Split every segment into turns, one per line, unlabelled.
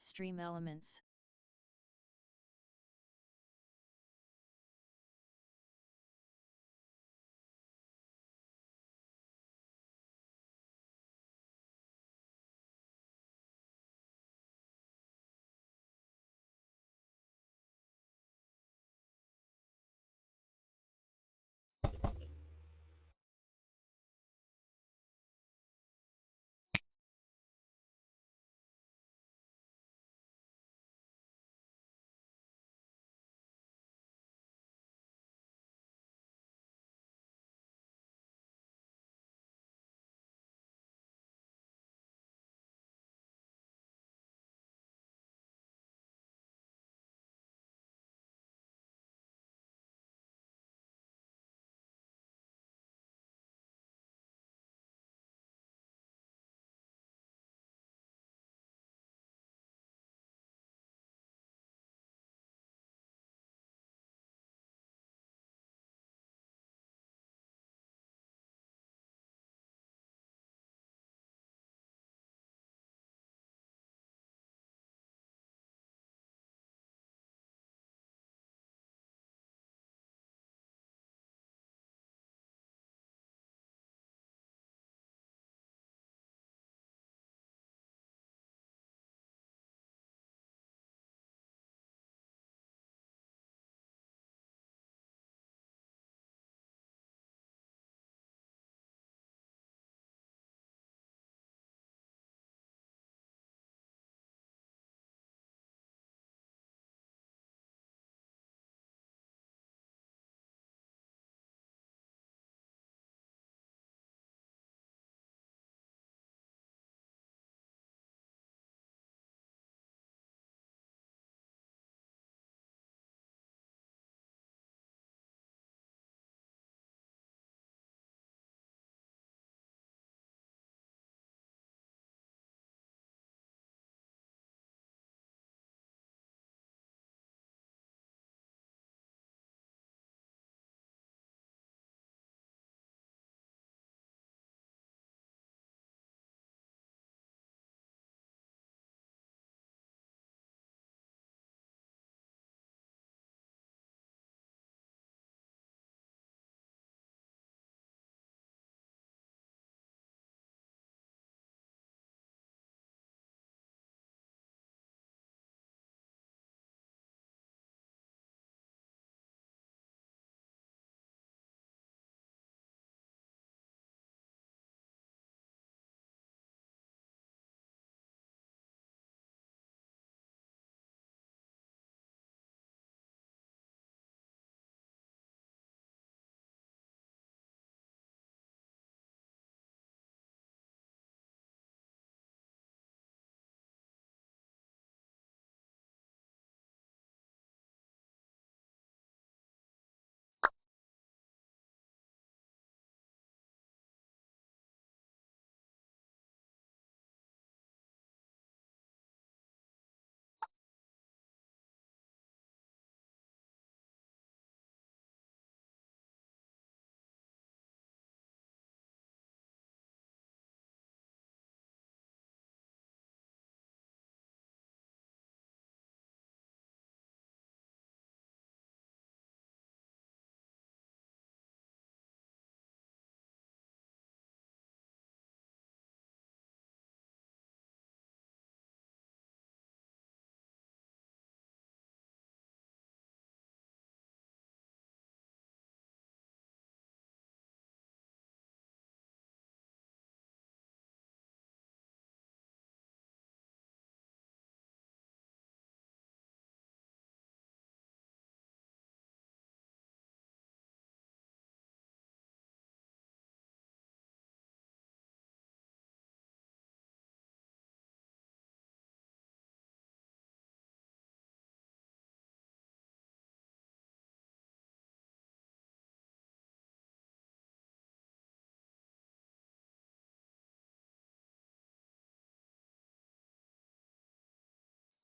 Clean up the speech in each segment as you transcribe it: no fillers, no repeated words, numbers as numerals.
extreme elements.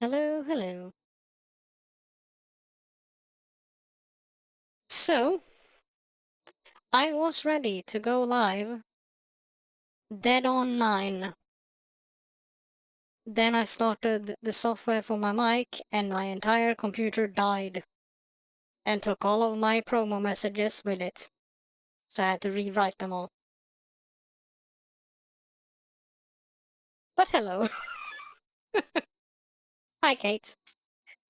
Hello, hello. So, I was ready to go live dead on 9. Then I started the software for my mic, and my entire computer died and took all of my promo messages with it. So I had to rewrite them all. But hello. Hi, Kate.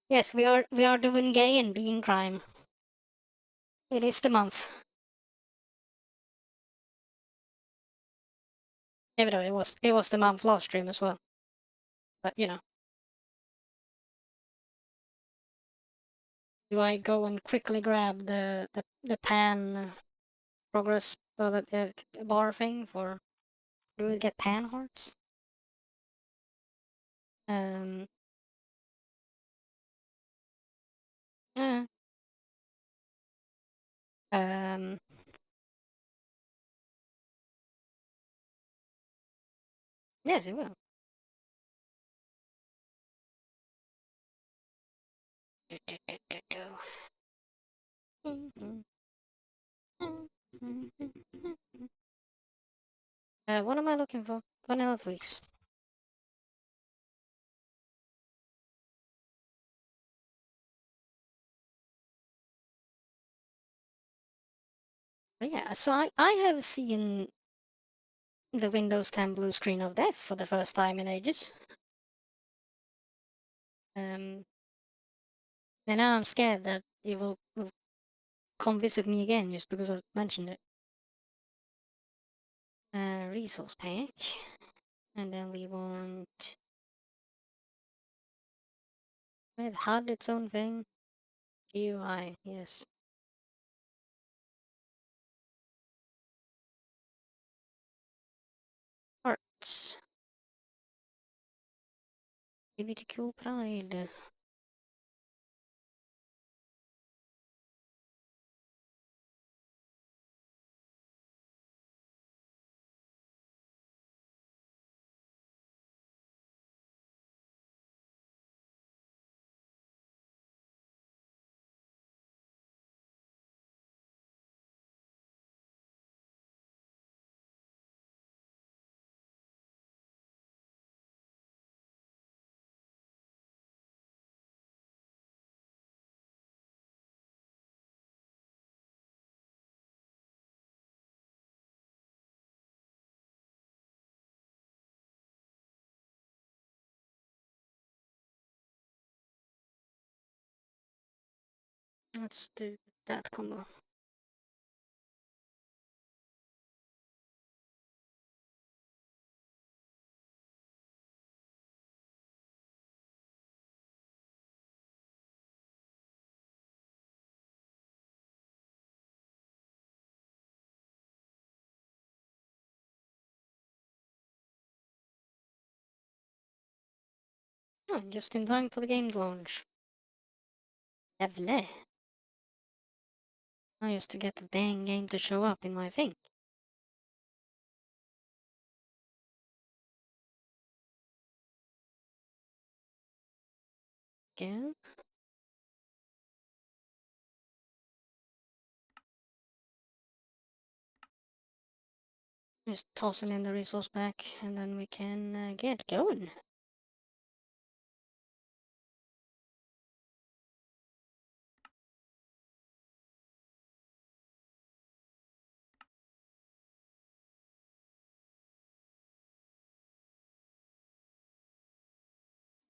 Yes, we are doing gay and being crime. It is the month. Even though it was the month last stream as well. But do I go and quickly grab the pan progress bar thing for? Do we get pan hearts? Um. Uh, um. Yes, it will. Do, do, do, do, do. What am I looking for? Vanilla tweaks. But yeah, so I have seen the Windows 10 blue screen of death for the first time in ages. And now I'm scared that it will come visit me again just because I mentioned it. Resource pack. And then we want... It had its own thing. GUI, yes. Arts. LGBTQ pride. Let's do that combo. Oh, just in time for the game launch. Lovely. I used to get the dang game to show up in my thing. Go. Just tossing in the resource pack, and then we can get going.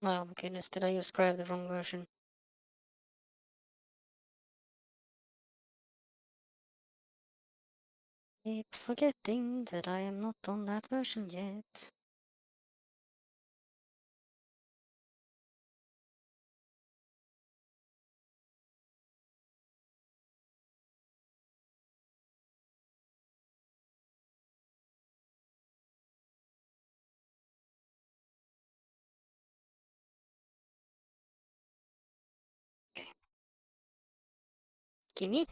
Oh my goodness, did I just grab the wrong version? Keep forgetting that I am not on that version yet. Okay. Gimme.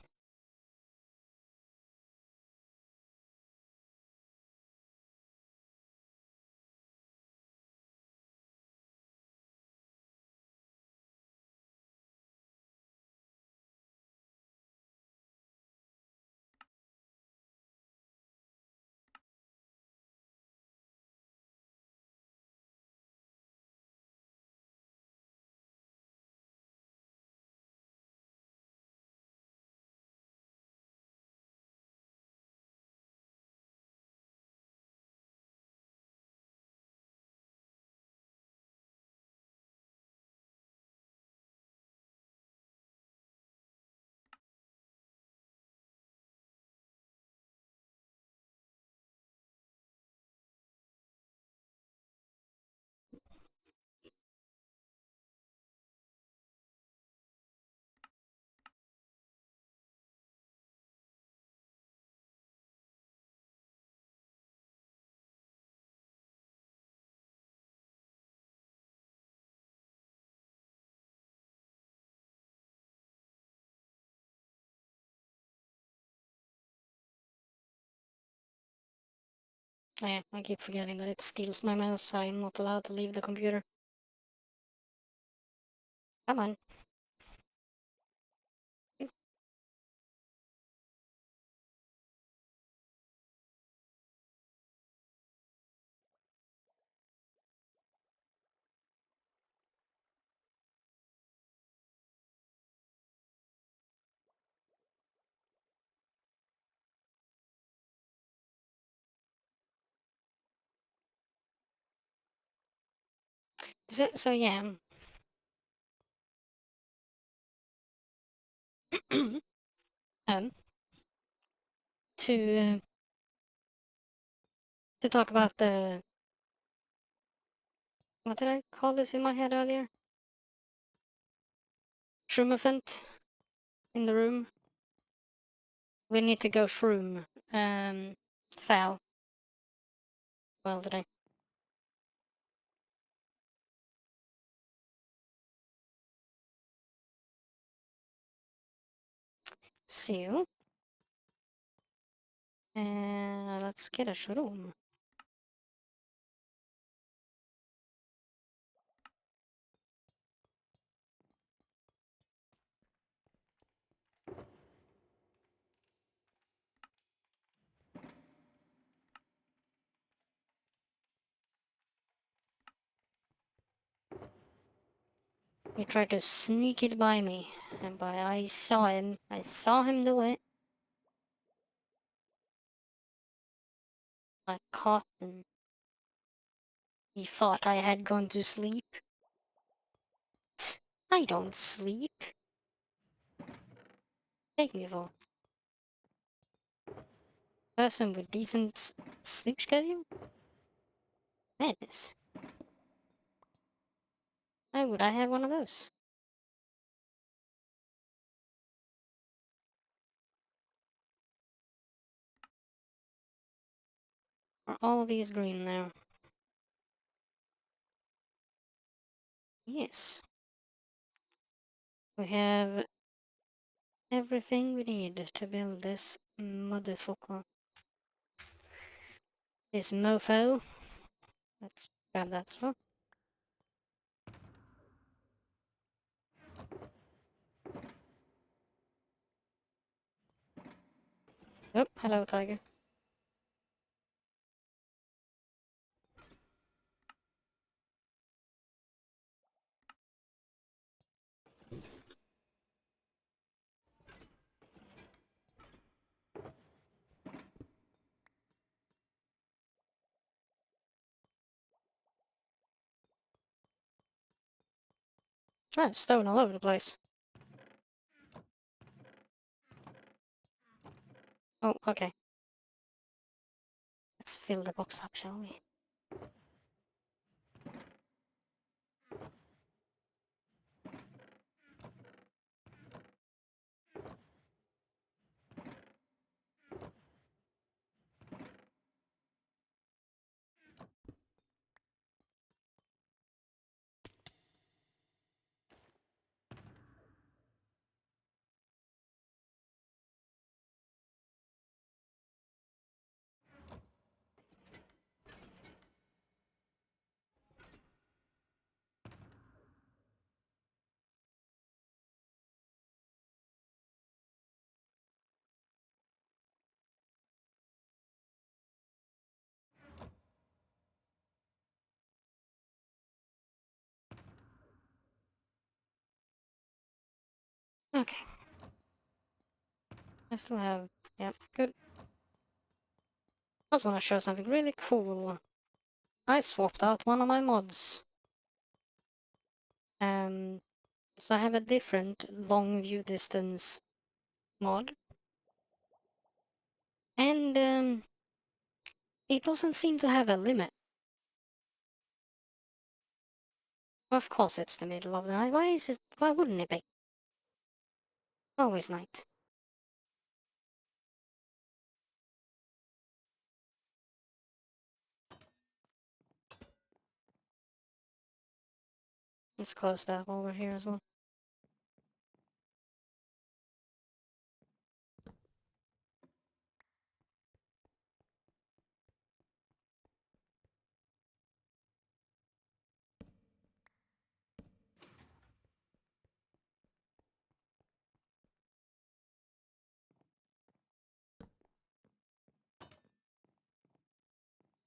Yeah, I keep forgetting that it steals my mouse, so I'm not allowed to leave the computer. Come on. So yeah. um, to uh, to talk about the, what did I call this in my head earlier? Shroom event in the room. We need to go shroom. Fell. Well today. So, let's get a shroom. He tried to sneak it by me, and I saw him. I saw him do it. I caught him. He thought I had gone to sleep. I don't sleep. Take me for a person with decent sleep schedule? Madness. Why would I have one of those? Are all these green now? Yes. We have everything we need to build this motherfucker. This mofo. Let's grab that as well. Oh, hello, tiger. Oh, stone all over the place. Oh, okay. Let's fill the box up, shall we? Okay. I still have... Yep, good. I just want to show something really cool. I swapped out one of my mods. So I have a different long view distance mod. And, it doesn't seem to have a limit. Of course it's the middle of the night. Why is it... Why wouldn't it be? Always night. Let's close that while we're here as well.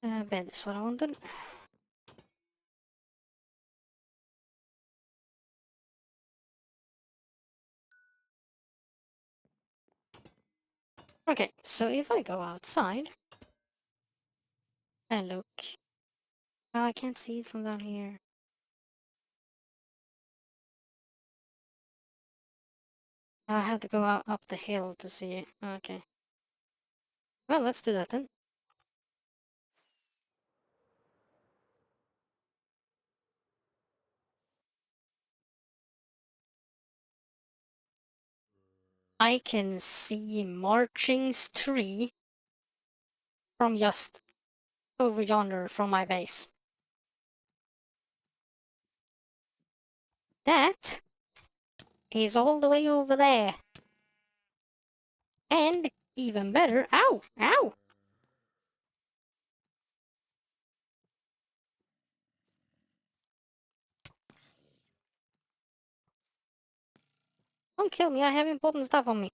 Bed is what I wanted. Okay, so if I go outside and look... Oh, I can't see it from down here. I have to go out up the hill to see it. Okay. Well, let's do that then. I can see Marching's tree from just over yonder from my base. That is all the way over there. And even better, ow, ow! Don't kill me, I have important stuff on me.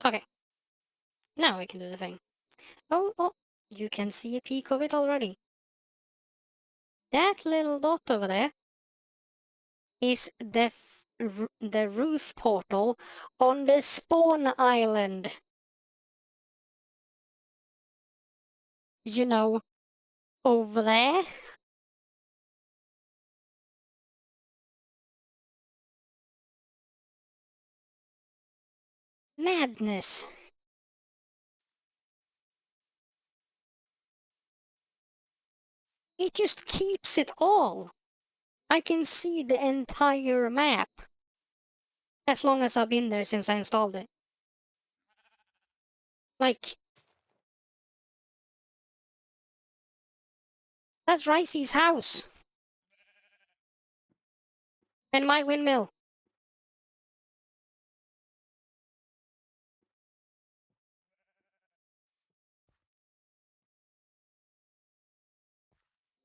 Okay, now we can do the thing. Oh, you can see a peek of it already. That little dot over there is the roof portal on the spawn island. You know, over there. Madness. It just keeps it all. I can see the entire map. As long as I've been there since I installed it. Like, that's Ricey's house. And my windmill.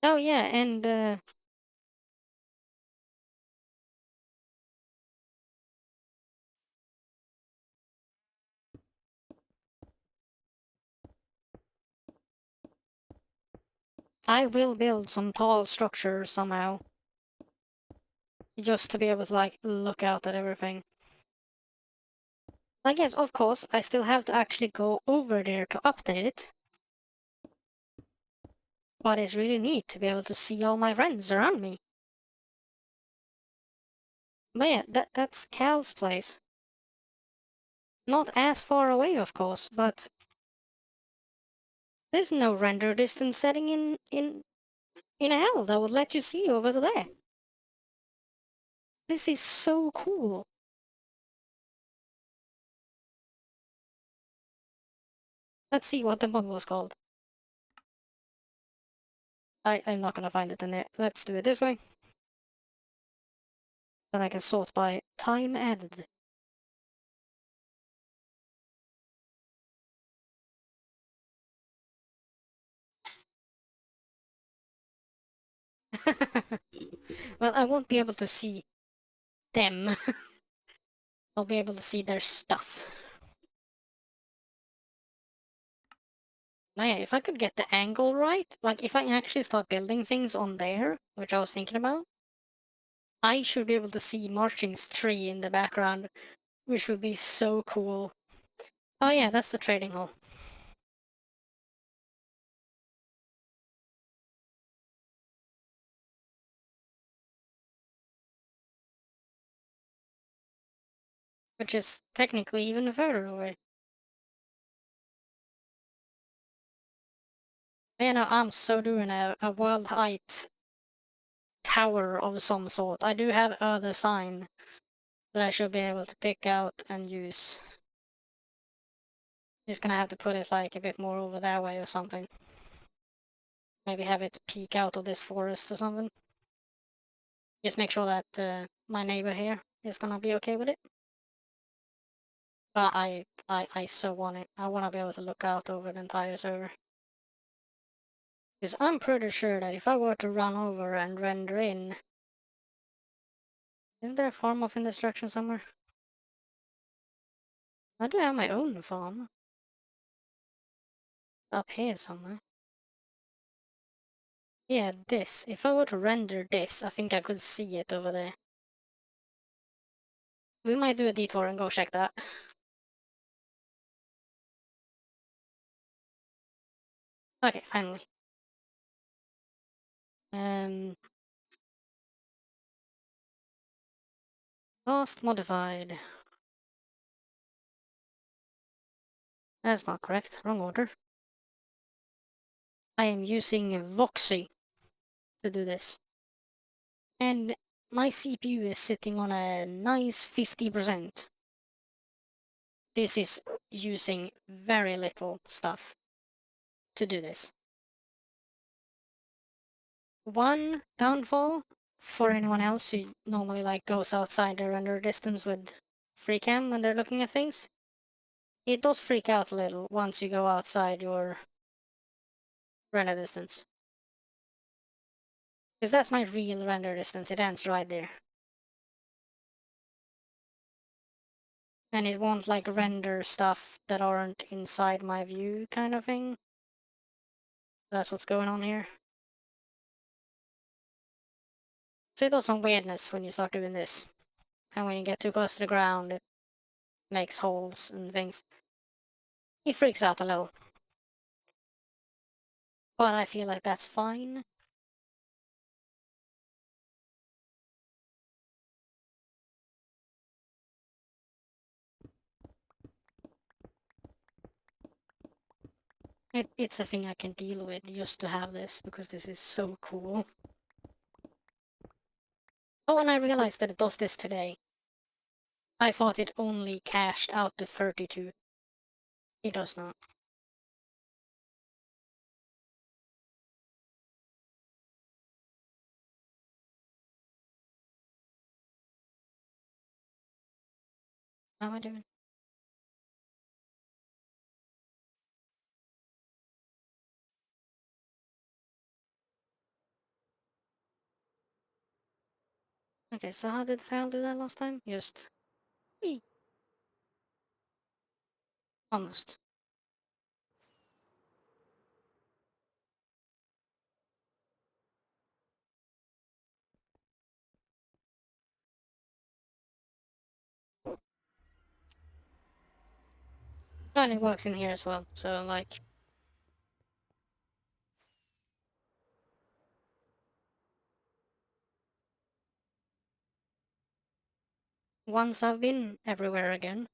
Oh yeah, and I will build some tall structure somehow. Just to be able to, like, look out at everything. Like, yes, of course, I still have to actually go over there to update it. But it's really neat to be able to see all my friends around me. But yeah, that's Cal's place. Not as far away, of course, but there's no render distance setting in hell that would let you see over to there. This is so cool. Let's see what the mod was called. I'm not gonna find it in there. Let's do it this way. Then I can sort by time added. Well, I won't be able to see them. I'll be able to see their stuff. Now, yeah, if I could get the angle right, like if I actually start building things on there, which I was thinking about, I should be able to see Marching's tree in the background, which would be so cool. Oh yeah, that's the trading hall. which is technically even further away. You know, I'm so doing a wild height tower of some sort. I do have a design that I should be able to pick out and use. Just gonna have to put it like a bit more over that way or something. Maybe have it peek out of this forest or something. Just make sure that my neighbor here is gonna be okay with it. But I so want it. I wanna be able to look out over the entire server. Because I'm pretty sure that if I were to run over and render in... Isn't there a farm of indestruction somewhere? I do have my own farm. Up here somewhere. Yeah, this. If I were to render this, I think I could see it over there. We might do a detour and go check that. Okay, finally. Last modified. That's not correct. Wrong order. I am using Voxy to do this. And my CPU is sitting on a nice 50%. This is using very little stuff to do this. One downfall for anyone else who normally like goes outside their render distance with free cam when they're looking at things. It does freak out a little once you go outside your render distance. Because that's my real render distance, it ends right there. And it won't like render stuff that aren't inside my view kind of thing. That's what's going on here. So it does some weirdness when you start doing this. And when you get too close to the ground, it makes holes and things. It freaks out a little. But I feel like that's fine. It's a thing I can deal with just to have this, because this is so cool. Oh, and I realized that it does this today. I thought it only cached out to 32. It does not. How am I doing? Okay, so how did Val do that last time? Just... Whee! Almost. And it works in here as well, so like... Once I've been everywhere again,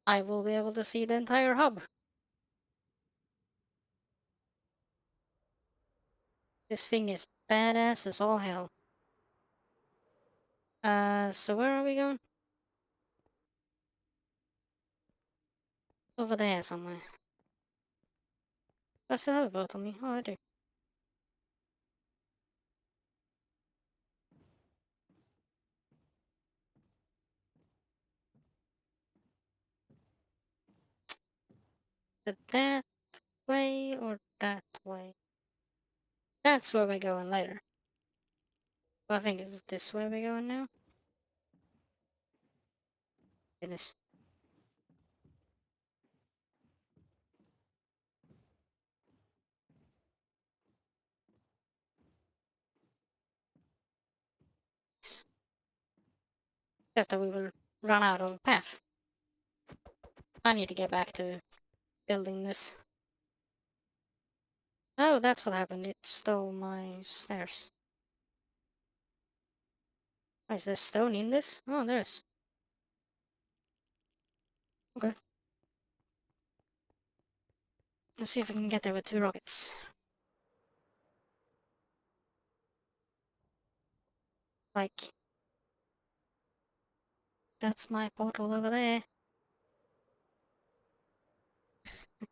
I will be able to see the entire hub. This thing is badass as all hell. So where are we going? Over there somewhere. Do I still have a boat on me? Oh, I do. Is it that way or that way? That's where we're going later. Well, I think it's this way we're going now. Goodness. Except that we will run out of path. I need to get back to building this. Oh, that's what happened. It stole my stairs. Is there stone in this? Oh, there's. Okay. Let's see if we can get there with 2 rockets. Like, that's my portal over there.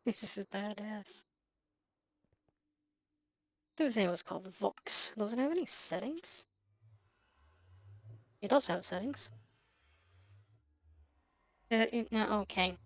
This is badass. Did say it was called Vox. Does it have any settings? It does have settings. No, okay.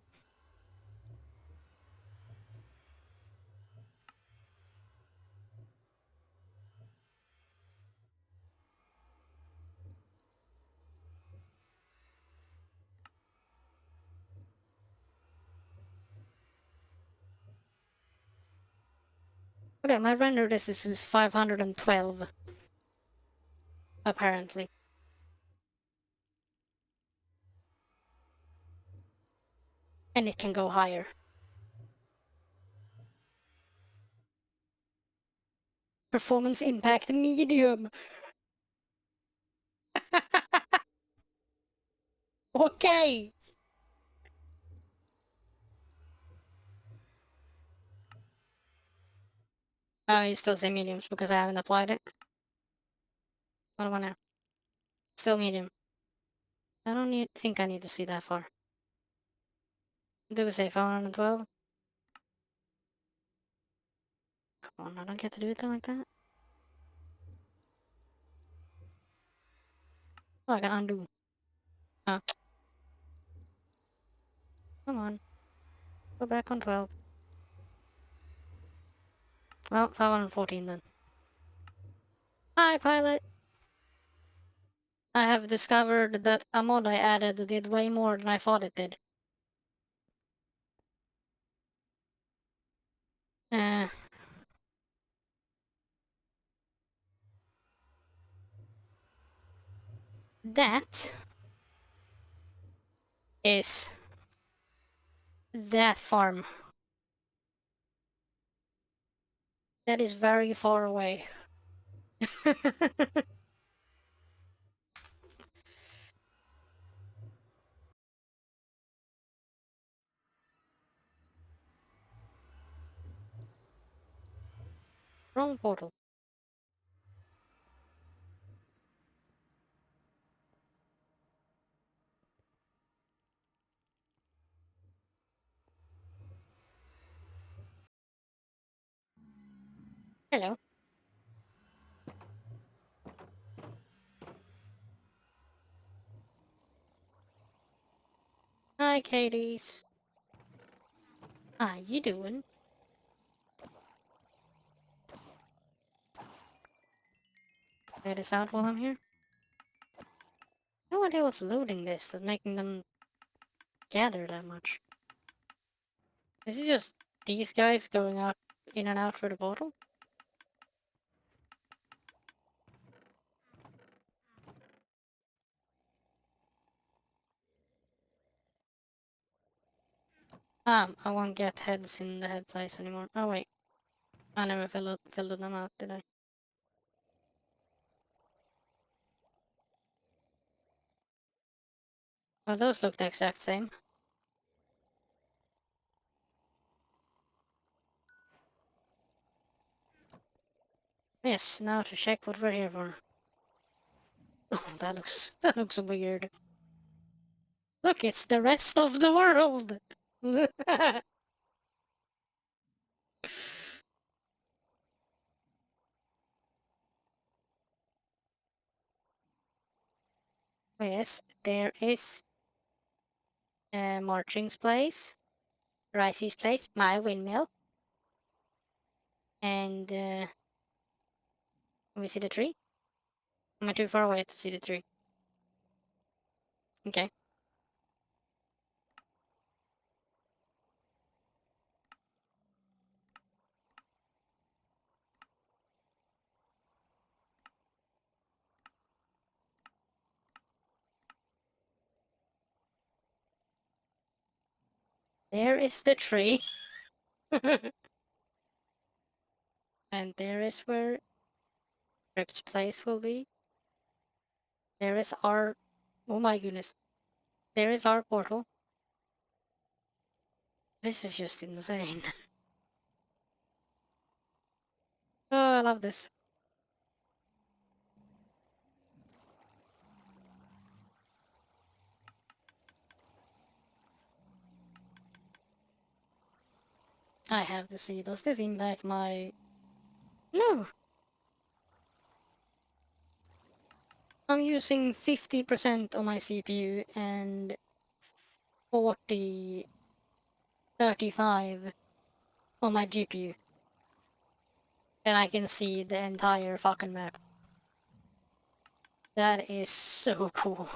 Okay, my render distance is 512. Apparently. And it can go higher. Performance impact medium. Okay. You still say mediums because I haven't applied it. What do I now? Still medium. I don't think I need to see that far. Do we say 512? Come on, I don't get to do it like that. Oh, I can undo. Huh. Come on. Go back on 12. Well, 514 then. Hi, pilot! I have discovered that a mod I added did way more than I thought it did. Uh, that is that farm. That is very far away. Wrong portal. Hello. Hi, Katie's. How you doing? Get this out while I'm here. No idea what's loading this that's making them gather that much. Is it just these guys going out in and out through the portal? I won't get heads in the head place anymore. Oh wait, I never filled them out, did I? Well, those look the exact same. Yes, now to check what we're here for. Oh, that looks weird. Look, it's the rest of the world! Yes, there is Marching's place, Ricey's place, my windmill, and can we see the tree? Am I too far away to see the tree? Okay. There is the tree. And there is where Crypt's place will be. There is our... Oh my goodness. There is our portal. This is just insane. Oh, I love this. I have to see, does this impact my... No! I'm using 50% on my CPU and 40, 35 on my GPU. And I can see the entire fucking map. That is so cool.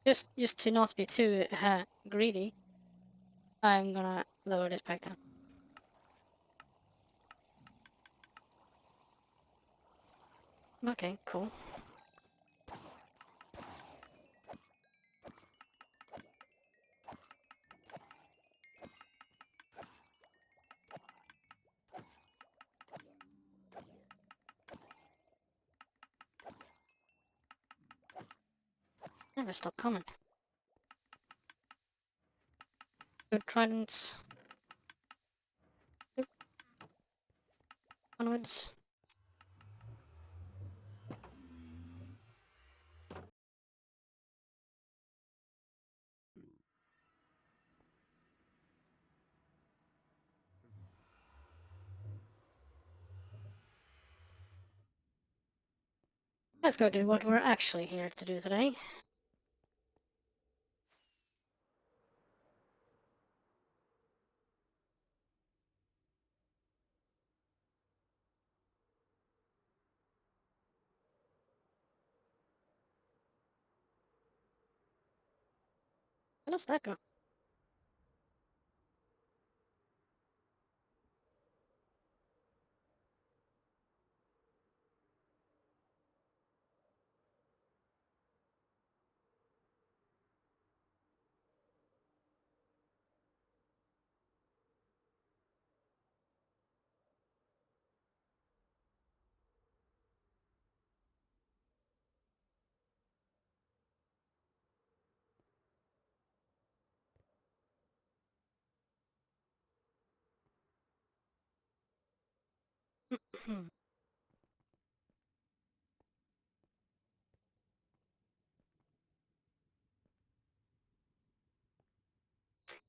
Just to not be too greedy, I'm gonna lower this back down. Okay, cool. Never stop coming. Good tridents. Oop. Onwards. Let's go do what we're actually here to do today. Where does that go?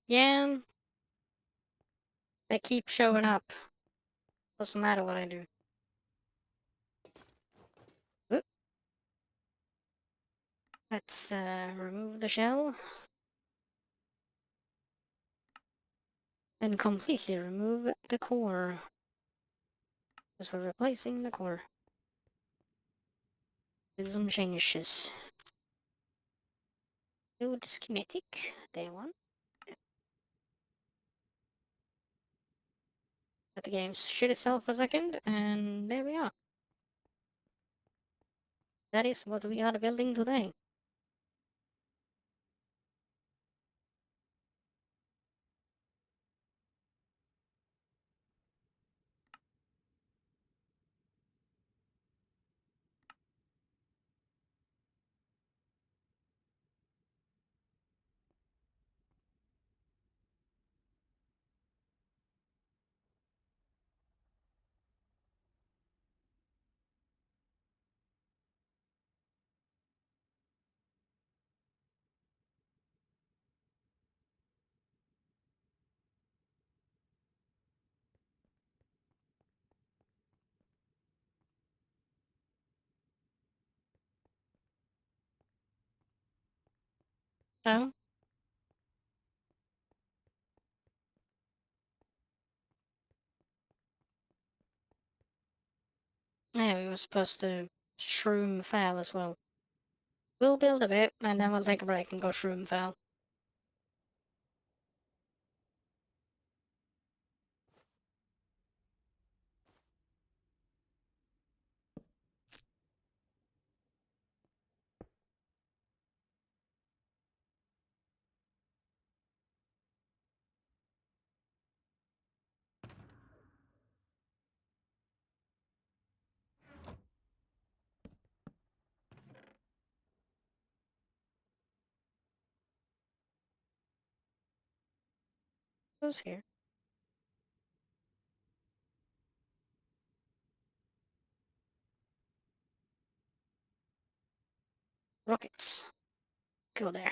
Yeah, they keep showing up. Doesn't matter what I do. Oop. Let's remove the shell. And completely remove the core. Because we're replacing the core. With some changes. Build schematic. Day one. Let the game shit itself for a second, and there we are. That is what we are building today. Oh? Yeah, we were supposed to shroom fail as well. We'll build a bit, and then we'll take a break and go shroom fail. Goes here. Rockets. Go there.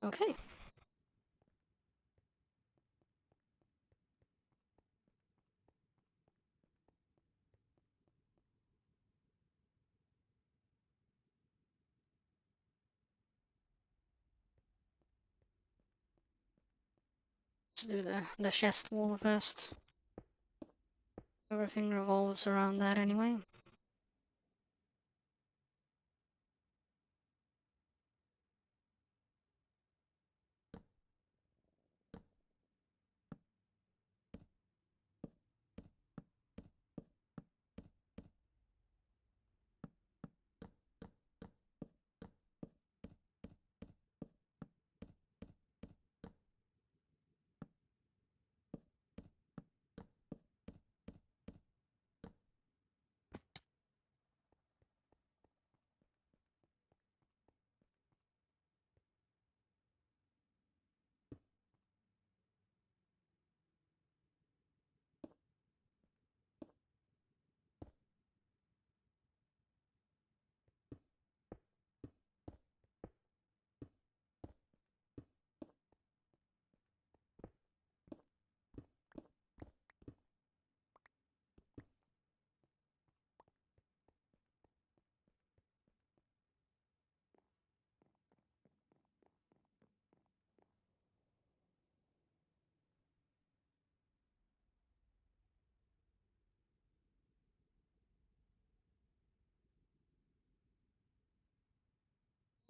Okay. Let's do the chest wall first. Everything revolves around that anyway.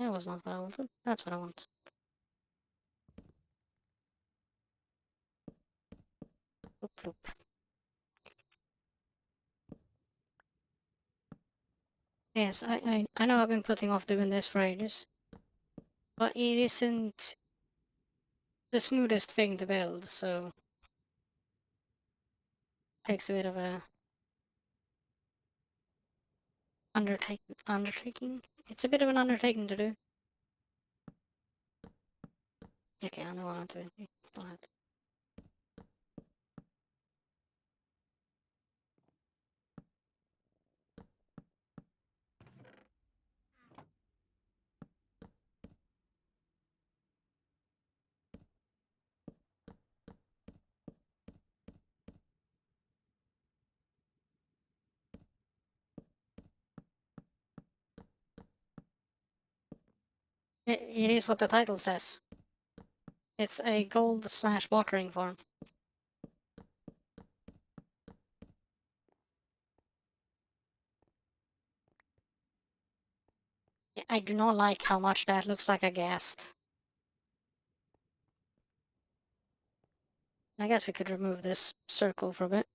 That was not what I wanted. That's what I want. Bloop, bloop. Yes, I know I've been putting off doing this for ages, but it isn't the smoothest thing to build, so it takes a bit of a undertaking. It's a bit of an undertaking to do. Okay, I know what I'm doing. Don't have to. It is what the title says. It's a gold slash bartering farm. I do not like how much that looks like a ghast. I guess we could remove this circle for a bit.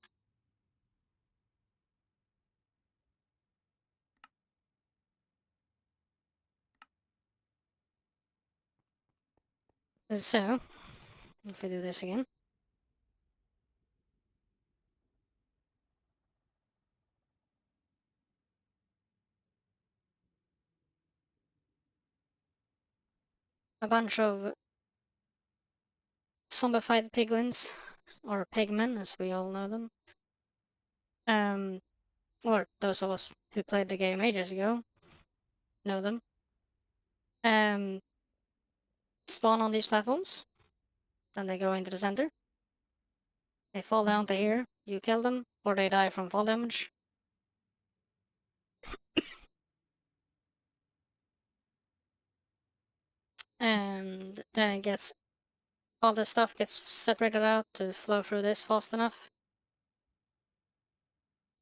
So, if we do this again. A bunch of zombified piglins, or pigmen as we all know them. Or those of us who played the game ages ago know them. Um, Spawn on these platforms, then they go into the center. They fall down to here, you kill them, or they die from fall damage. And then it gets, all the stuff gets separated out to flow through this fast enough.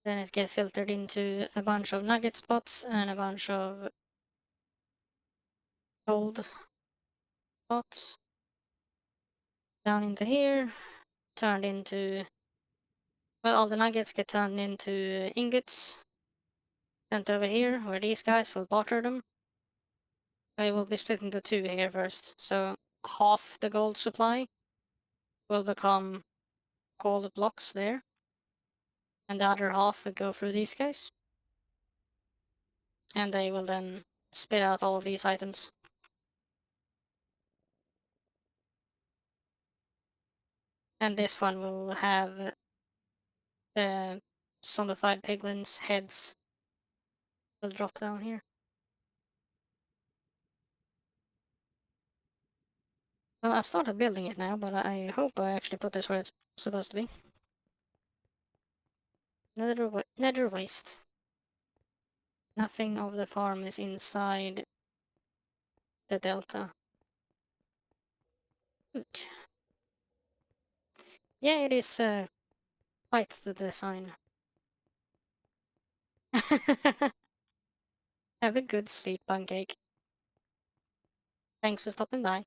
Then it gets filtered into a bunch of nugget spots and a bunch of gold spots. Down into here, turned into... Well, all the nuggets get turned into ingots. Sent over here, where these guys will barter them. They will be split into two here first. So half the gold supply will become gold blocks there. And the other half will go through these guys. And they will then spit out all of these items. And this one will have the zombified piglins' heads will drop down here. Well, I've started building it now, but I hope I actually put this where it's supposed to be. Nether waste. Nothing of the farm is inside the delta. Good. Yeah, it is quite the design. Have a good sleep, Pancake. Thanks for stopping by.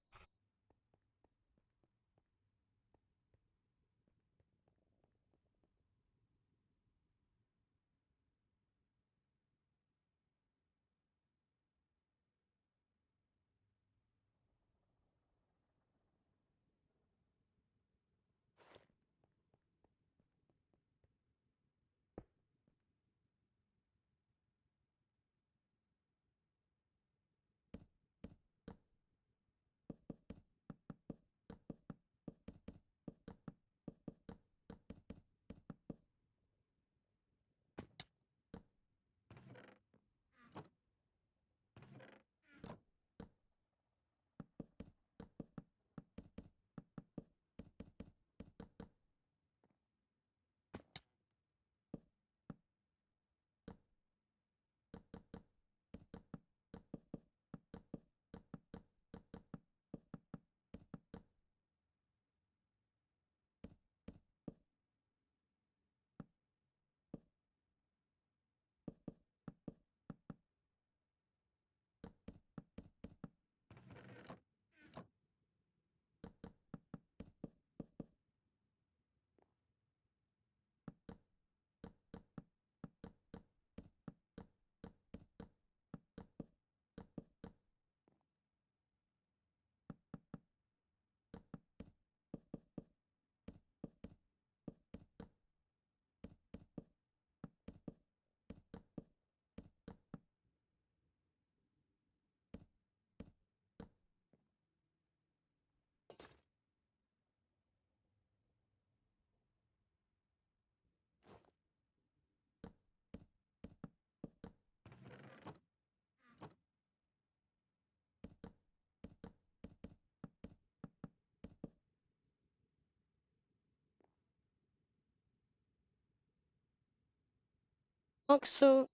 Foxo...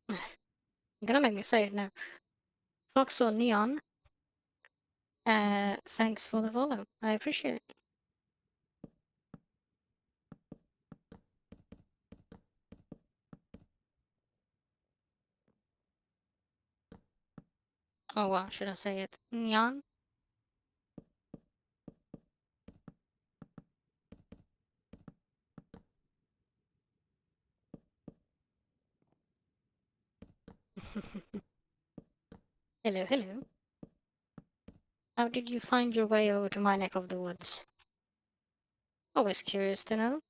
You're gonna make me say it now. Foxo Neon. Thanks for the follow. I appreciate it. Oh wow, should I say it? Neon? Hello, hello. How did you find your way over to my neck of the woods? Always curious to know.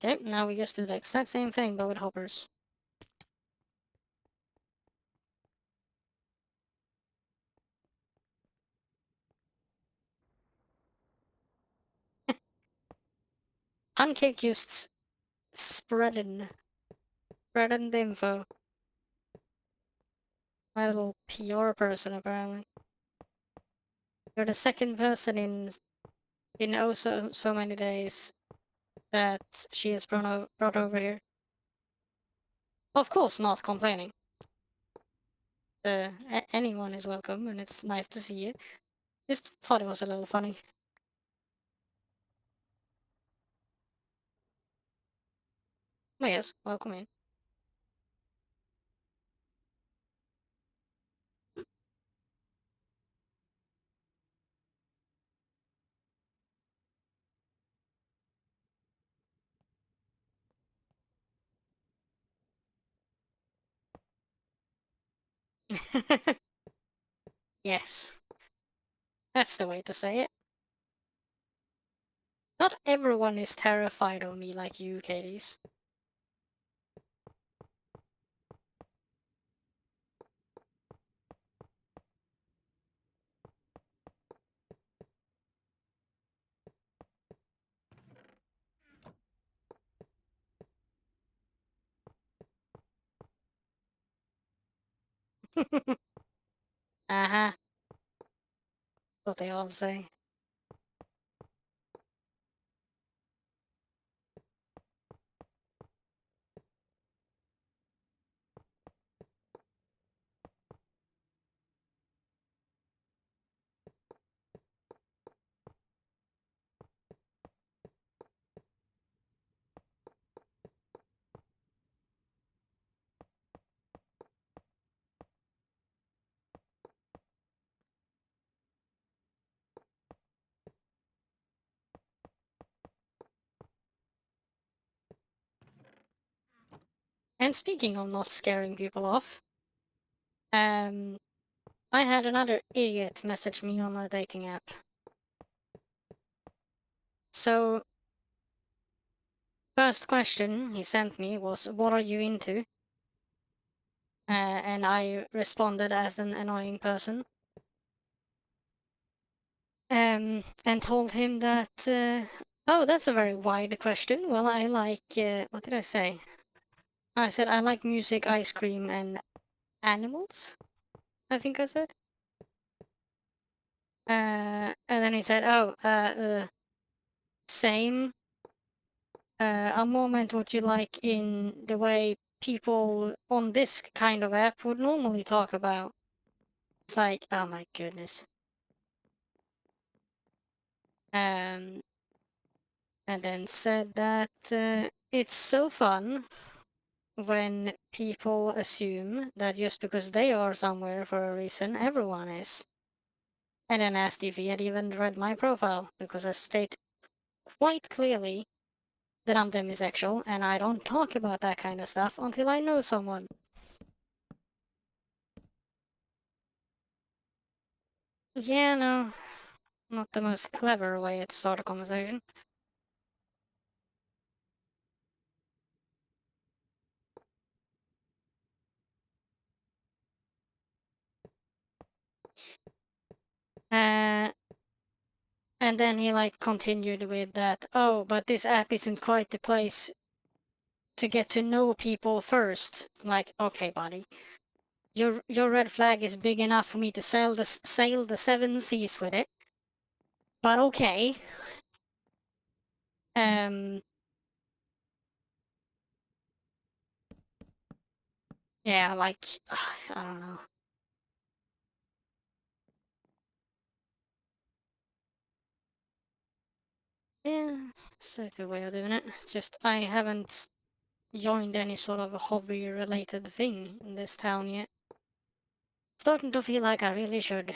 Okay, now we just do the exact same thing but with hoppers. Pancake just spreading the info. My little PR person apparently. You're the second person in oh so many days that she has brought over here. Of course, not complaining. Anyone is welcome, and it's nice to see you. Just thought it was a little funny. But yes, welcome in. Yes, that's the way to say it. Not everyone is terrified of me like you, Katie's. Uh-huh, what they all say. And speaking of not scaring people off, um, I had another idiot message me on a dating app. So, first question he sent me was, "What are you into?" And I responded as an annoying person. And told him that, oh, that's a very wide question. Well, I like, what did I say? I said I like music, ice cream, and animals, I think I said. And then he said, oh, same. A moment what you like in the way people on this kind of app would normally talk about. It's like, oh my goodness. Um, and then said that it's so fun when people assume that just because they are somewhere for a reason, everyone is. And then asked if he had even read my profile, because I state quite clearly that I'm demisexual and I don't talk about that kind of stuff until I know someone. Yeah, no, not the most clever way to start a conversation. Uh, and then he like continued with that, oh, but this app isn't quite the place to get to know people first. Like, okay, buddy. Your red flag is big enough for me to sail the seven seas with it. But okay. Um yeah, like I don't know. Yeah, it's a good way of doing it. Just I haven't joined any sort of a hobby related thing in this town yet. Starting to feel like I really should.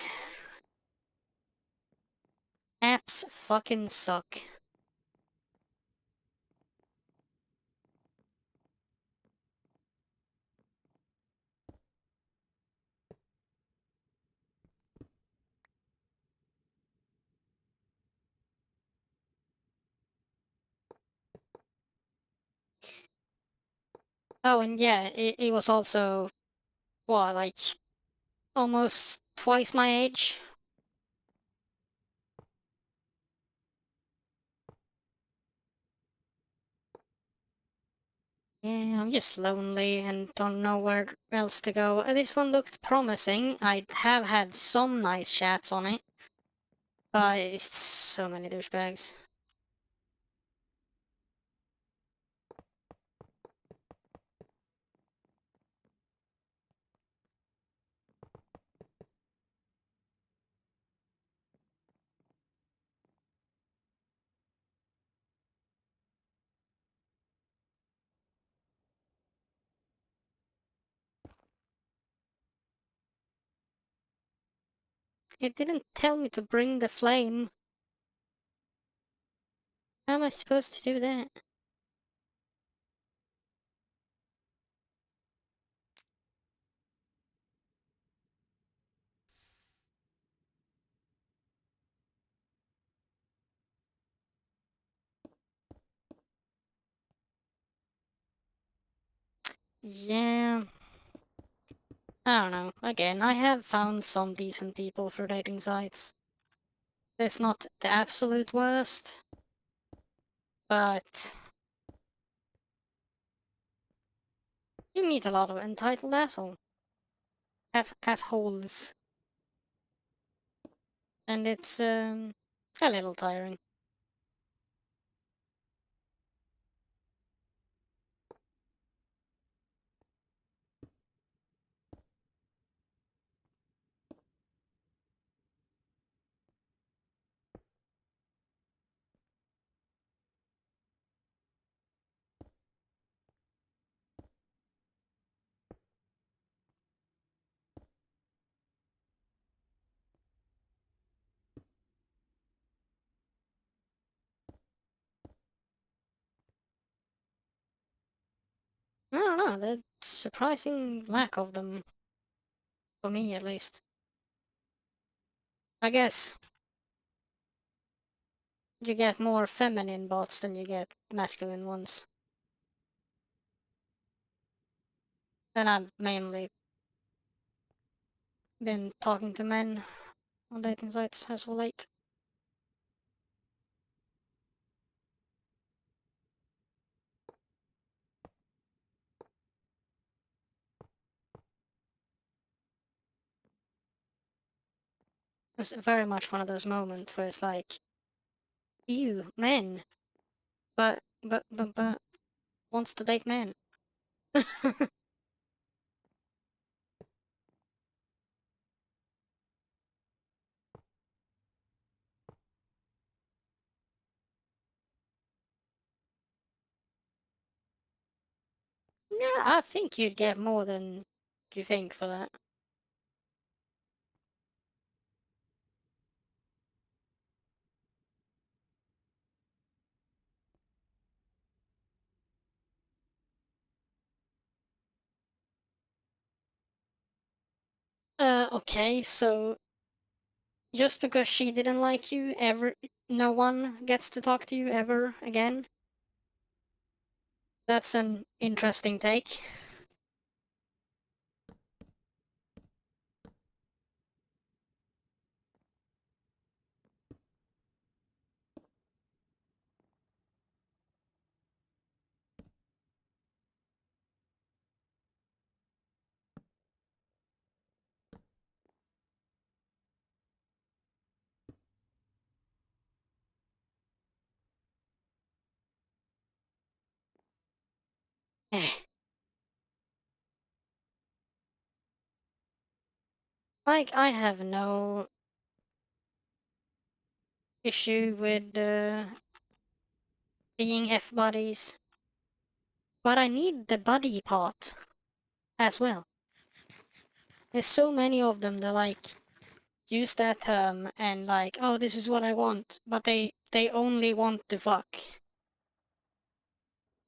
Apps fucking suck. Oh, and yeah, it was also, what, like, almost twice my age? Yeah, I'm just lonely and don't know where else to go. This one looked promising. I have had some nice chats on it. It's so many douchebags. It didn't tell me to bring the flame. How am I supposed to do that? Yeah, I don't know. Again, I have found some decent people for dating sites. It's not the absolute worst, but you meet a lot of entitled assholes, and it's a little tiring. I don't know, the surprising lack of them, for me at least. I guess you get more feminine bots than you get masculine ones. And I've mainly been talking to men on dating sites as of late. It's very much one of those moments where it's like, ew, men, but wants to date men. Yeah, I think you'd get more than you think for that. Okay, so just because she didn't like you ever, no one gets to talk to you ever again? That's an interesting take. Like, I have no issue with being F buddies, but I need the buddy part as well. There's so many of them that like use that term and like, oh, this is what I want, but they only want to fuck.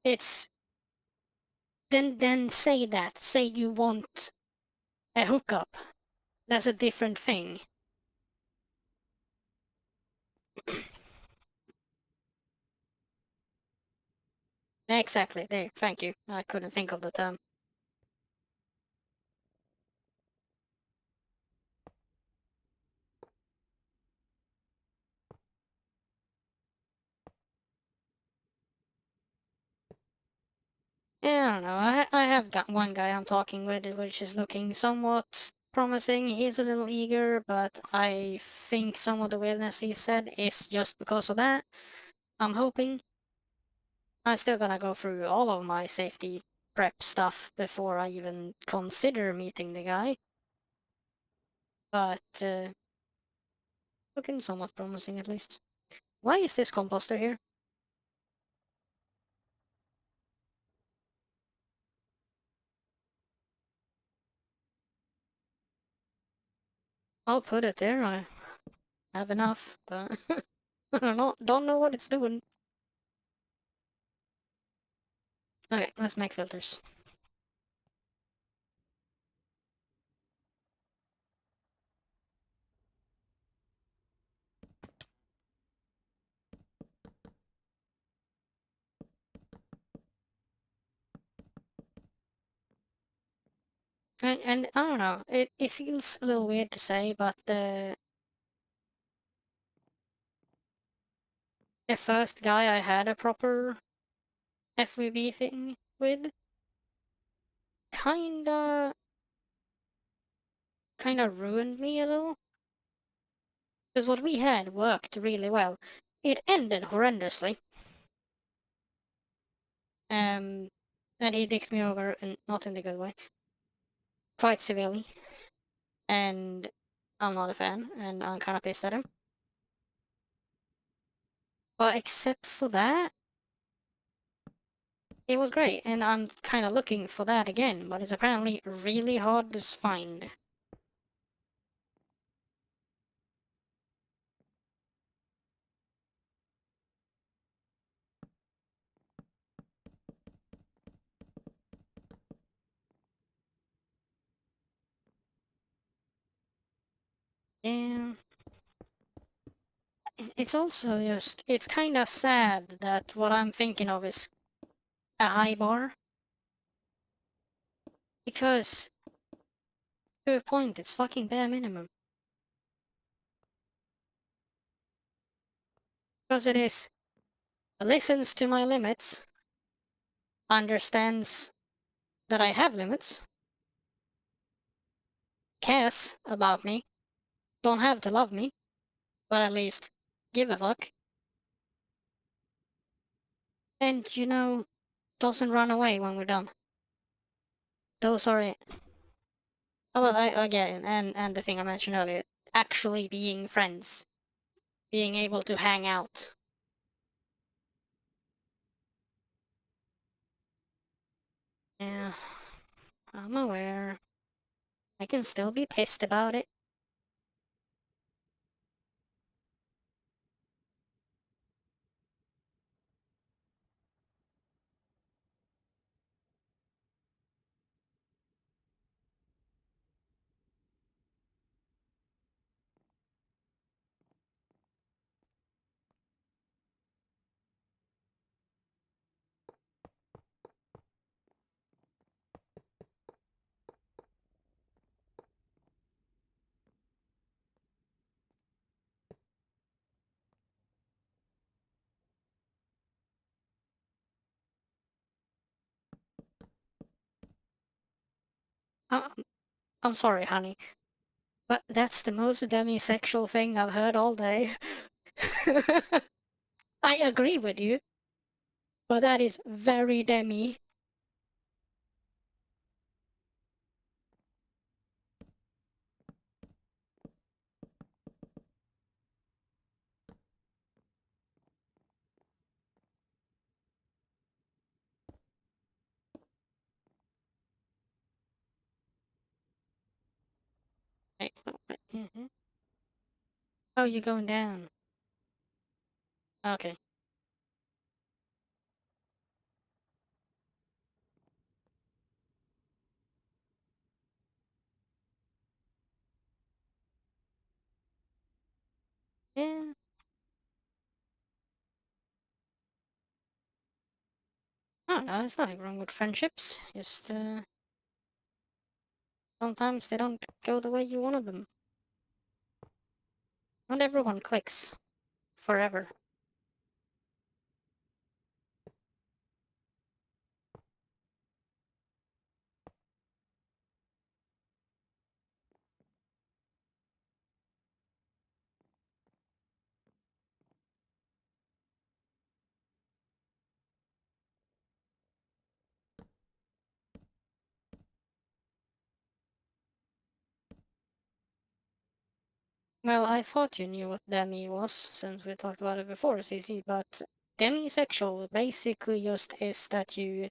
It's then say that. Say you want a hookup. That's a different thing. Exactly. There. Thank you. I couldn't think of the term. Yeah, I don't know. I have got one guy I'm talking with, which is looking somewhat promising. He's a little eager, but I think some of the weirdness he said is just because of that. I'm hoping. I'm still gonna go through all of my safety prep stuff before I even consider meeting the guy. But, looking somewhat promising at least. Why is this composter here? I'll put it there, I have enough, but I don't know what it's doing. Okay, let's make filters. And I don't know, it feels a little weird to say, but the first guy I had a proper FVB thing with kinda ruined me a little. Because what we had worked really well. It ended horrendously. Um, and he dicked me over, and not in the good way, quite severely. And I'm not a fan, and I'm kind of pissed at him. But except for that, it was great, and I'm kind of looking for that again, but it's apparently really hard to find. Yeah. It's also just, it's kind of sad that what I'm thinking of is a high bar. Because, to a point, it's fucking bare minimum. Because it is, listens to my limits, understands that I have limits, cares about me, don't have to love me, but at least give a fuck. And, doesn't run away when we're done. Those are it. Oh, well, I get it. And the thing I mentioned earlier, actually being friends. Being able to hang out. Yeah, I'm aware. I can still be pissed about it. I, I'm sorry, honey, but that's the most demisexual thing I've heard all day. I agree with you, but that is very demi. Mhm. Oh, you're going down. Okay. Yeah. I don't know, there's nothing wrong with friendships. Just, sometimes they don't go the way you wanted them. Not everyone clicks. Forever. Well, I thought you knew what demi was, since we talked about it before, CC, but demisexual basically just is that you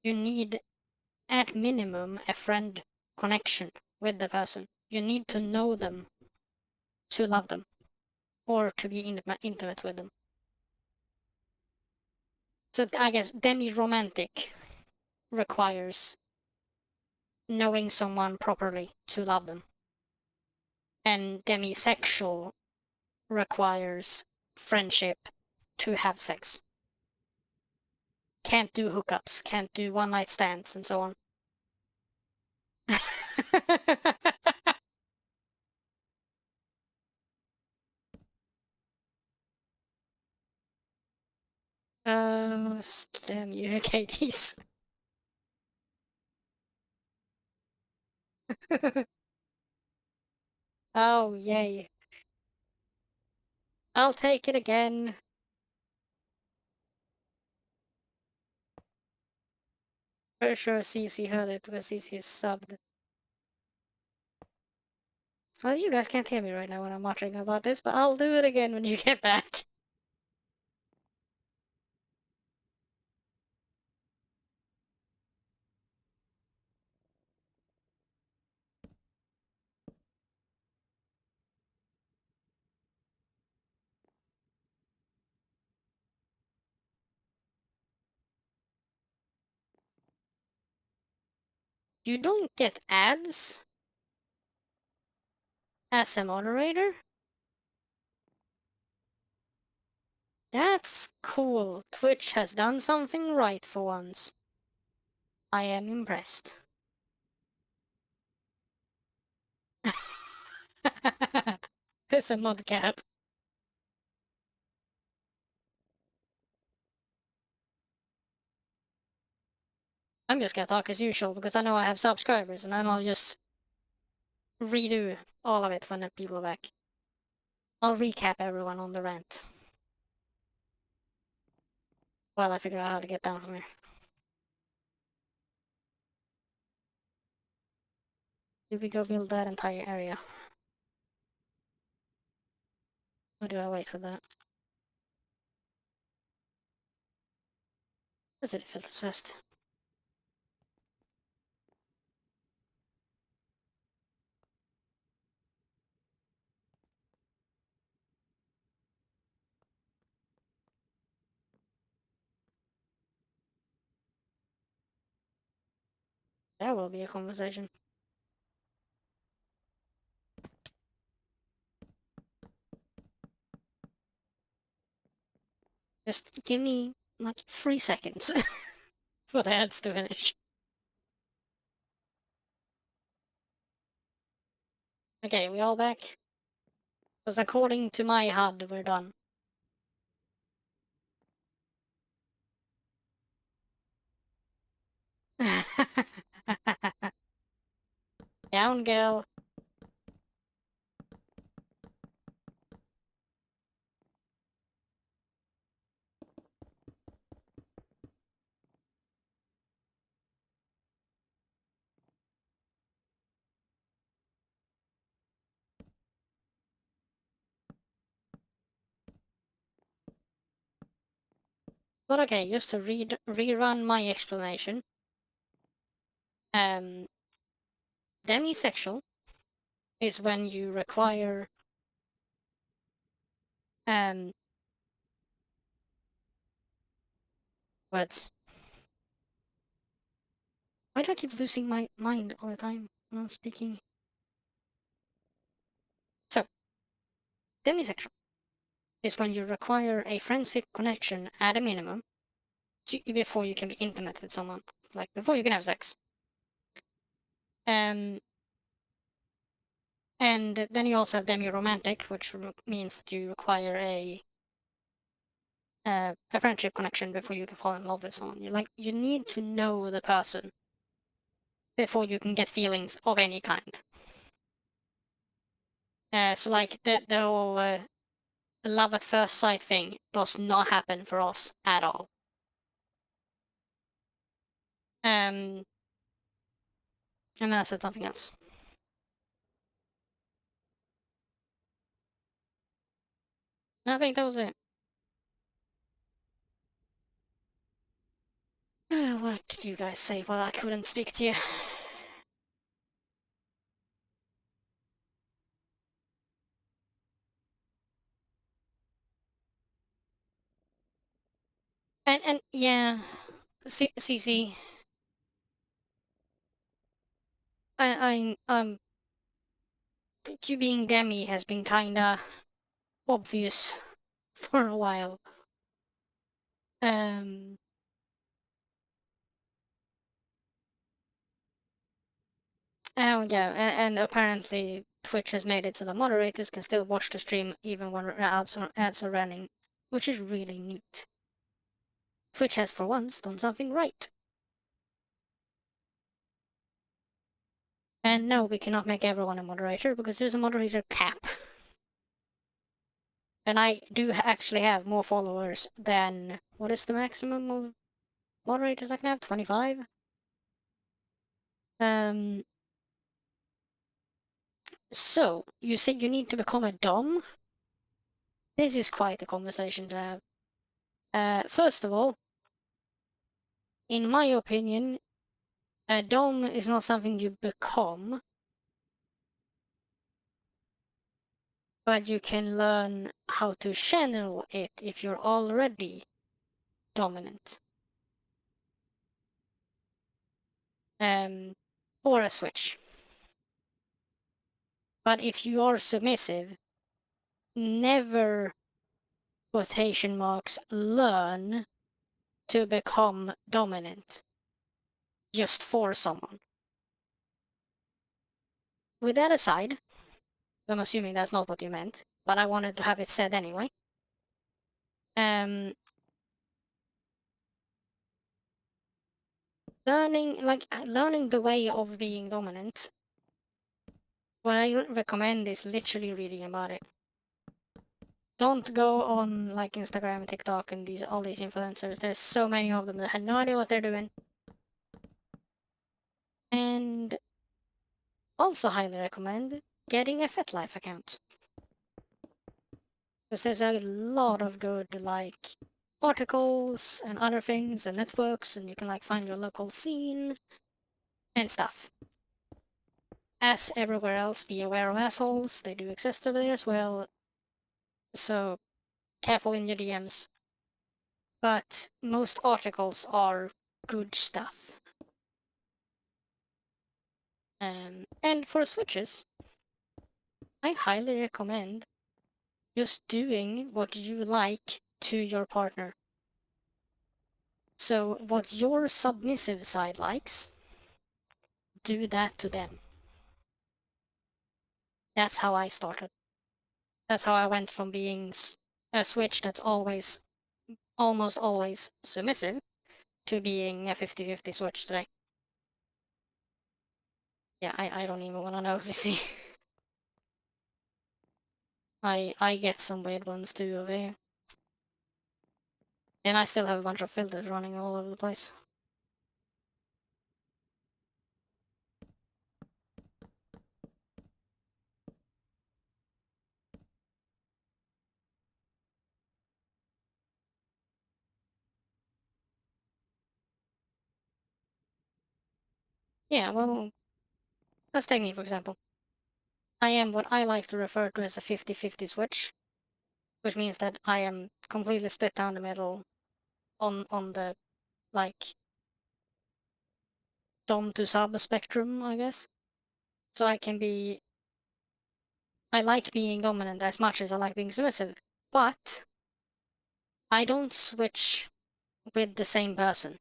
need, at minimum, a friend connection with the person. You need to know them to love them, or to be intimate with them. So I guess demi-romantic requires knowing someone properly to love them. And demisexual requires friendship to have sex. Can't do hookups, can't do one night stands, and so on. Damn you, Katie's. Oh, yay. I'll take it again. Pretty sure CC heard it because CC is subbed. Well, you guys can't hear me right now when I'm muttering about this, but I'll do it again when you get back. You don't get ads as a moderator? That's cool. Twitch has done something right for once. I am impressed. It's a mod cap. I'm just gonna talk as usual because I know I have subscribers, and then I'll just redo all of it when the people are back. I'll recap everyone on the rant while I figure out how to get down from here. Did we go build that entire area? Or do I wait for that? Let's do the filters first. That will be a conversation. Just give me, like, 3 seconds for the ads to finish. Okay, we all back? Because according to my HUD, we're done. Down, girl. But okay, just to rerun my explanation. Demisexual is when you require words. Why do I keep losing my mind all the time when I'm speaking? So, demisexual is when you require a friendship connection at a minimum before you can be intimate with someone. Like, before you can have sex. And then you also have demi-romantic, which means that you require a friendship connection before you can fall in love with someone. You need to know the person before you can get feelings of any kind. So like the whole love at first sight thing does not happen for us at all. And then I said something else. I think that was it. What did you guys say while I couldn't speak to you? And yeah, see, you being Demi has been kinda obvious for a while. Um, oh yeah, and apparently Twitch has made it so the moderators can still watch the stream even when ads are running, which is really neat. Twitch has for once done something right. And no, we cannot make everyone a moderator because there's a moderator cap. And I do actually have more followers than... What is the maximum of moderators I can have? 25? So, you say you need to become a Dom? This is quite a conversation to have. First of all, in my opinion, a Dom is not something you become, but you can learn how to channel it if you're already dominant. Or a switch. But if you are submissive, never, quotation marks, learn to become dominant just for someone. With that aside, I'm assuming that's not what you meant, but I wanted to have it said anyway. Learning the way of being dominant, what I recommend is literally reading about it. Don't go on like Instagram, TikTok, and all these influencers. There's so many of them that have no idea what they're doing. And also highly recommend getting a FetLife account. Because there's a lot of good like articles and other things and networks, and you can like find your local scene and stuff. As everywhere else, be aware of assholes. They do exist over there as well. So careful in your DMs. But most articles are good stuff. And for switches, I highly recommend just doing what you like to your partner. So what your submissive side likes, do that to them. That's how I started. That's how I went from being a switch that's almost always submissive, to being a 50-50 switch today. Yeah, I don't even want to know, CC. I get some weird ones too over here. And I still have a bunch of filters running all over the place. Yeah, well, let's take me for example. I am what I like to refer to as a 50-50 switch, which means that I am completely split down the middle on the, like, dom to sub spectrum, I guess. So I like being dominant as much as I like being submissive, but I don't switch with the same person.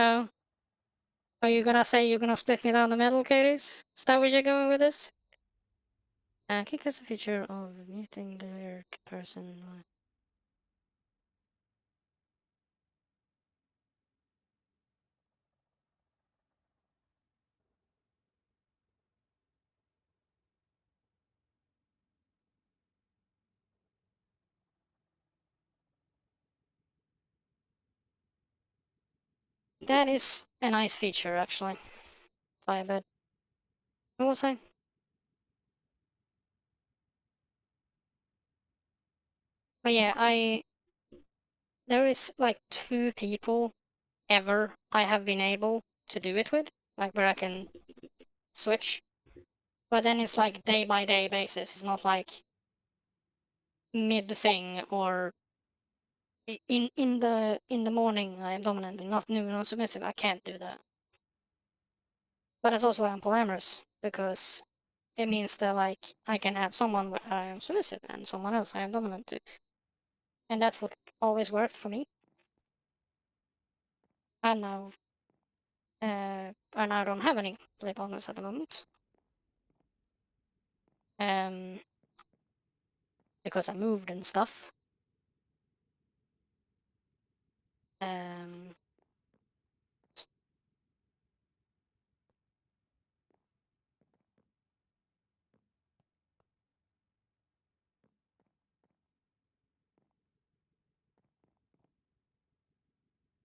Oh, are you gonna say you're gonna split me down the middle, Katie's? Is that where you're going with this? Kick has a feature of muting the weird person. That is a nice feature, actually. I bet. What was I? But yeah, there is like two people ever I have been able to do it with, like where I can switch. But then it's like day by day basis. It's not like mid thing or in the morning I am dominant, in afternoon I'm submissive. I can't do that. But that's also why I'm polyamorous, because it means that like I can have someone where I am submissive and someone else I am dominant to, and that's what always worked for me. And now, I don't have any play partners at the moment, um, because I moved and stuff. Um,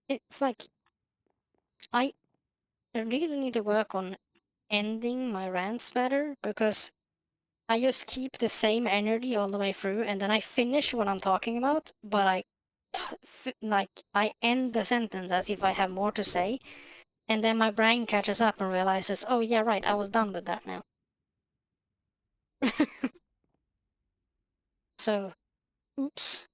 it's like I really need to work on ending my rants better, because I just keep the same energy all the way through, and then I finish what I'm talking about, but like I end the sentence as if I have more to say, and then my brain catches up and realizes, oh yeah, right, I was done with that now. So, oops.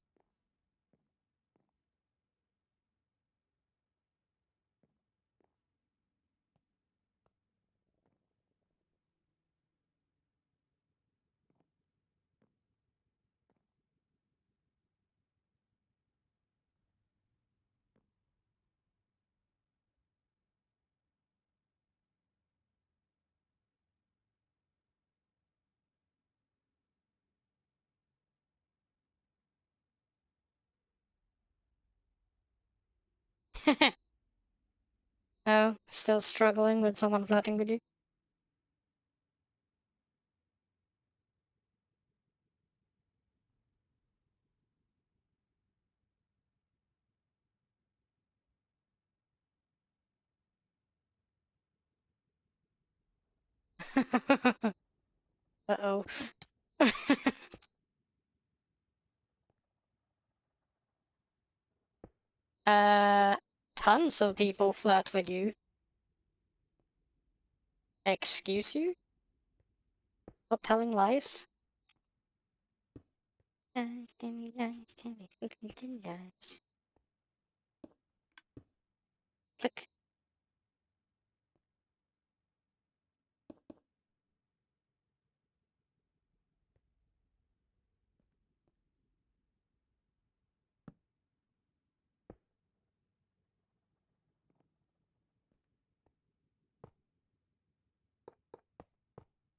Oh, still struggling with someone flirting with you? Uh-oh. uh, Tons of people flirt with you. Excuse you? Not telling lies? Lies, tell me lies, tell me little lies. Click.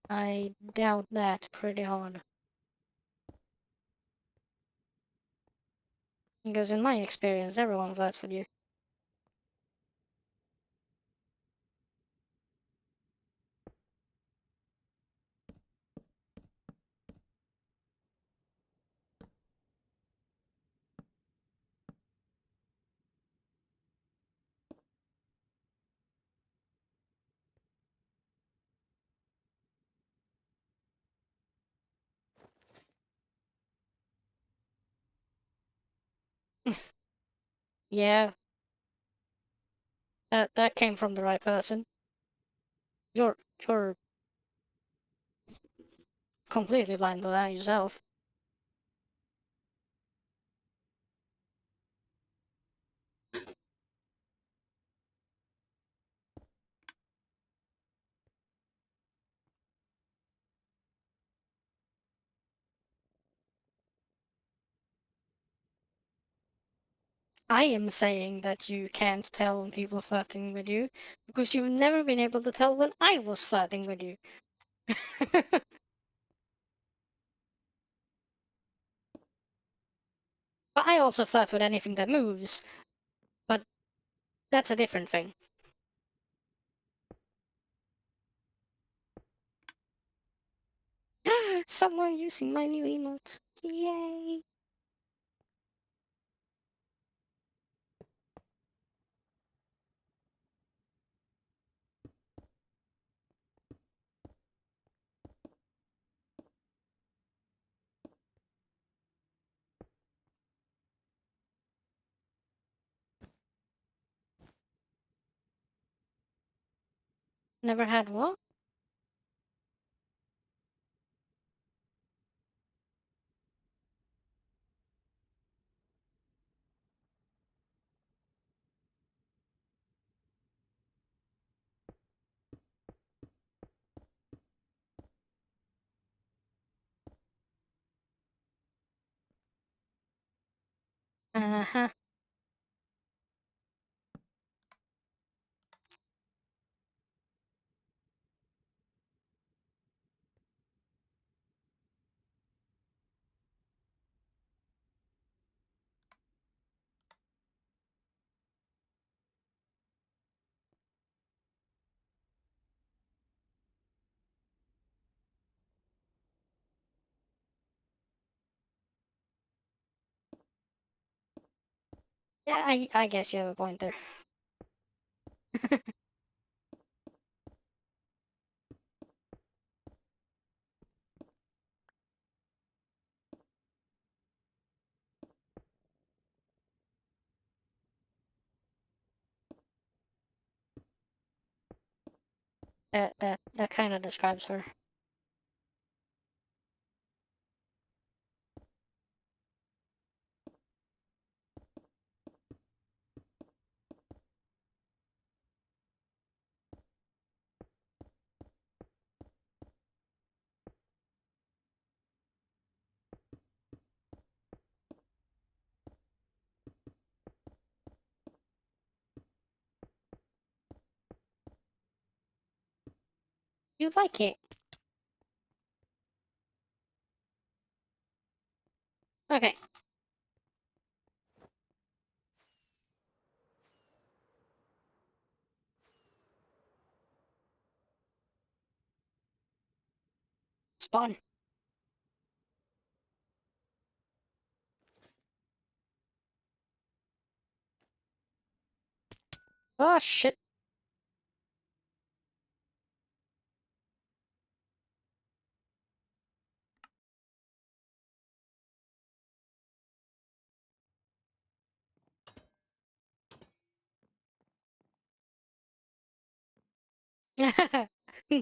I doubt that pretty hard. Because in my experience, everyone flirts with you. Yeah, that came from the right person. You're completely blind to that yourself. I am saying that you can't tell when people are flirting with you because you've never been able to tell when I was flirting with you. But I also flirt with anything that moves, but that's a different thing. Someone using my new emote. Yay! Never had what? Uh-huh. Yeah, I guess you have a point there. That kind of describes her. You like it. Okay. Spawn. Oh shit.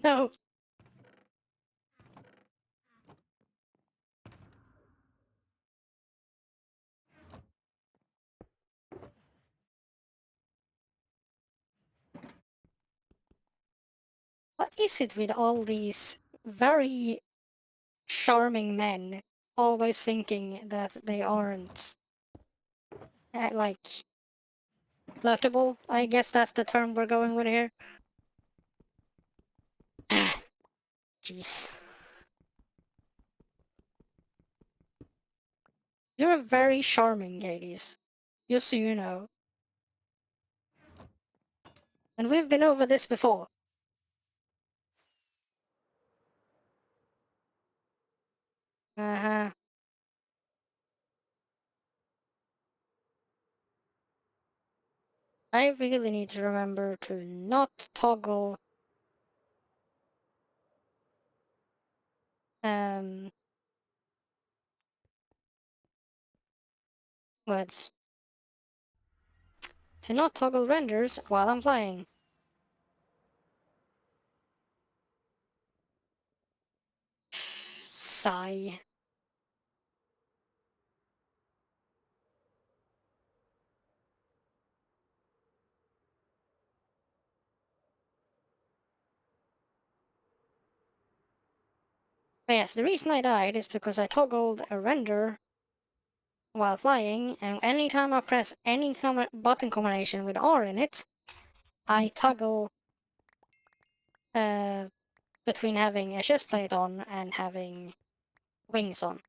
No. What is it with all these very charming men always thinking that they aren't like flirtable? I guess that's the term we're going with here. Jeez. You're very charming, ladies. Just so you know. And we've been over this before. Uh-huh. I really need to remember to not toggle um words. To not toggle renders while I'm flying. Sigh. But yes, the reason I died is because I toggled a render while flying, and anytime I press any button combination with R in it, I toggle uh, between having a chest plate on and having wings on.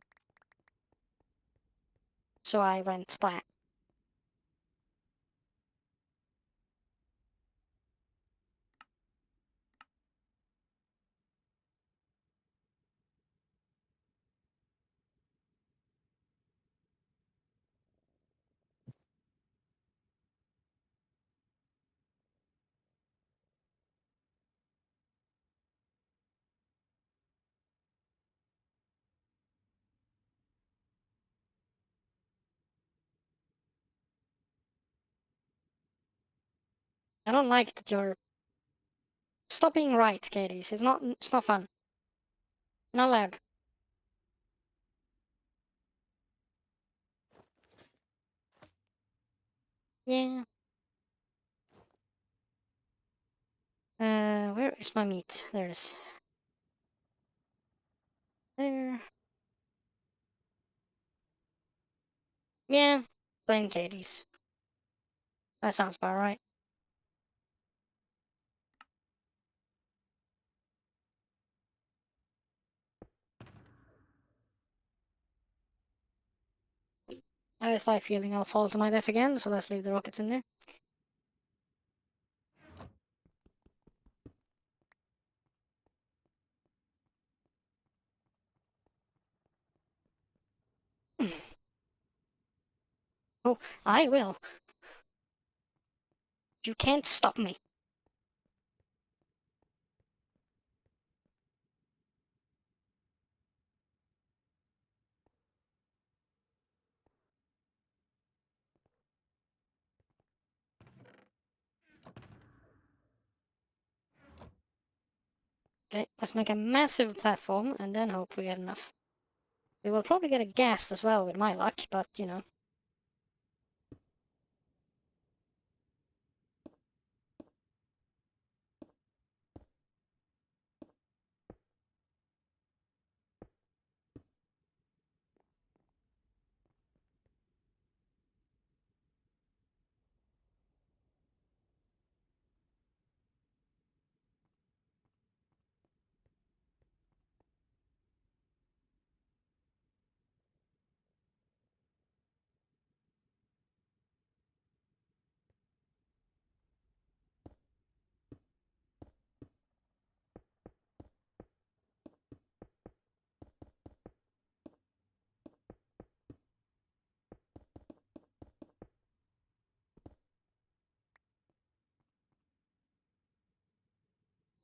So I went splat. I don't like that you're stop being right, Katie's. It's not fun. Not allowed. Yeah. Where is my meat? There it is. There. Yeah. Plain Katie's. That sounds about right. I have a slight feeling I'll fall to my death again, so let's leave the rockets in there. Oh, I will. You can't stop me. Okay, let's make a massive platform and then hope we get enough. We will probably get a ghast as well with my luck, but you know.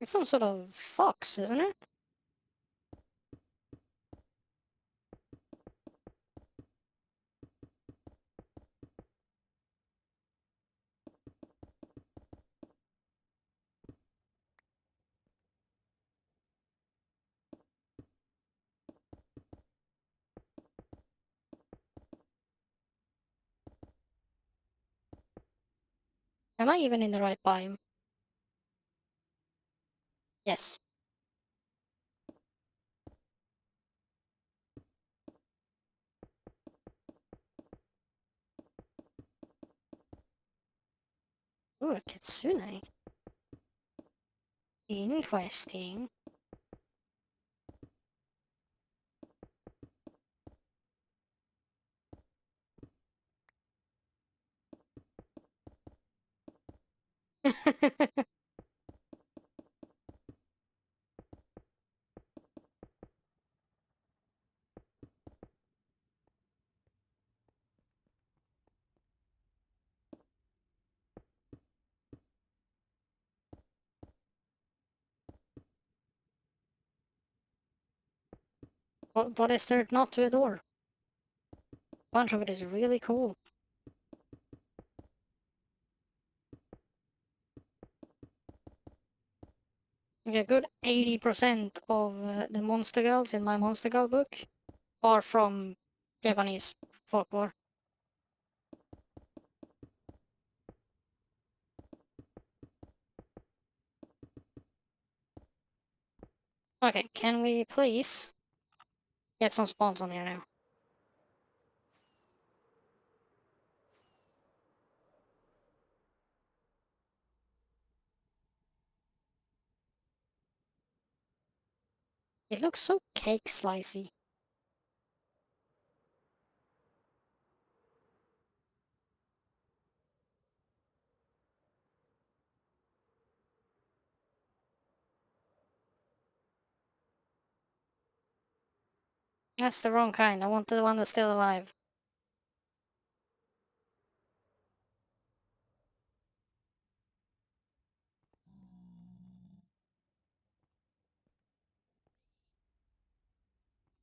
It's some sort of fox, isn't it? Am I even in the right biome? Yes. Ooh, a kitsune. Interesting. What is there not to adore? A bunch of it is really cool. Like a good 80% of the monster girls in my monster girl book are from Japanese folklore. Okay, can we please get some spawns on here now? It looks so cake slicey. That's the wrong kind. I want the one that's still alive.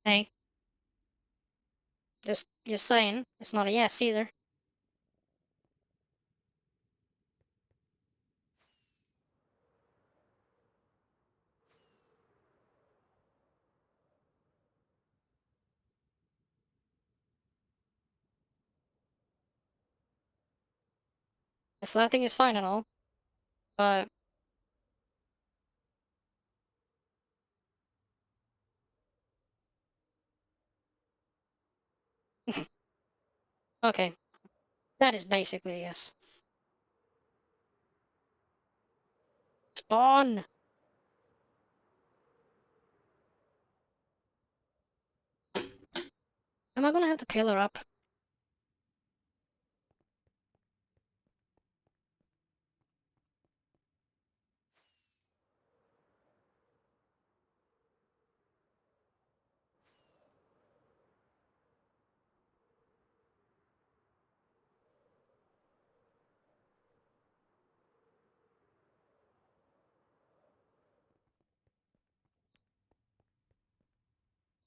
Hey, just saying. It's not a yes either. The flatting is fine and all, but okay. That is basically yes. Spawn! Am I gonna have to pillar up?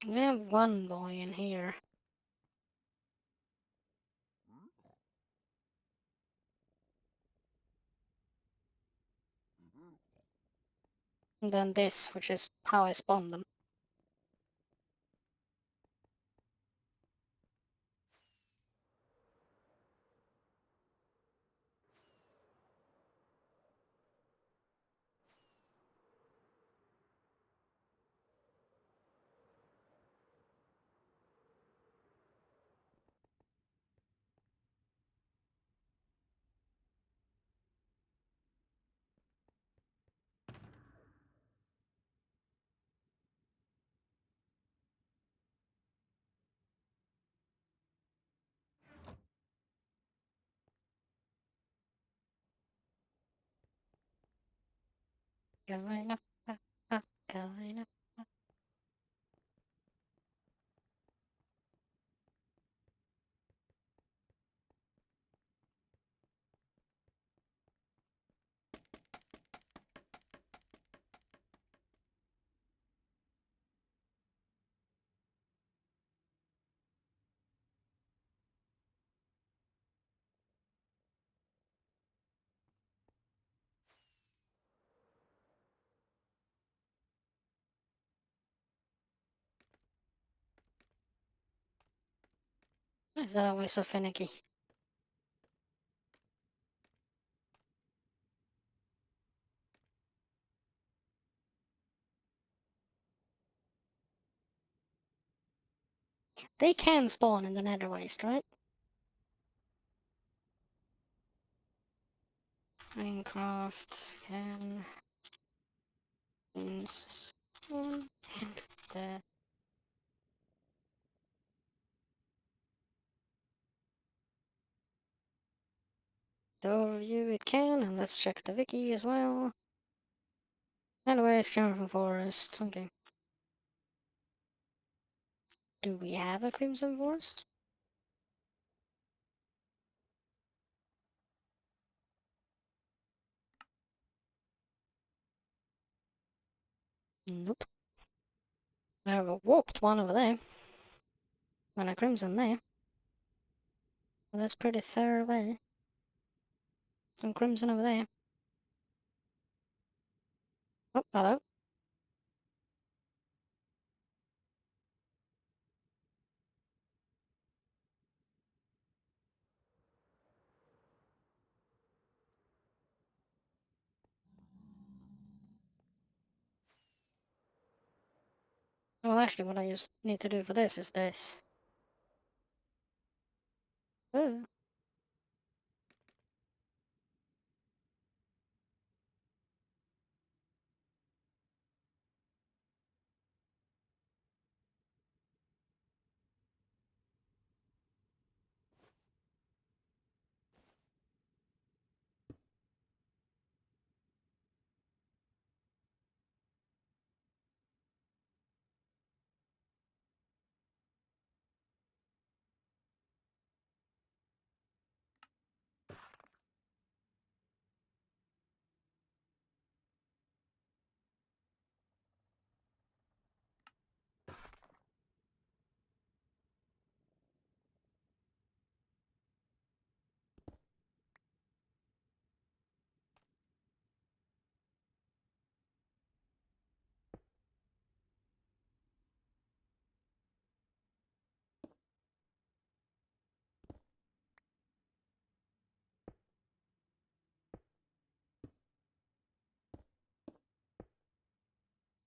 We have one boy in here. And then this, which is how I spawn them. Going up, going up. Why is that always so finicky? They can spawn in the nether waste, right? Minecraft can spawn in the overview it can, and let's check the wiki as well. Anyways, coming from forest. Okay. Do we have a crimson forest? Nope. I have a warped one over there. And a crimson there. Well, that's pretty far away. Some crimson over there. Oh, hello. Well, actually, what I just need to do for this is this. Oh.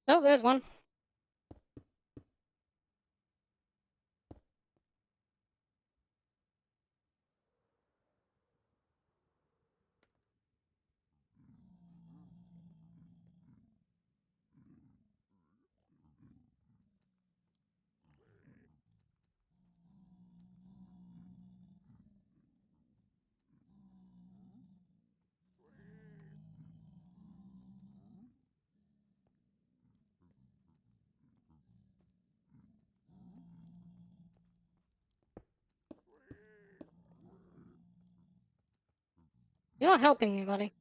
Oh, there's one. You're not helping me, buddy.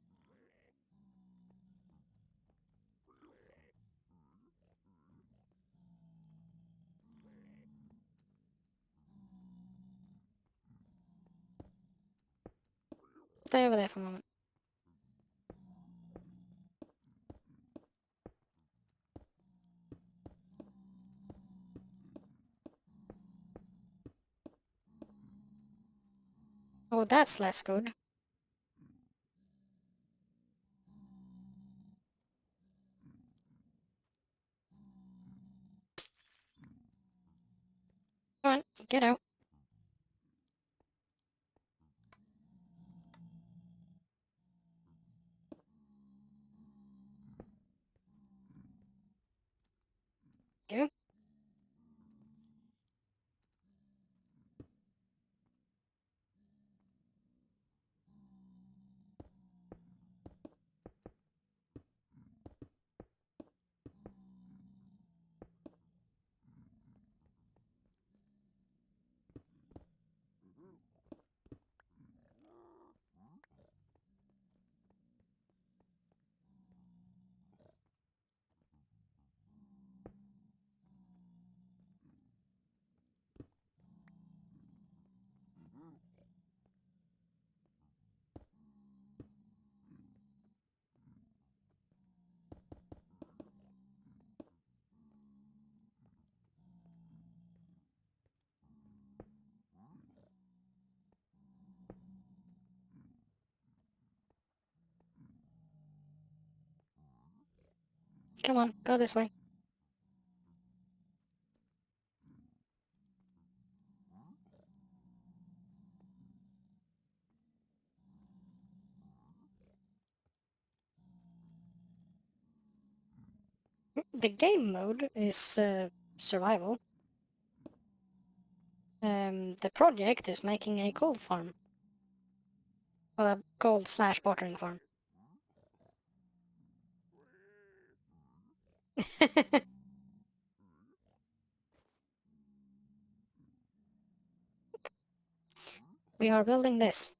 Stay over there for a moment. Oh, that's less good. Come on, get out. Go. Come on, go this way. The game mode is survival. The project is making a gold farm. Well, a gold slash bartering farm. We are building this.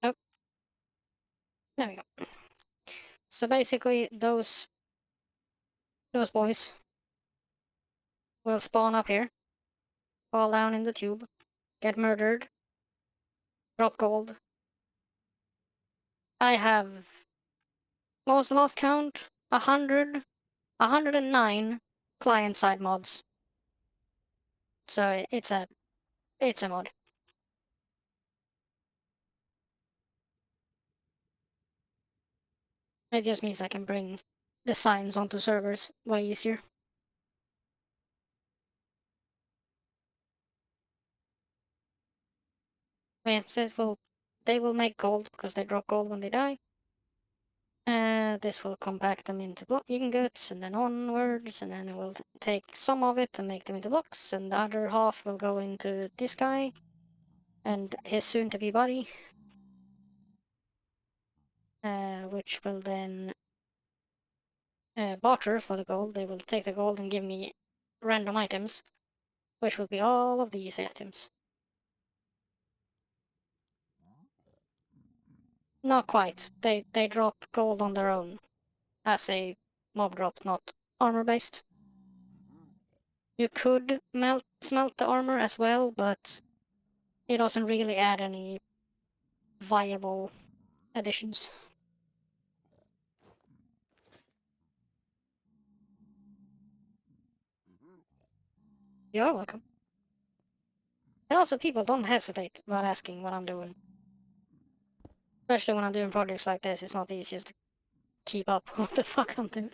Oh, there we go. So basically, those boys will spawn up here, fall down in the tube, get murdered, drop gold. I have, what was the last count? 109 client-side mods. So it's a mod. It just means I can bring the signs onto servers way easier. Yeah, so they will make gold because they drop gold when they die. This will compact them into block ingots and then onwards, and then it will take some of it and make them into blocks, and the other half will go into this guy and his soon-to-be body, which will then barter for the gold. They will take the gold and give me random items, which will be all of these items. Not quite. They drop gold on their own as a mob drop, not armor based. You could smelt the armor as well, but it doesn't really add any viable additions. You're welcome. And also, people don't hesitate about asking what I'm doing. Especially when I'm doing projects like this, it's not the easiest to keep up what the fuck I'm doing.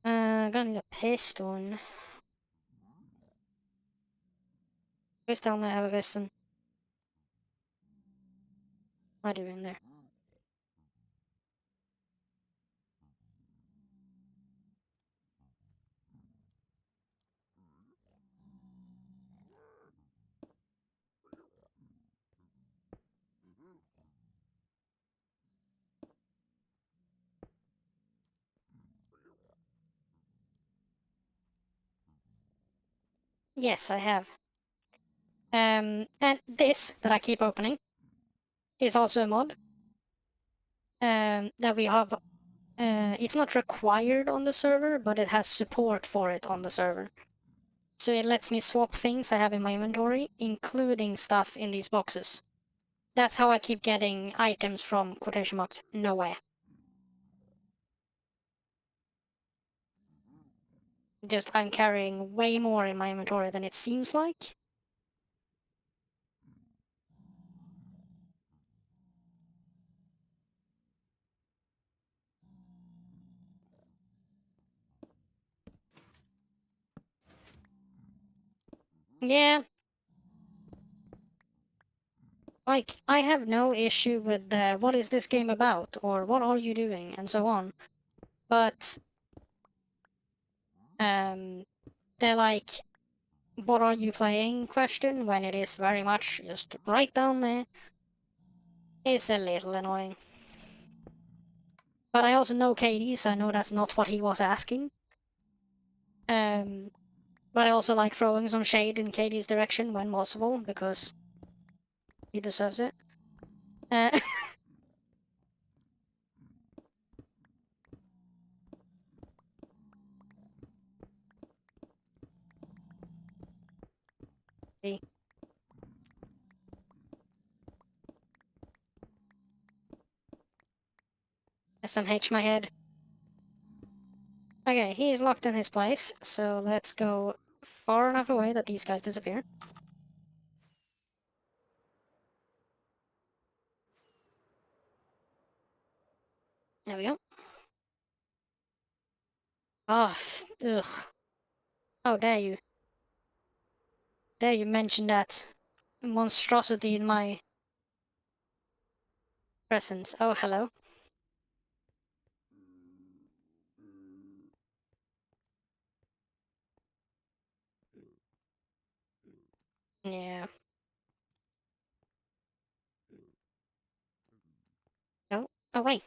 Gonna need a piston. Please tell me I have a piston. I do in there. Yes, I have. And this that I keep opening is also a mod. That we have. It's not required on the server, but it has support for it on the server. So it lets me swap things I have in my inventory, including stuff in these boxes. That's how I keep getting items from quotation marks nowhere. Just I'm carrying way more in my inventory than it seems like. Yeah. Like, I have no issue with what is this game about, or what are you doing, and so on. But, they're like, what are you playing question, when it is very much just right down there, is a little annoying. But I also know Katie, so I know that's not what he was asking. But I also like throwing some shade in Katie's direction when possible, because he deserves it. Uh, SMH my head. Okay, he is locked in his place, so let's go far enough away that these guys disappear. There we go. Oh, ugh. How dare you. Dare you mention that monstrosity in my presence. Oh, hello. Yeah. Oh, oh wait.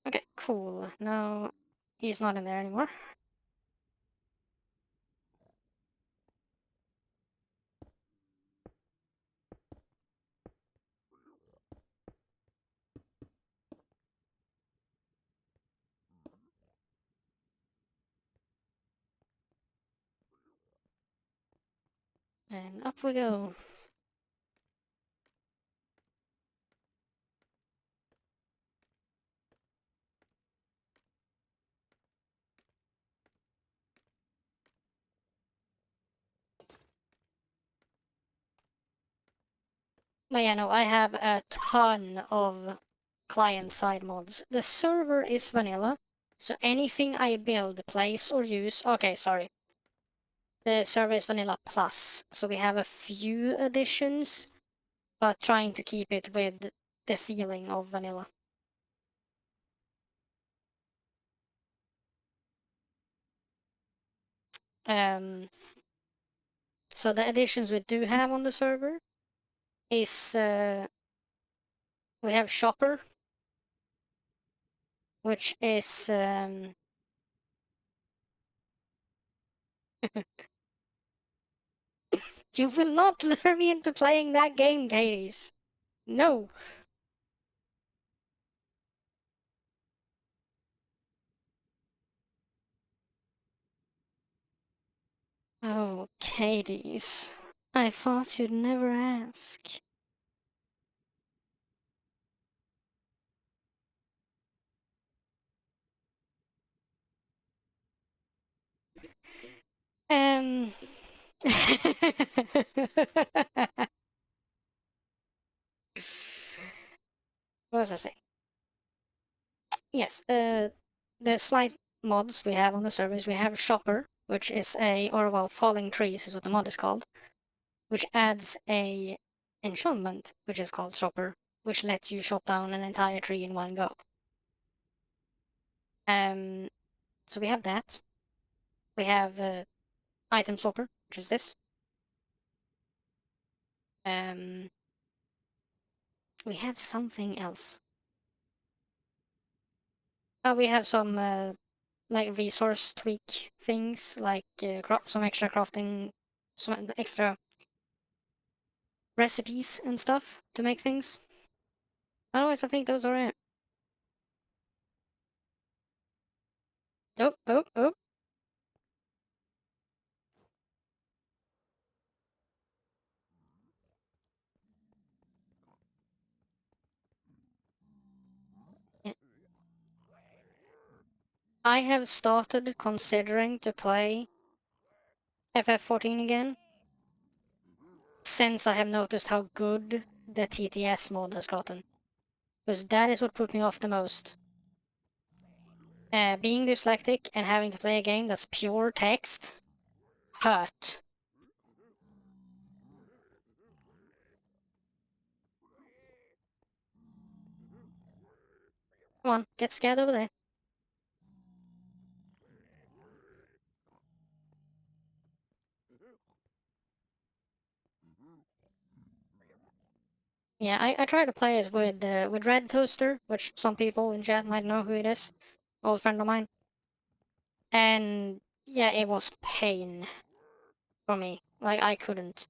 Okay, cool. No, he's not in there anymore. And up we go. But yeah, no, I have a ton of client-side mods. The server is vanilla, so anything I build, place, or use... Okay, sorry. The server is vanilla plus, so we have a few additions, but trying to keep it with the feeling of vanilla. So the additions we do have on the server is we have Shopper, which is you will not lure me into playing that game, Hades. No. Oh, Katie's. I thought you'd never ask. What was I saying? Yes, the slight mods we have on the servers, we have Shopper, which is or well, Falling Trees is what the mod is called, which adds a enchantment, which is called Shopper, which lets you chop down an entire tree in one go. Um, so we have that. We have Item Swapper, which is this. Um, we have something else. We have some like resource tweak things, like some extra crafting, some extra recipes and stuff to make things. Otherwise, I think those are it. Oh, oh, oh. Yeah. I have started considering to play FF14 again, since I have noticed how good the TTS mod has gotten. Because that is what put me off the most. Being dyslexic and having to play a game that's pure text hurt. Come on, get scared over there. Yeah, I tried to play it with Red Toaster, which some people in chat might know who it is. Old friend of mine. And yeah, it was pain for me. Like, I couldn't.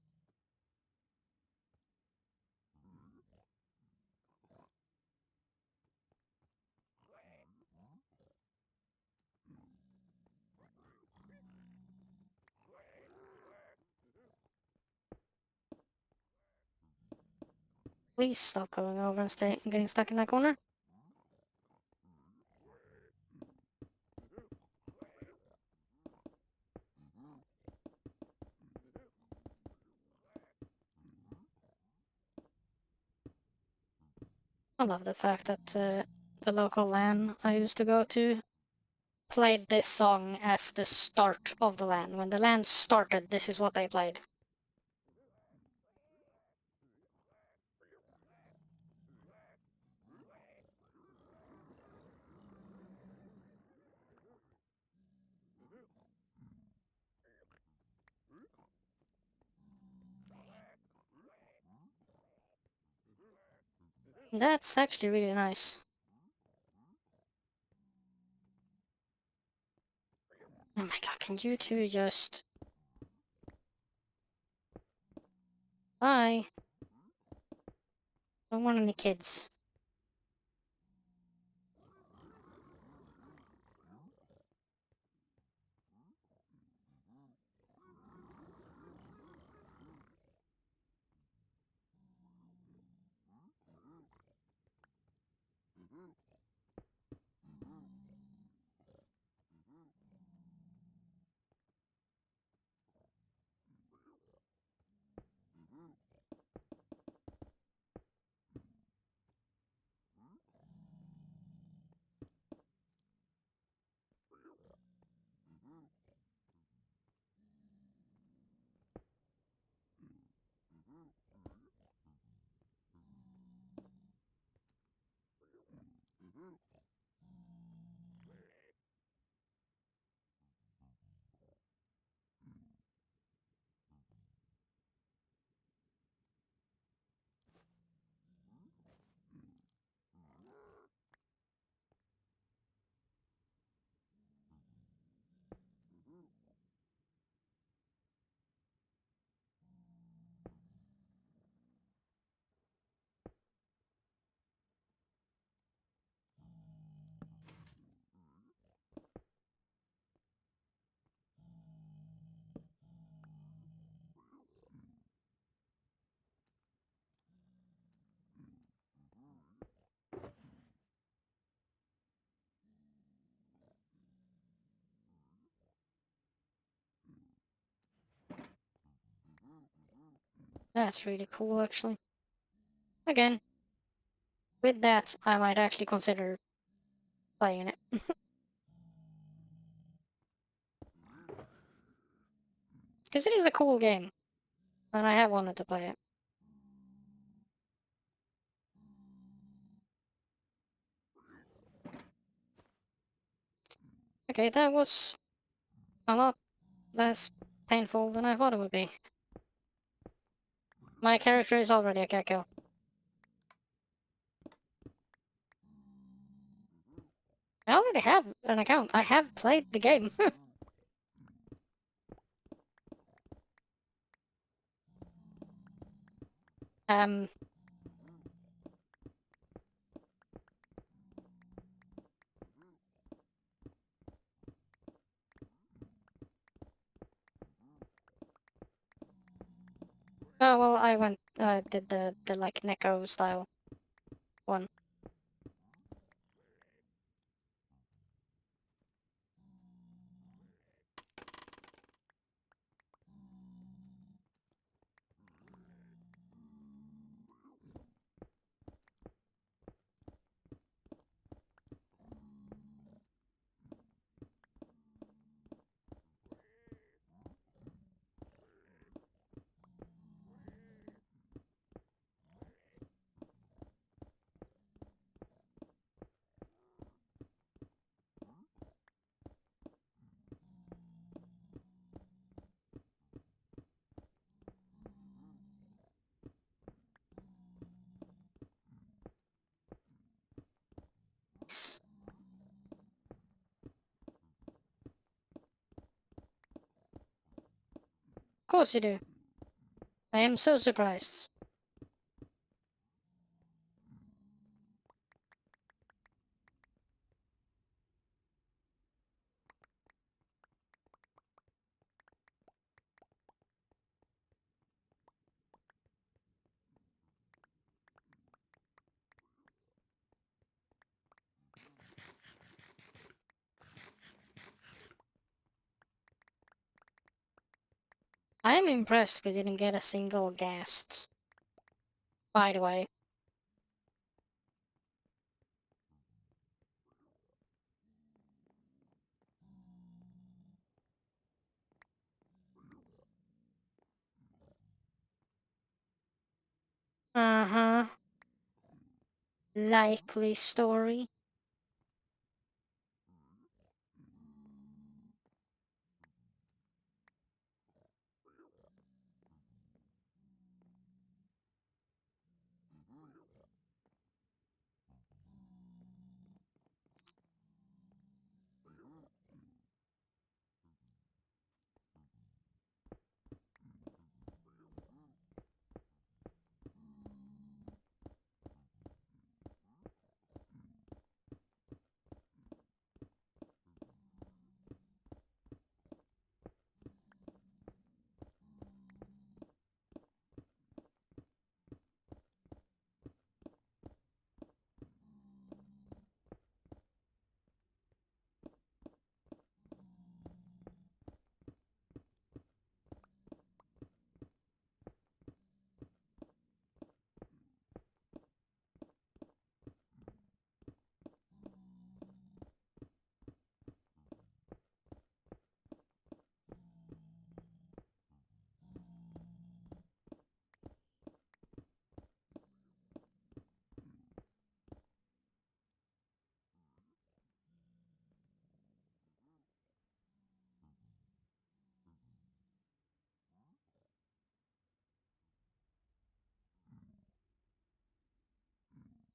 Please stop going over and getting stuck in that corner. I love the fact that the local LAN I used to go to played this song as the start of the LAN. When the LAN started, this is what they played. That's actually really nice. Oh my god, can you two just... Bye. Don't want any kids. That's really cool, actually. Again, with that, I might actually consider playing it. Because it is a cool game, and I have wanted to play it. Okay, that was a lot less painful than I thought it would be. My character is already a gecko. I already have an account. I have played the game. um, oh, well, I went, did the like, Neko style one. Of course you do. I am so surprised. I am impressed we didn't get a single ghast. By the way. Uh-huh. Likely story.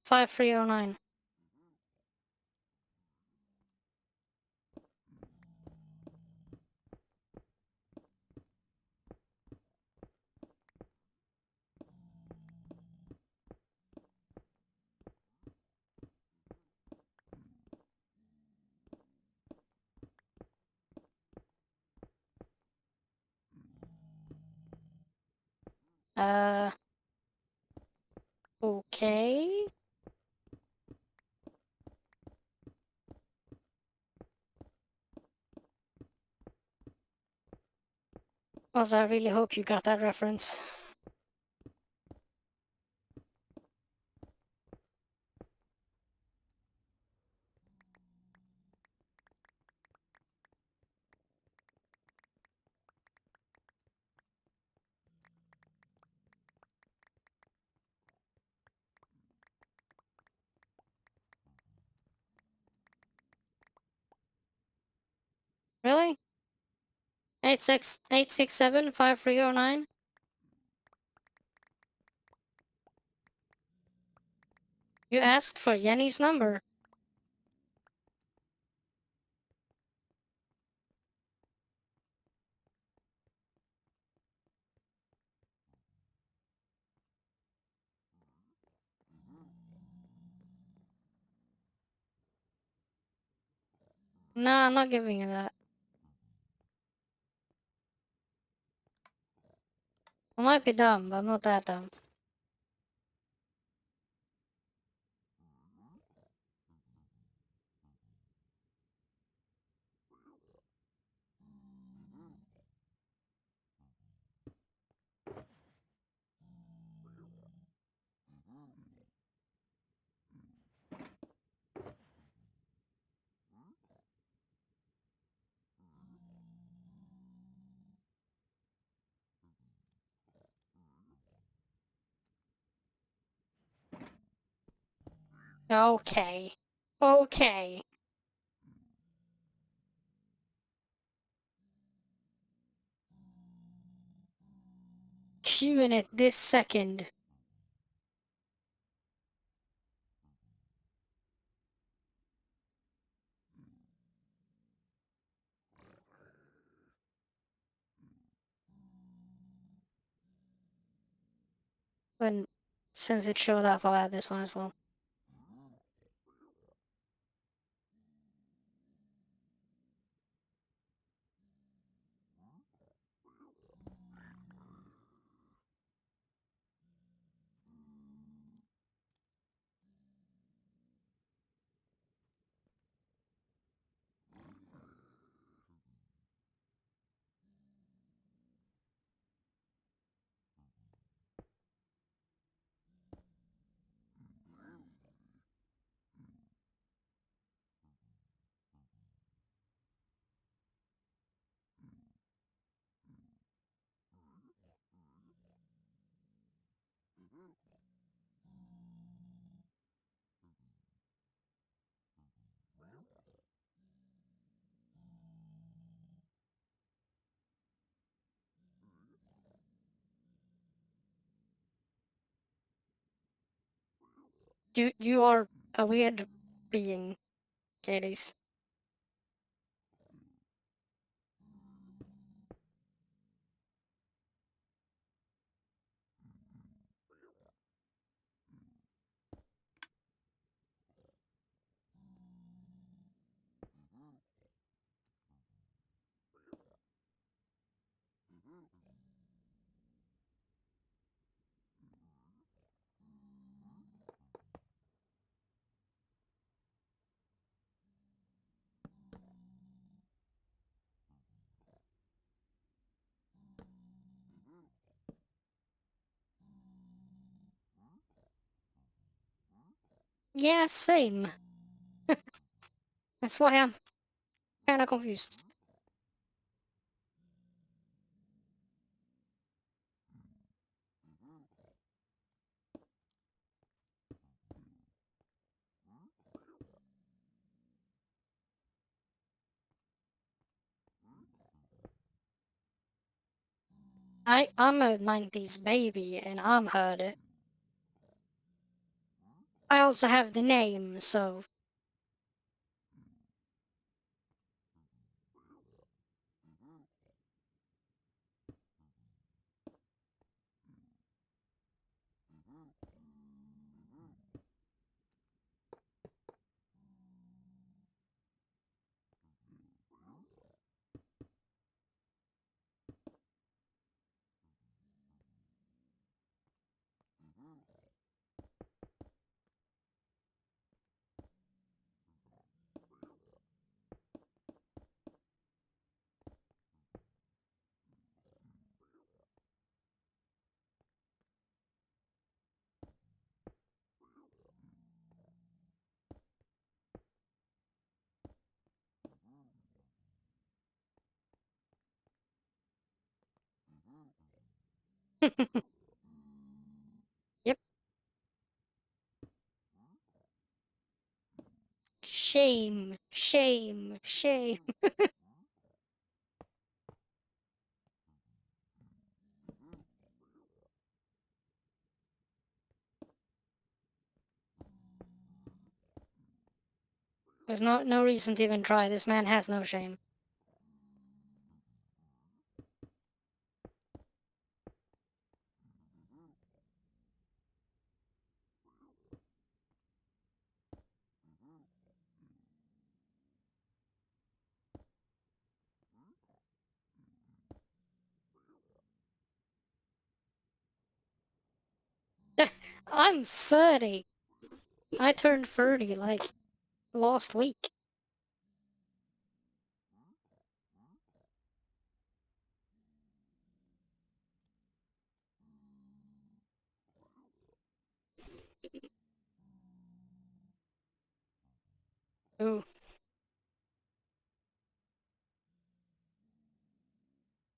Five three oh nine. Uh, okay. Also, I really hope you got that reference. Really? 8675309. You asked for Jenny's number. Nah, I'm not giving you that. I might be dumb, but I'm not that dumb. Okay. Okay. Queuing it this second. When since it showed up, I'll add this one as well. You are a weird being, Katie's. Yeah, same. That's why I'm kinda confused. I'm a 90s baby and I'm heard it. I also have the name, so yep. Shame, shame, shame. There's no reason to even try. This man has no shame. I'm 30. I turned 30 like last week. Ooh.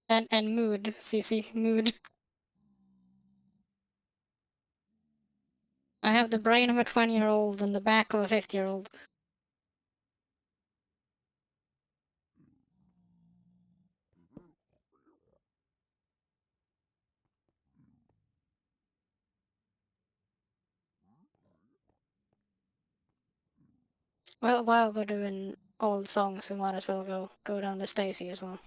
And mood, CC, mood. I have the brain of a 20-year-old and the back of a 50-year-old. Well, while we're doing old songs, we might as well go down to Stacy as well.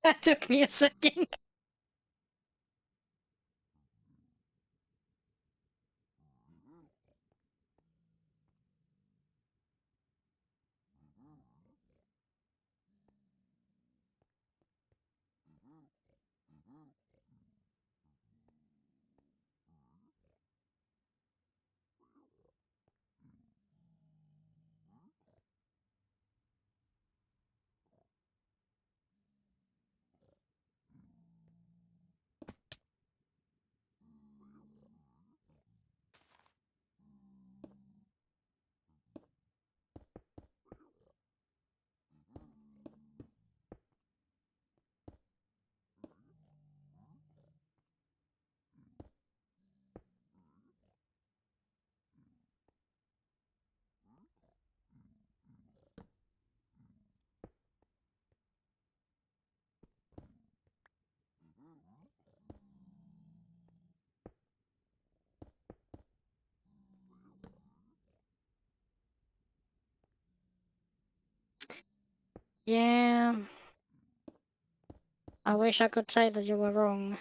That took me a second. Yeah, I wish I could say that you were wrong.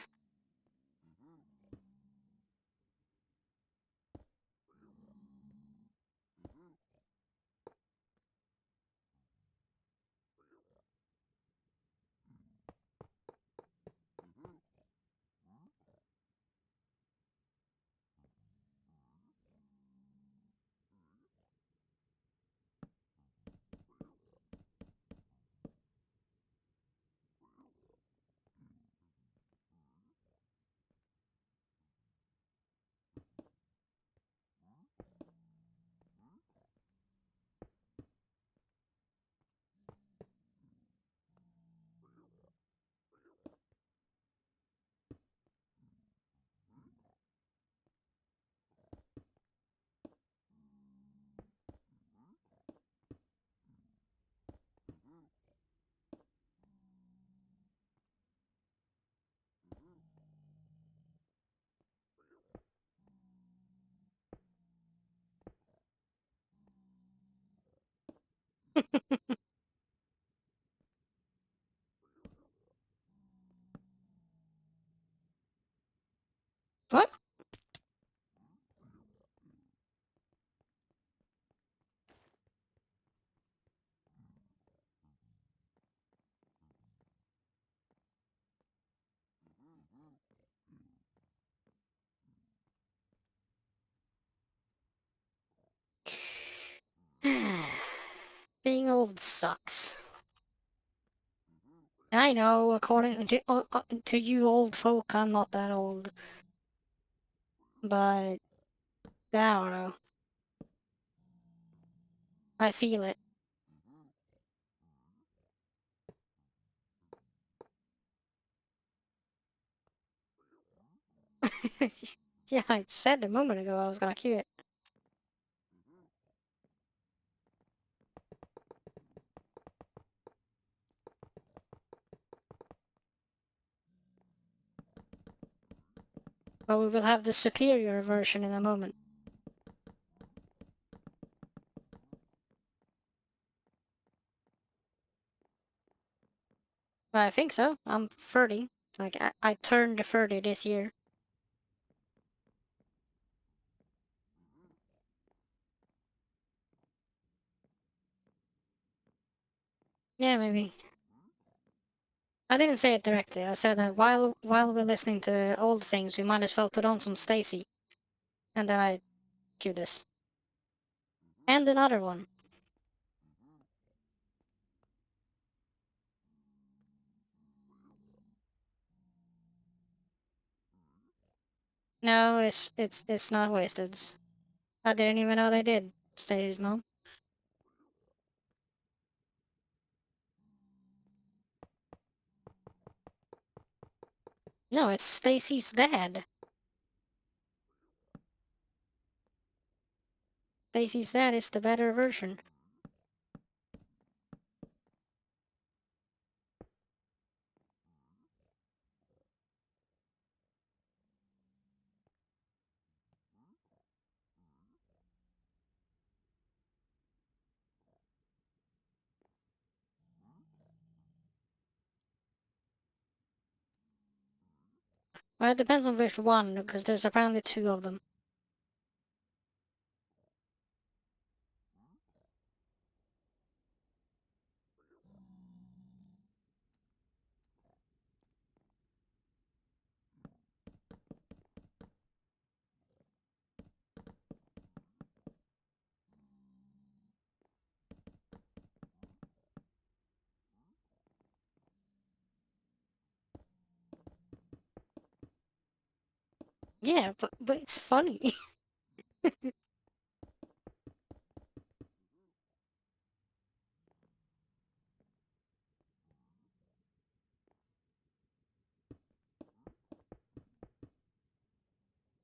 What? Being old sucks. I know, according to you old folk, I'm not that old. But, I don't know. I feel it. Yeah, I said a moment ago I was gonna cue it. But we will have the superior version in a moment. I think so. I'm 30. Like, I turned 30 this year. Yeah, maybe. I didn't say it directly. I said that while we're listening to old things, we might as well put on some Stacy. And then I cue this. And another one. No, it's not wasted. I didn't even know they did. Stacy's mom. No, it's Stacy's dad. Stacy's dad is the better version. Well, it depends on which one, because there's apparently two of them. Yeah, but it's funny.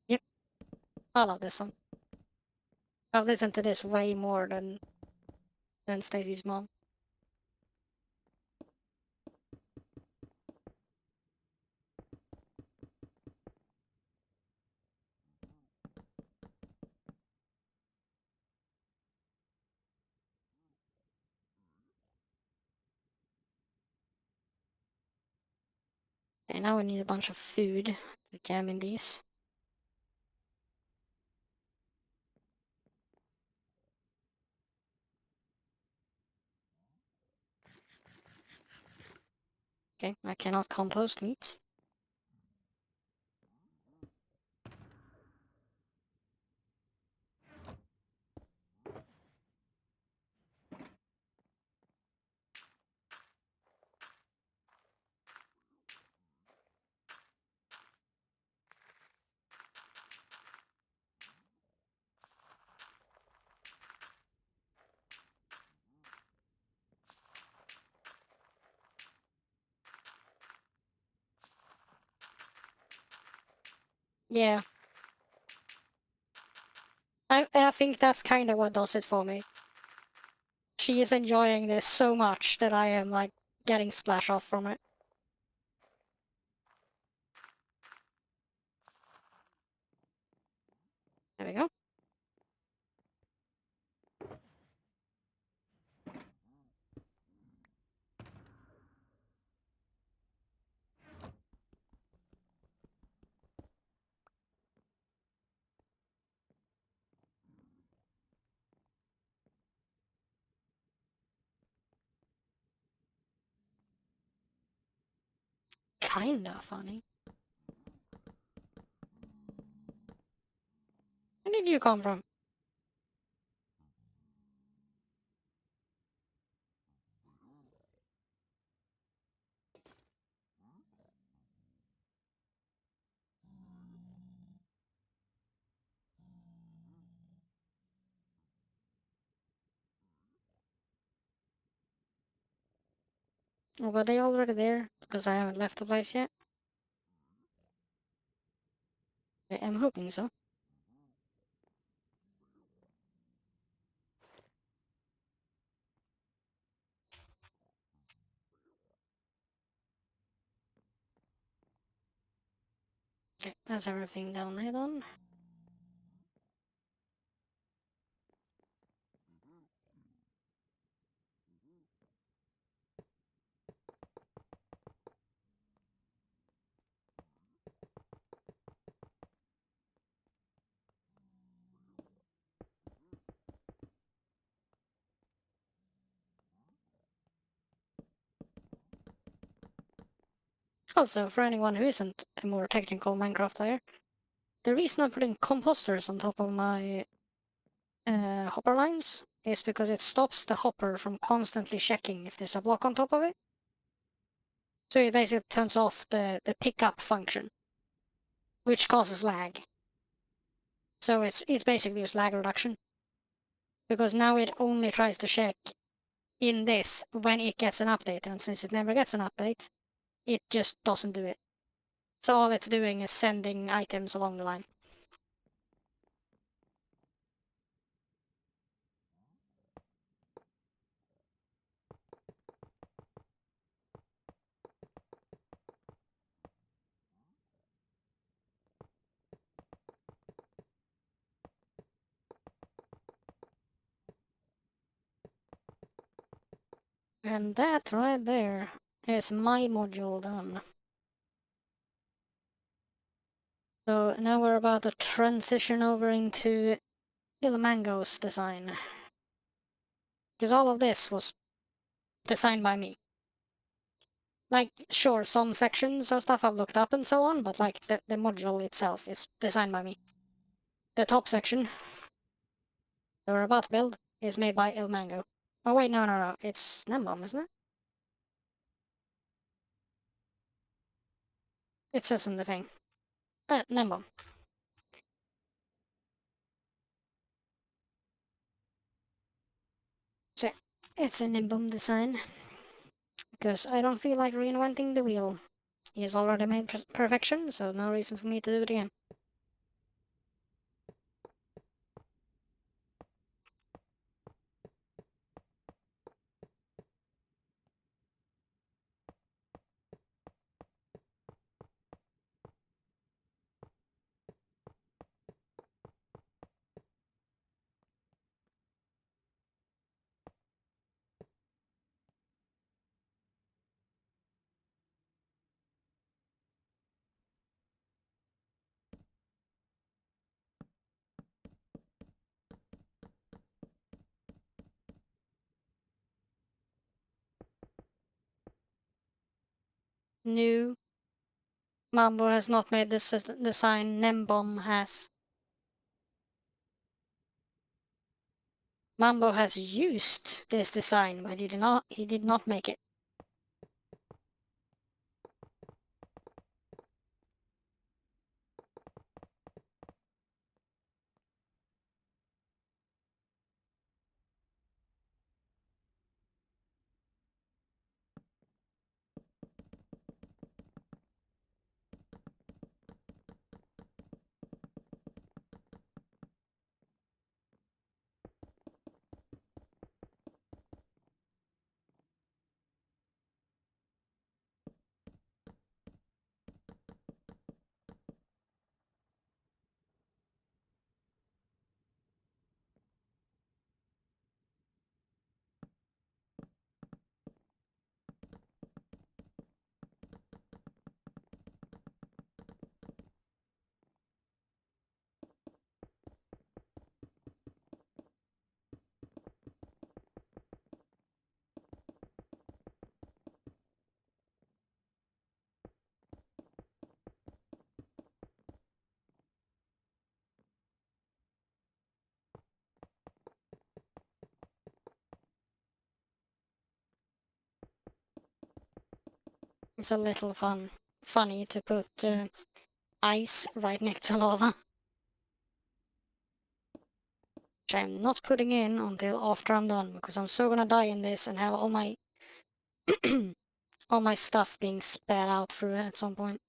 Yep, I love this one. I've listened to this way more than Stacy's mom. And now we need a bunch of food to jam in these. Okay, I cannot compost meat. Yeah, I think that's kind of what does it for me. She is enjoying this so much that I am, like, getting splash off from it. There we go. Kinda funny. Where did you come from? Oh, were they already there? Because I haven't left the place yet. I'm hoping so. Okay, that's everything down there then. Also, for anyone who isn't a more technical Minecraft player, the reason I'm putting composters on top of my hopper lines is because it stops the hopper from constantly checking if there's a block on top of it. So it basically turns off the pickup function, which causes lag. So it's basically just lag reduction. Because now it only tries to check in this when it gets an update, and since it never gets an update, it just doesn't do it. So all it's doing is sending items along the line. And that right there is my module done. So now we're about to transition over into Ilmango's design. Because all of this was designed by me. Like, sure, some sections or stuff I've looked up and so on, but like the module itself is designed by me. The top section that we're about to build is made by Ilmango. Oh wait, no, it's Nembom, isn't it? It says in the thing. Nembom. So, it's a Nimbum design. Because I don't feel like reinventing the wheel. He has already made perfection, so no reason for me to do it again. New. Mambo has not made this design, Nembom has. Mambo has used this design, but he did not make it. It's a little funny to put ice right next to lava. Which I'm not putting in until after I'm done, because I'm so gonna die in this and have all my all my stuff being spat out through it at some point.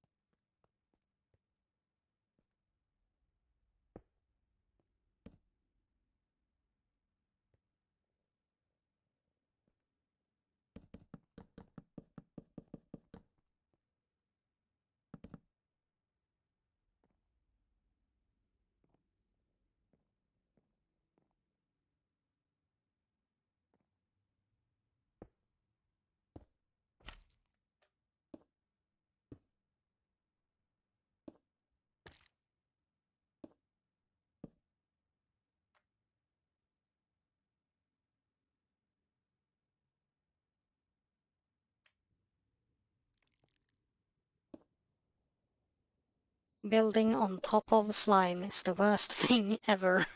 Building on top of slime is the worst thing ever.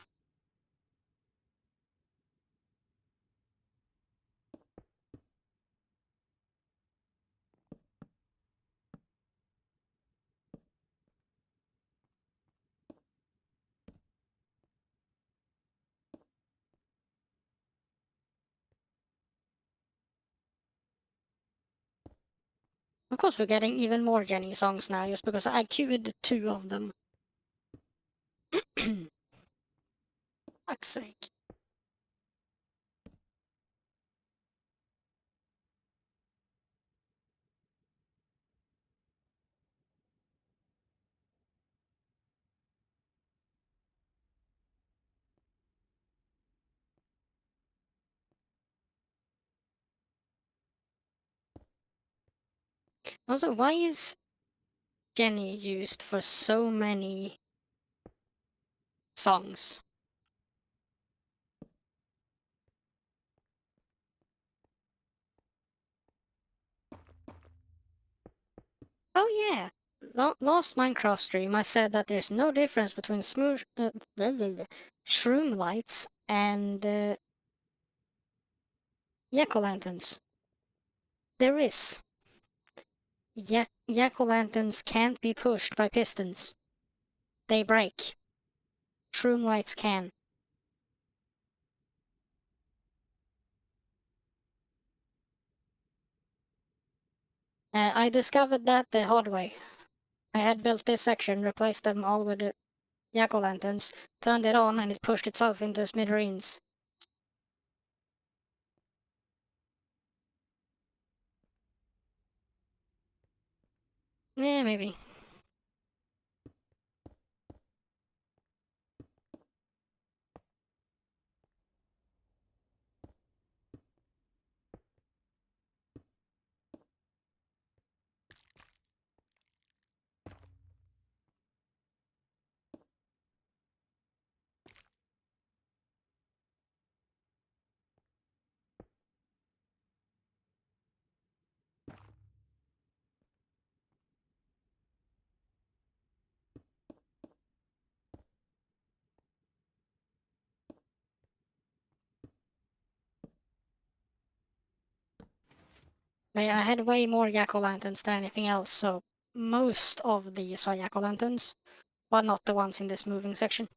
Of course, we're getting even more Jenny songs now just because I queued 2 of them. Fuck's sake. Also, why is Jenny used for so many songs? Oh yeah, last Minecraft stream I said that there's no difference between shroom lights and jack-o'-lanterns. There is. Jack-o'-lanterns can't be pushed by pistons. They break. Shroom lights can. I discovered that the hard way. I had built this section, replaced them all with jack-o'-lanterns, turned it on, and it pushed itself into smithereens. Yeah, maybe. I had way more jack-o'-lanterns than anything else, so most of these are jack-o'-lanterns, but not the ones in this moving section.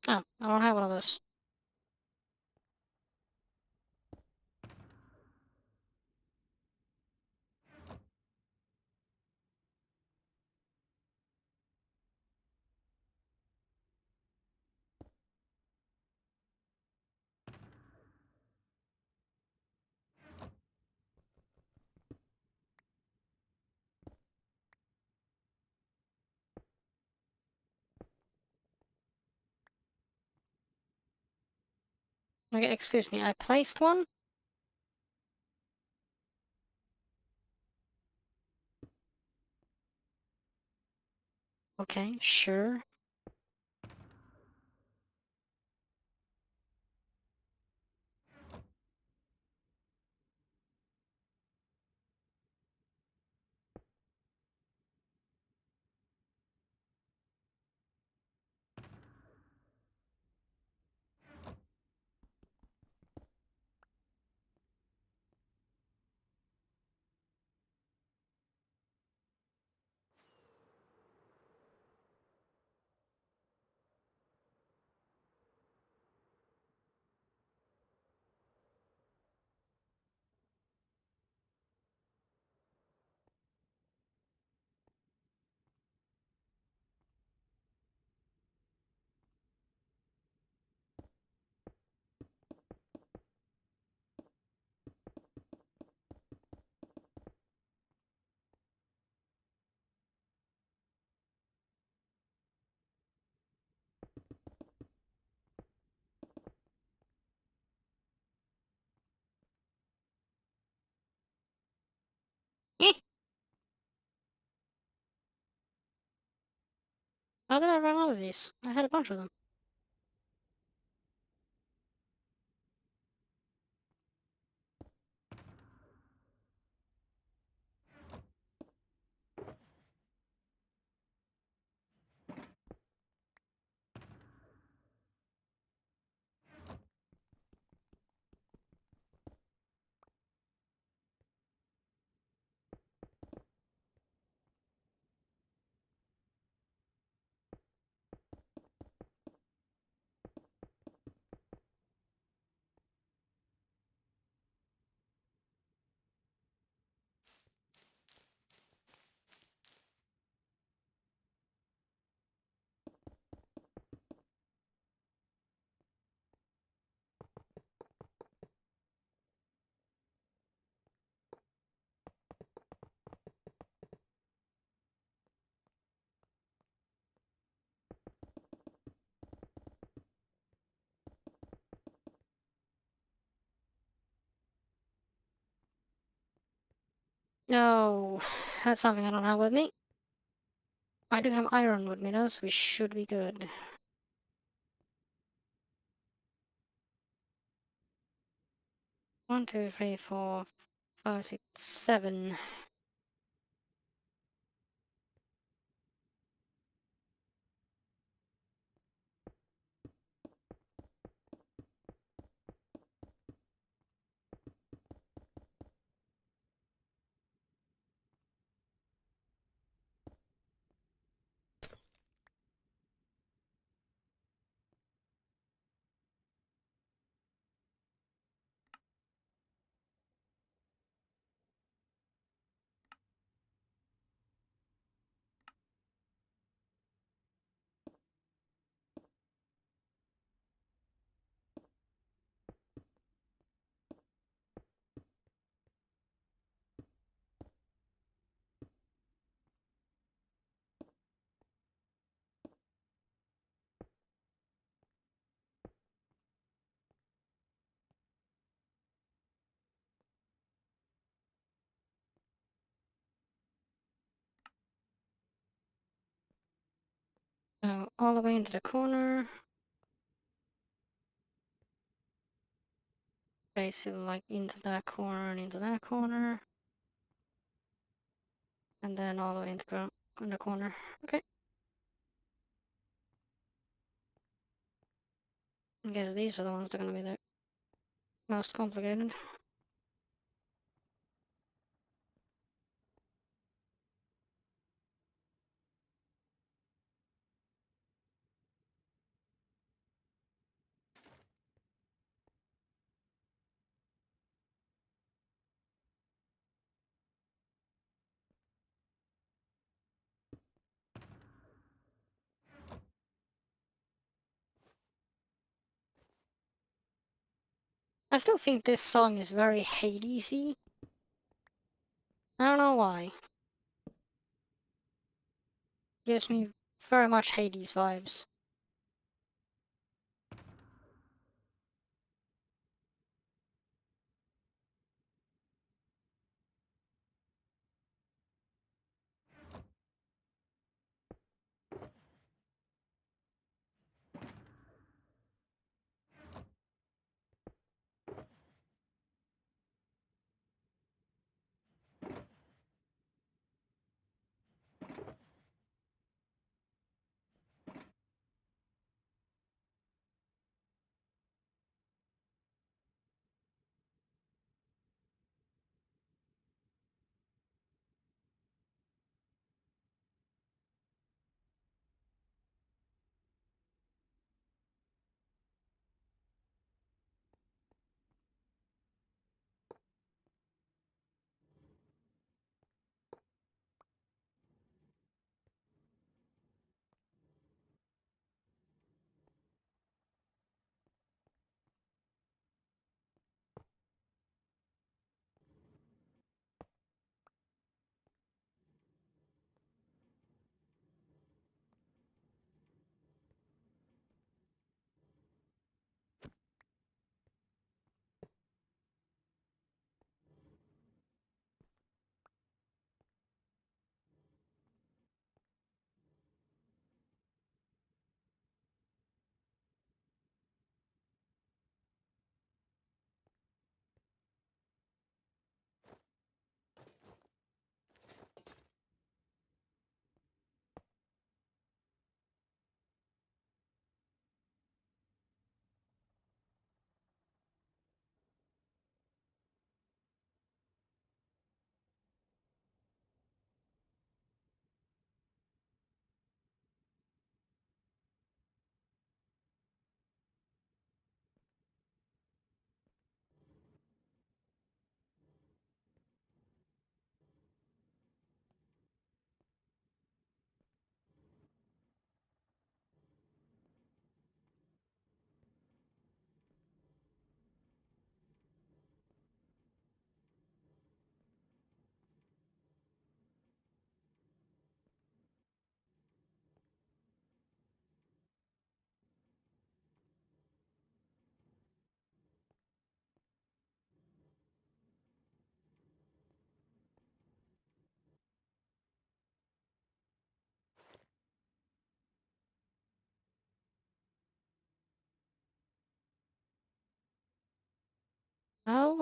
Oh, I don't have one of those. Okay, excuse me, I placed one? Okay, sure. Eh, how did I run out of these? I had a bunch of them. No, that's something I don't have with me. I do have iron with me though, so we should be good. 1, 2, 3, 4, 5, 6, 7. So all the way into the corner. Basically like into that corner and into that corner. And then all the way into the corner. Okay. I guess these are the ones that are gonna be the most complicated. I still think this song is very Hadesy. I don't know why. Gives me very much Hades vibes.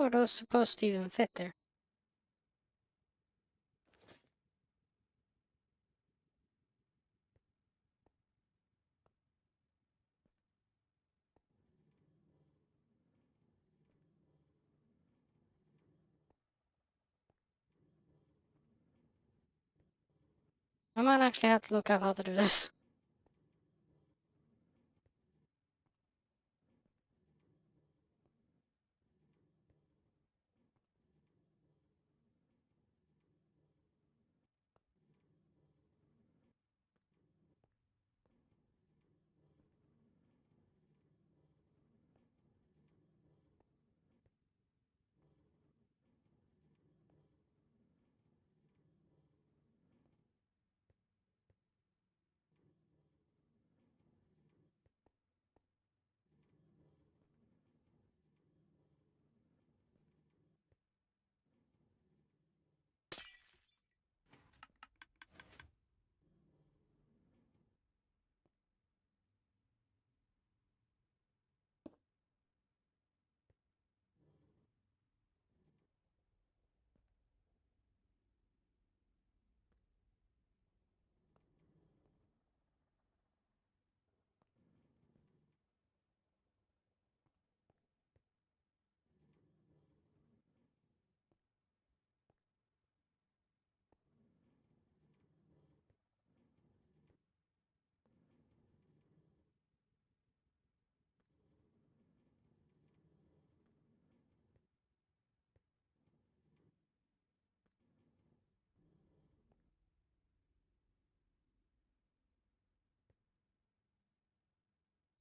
are those supposed to even fit there? I might actually have to look up how to do this.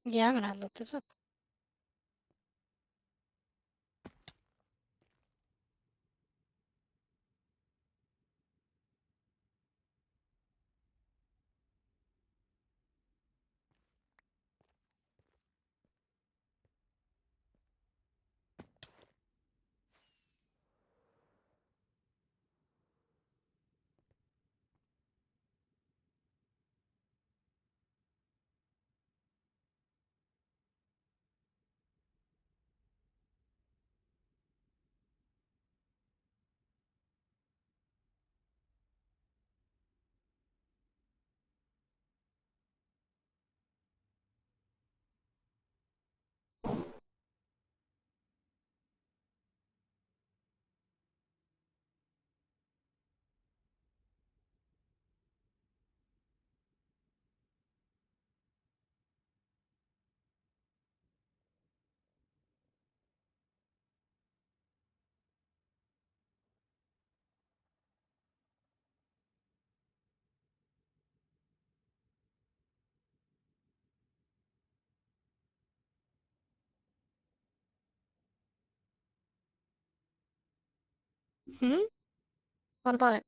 Yeah, I'm gonna have to look this up. Hmm? What about it?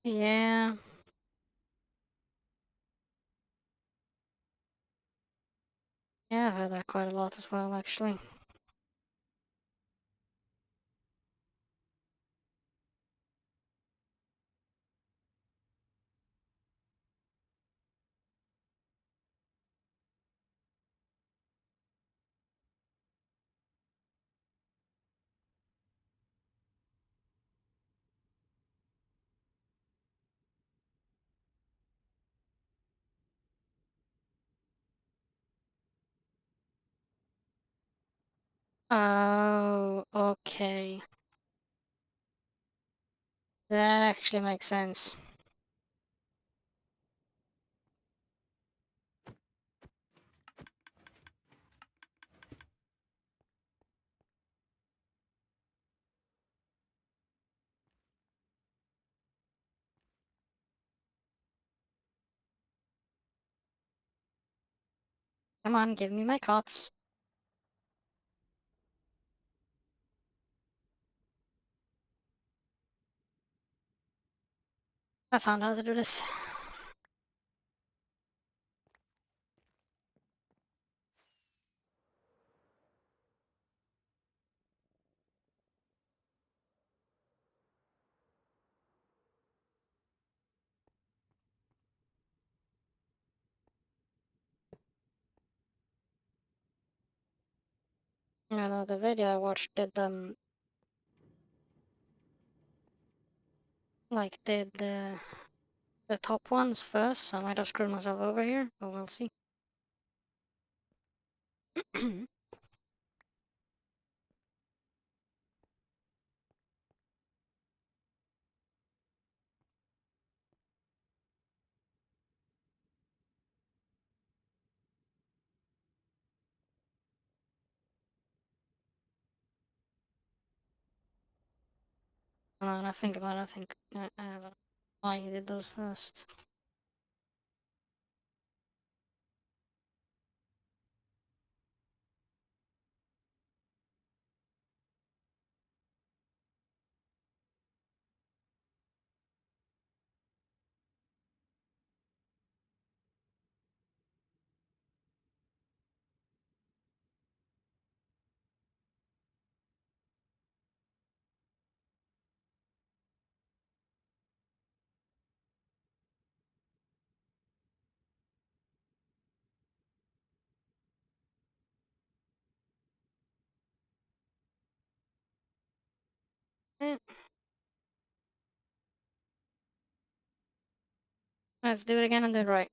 Yeah. Yeah, I've had that quite a lot as well, actually. Oh, okay. That actually makes sense. Come on, give me my cots. I found how to do this. You know, the video I watched did like did the top ones first, so I might have screwed myself over here, but we'll see. Now that I think about it, I think I have why he did those first. Eh, let's do it again and do it right.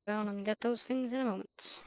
Down and get those things in a moment.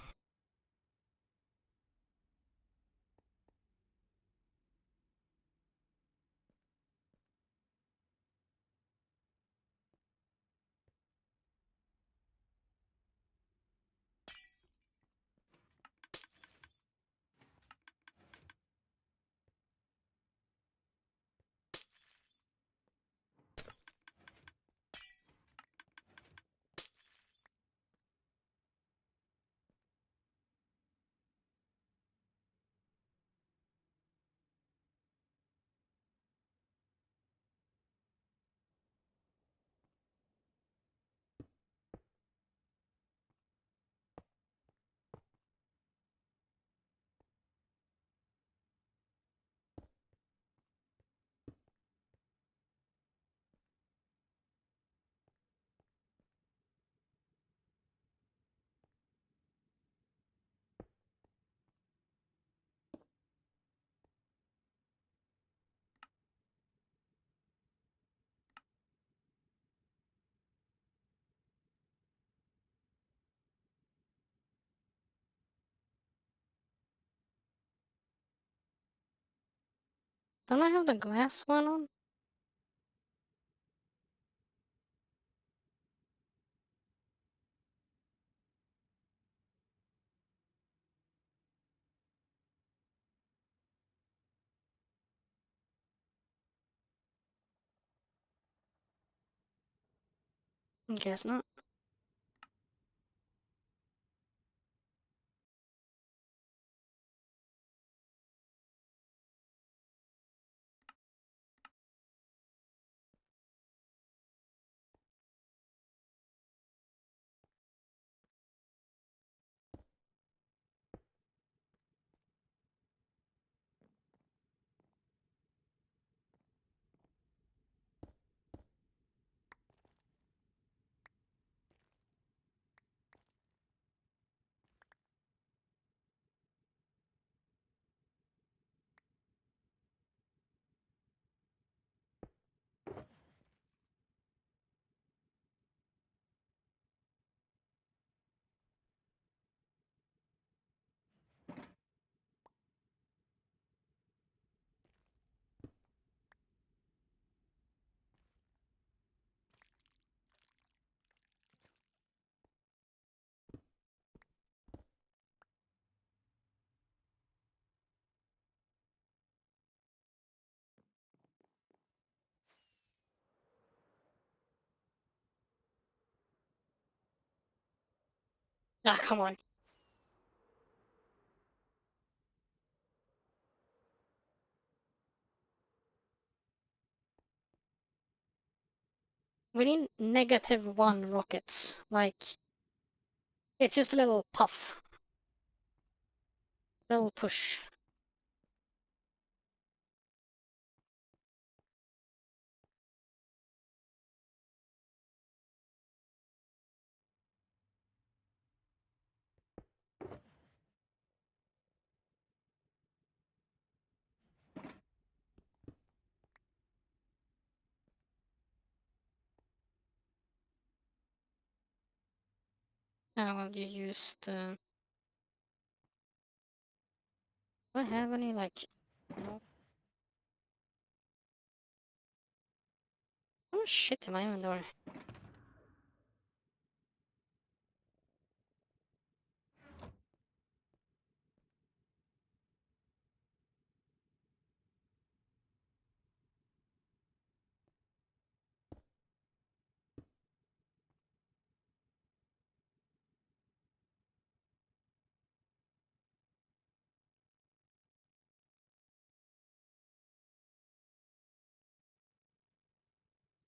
Don't I have the glass one on? Guess not. Ah, come on. We need -1 rockets. Like, it's just a little puff. Little push. Ah, well, you used, do I have any, like... No. Oh, shit in my inventory.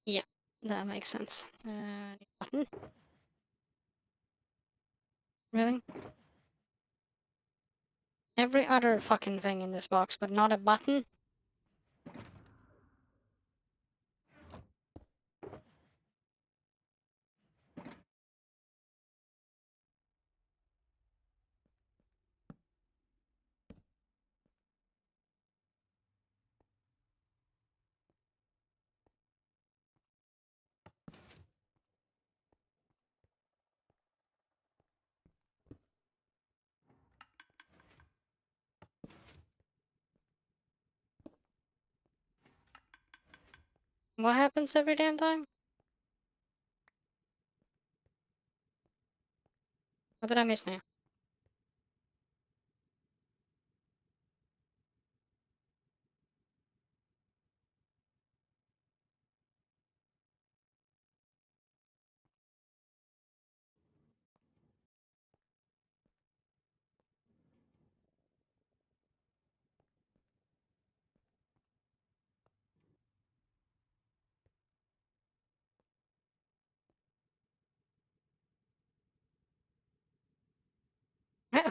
Yeah, that makes sense. Button? Really? Every other fucking thing in this box, but not a button? What happens every damn time? What did I miss now?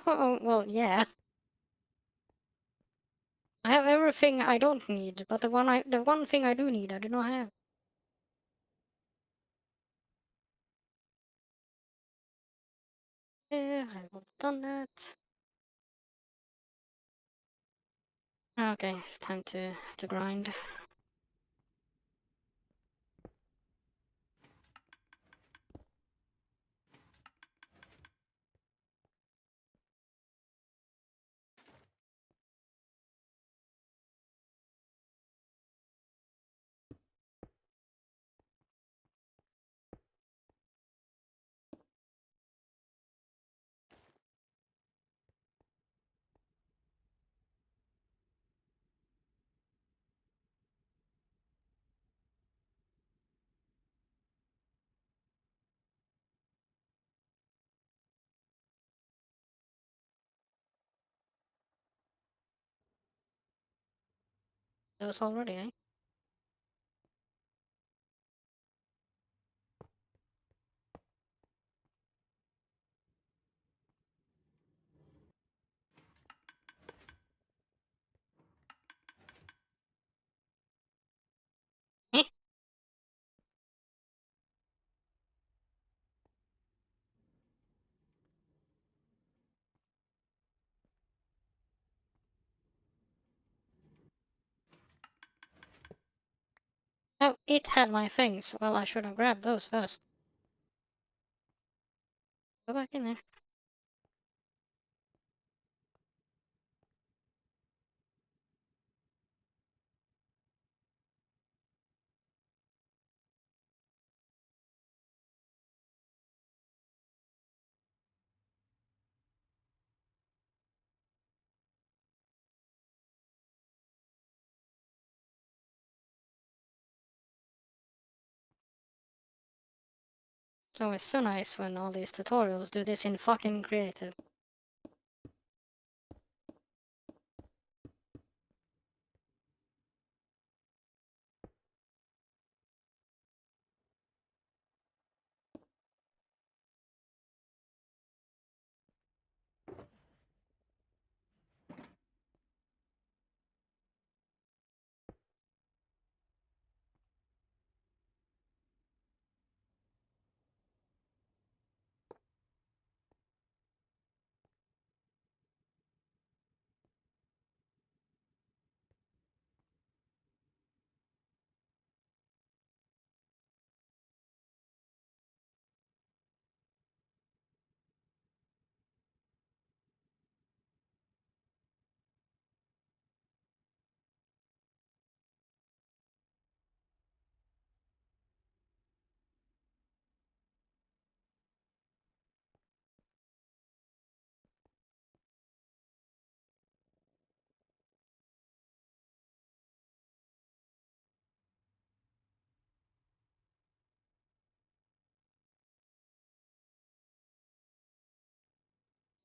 Oh, well, yeah. I have everything I don't need, but the one thing I do need, I do not have. Yeah, I will have done that. Okay, it's time to grind. Those already, eh? Eh? Oh, it had my things. Well, I should have grabbed those first. Go back in there. Oh, it's so nice when all these tutorials do this in fucking creative.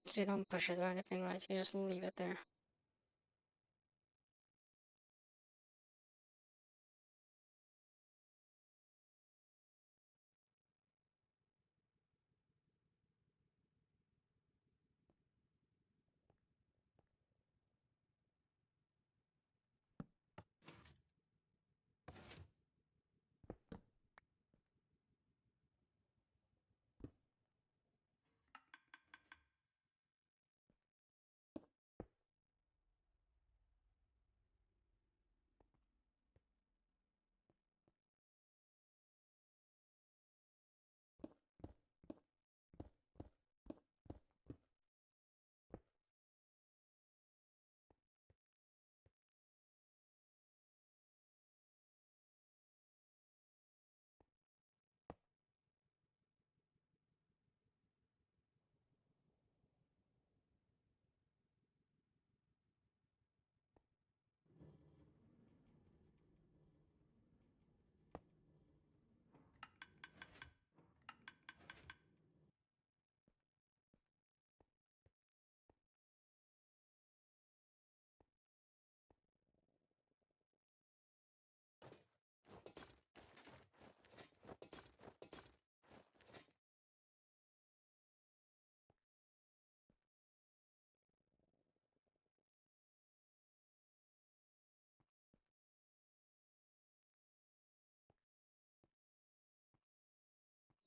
So you don't push it or anything, right? You just leave it there.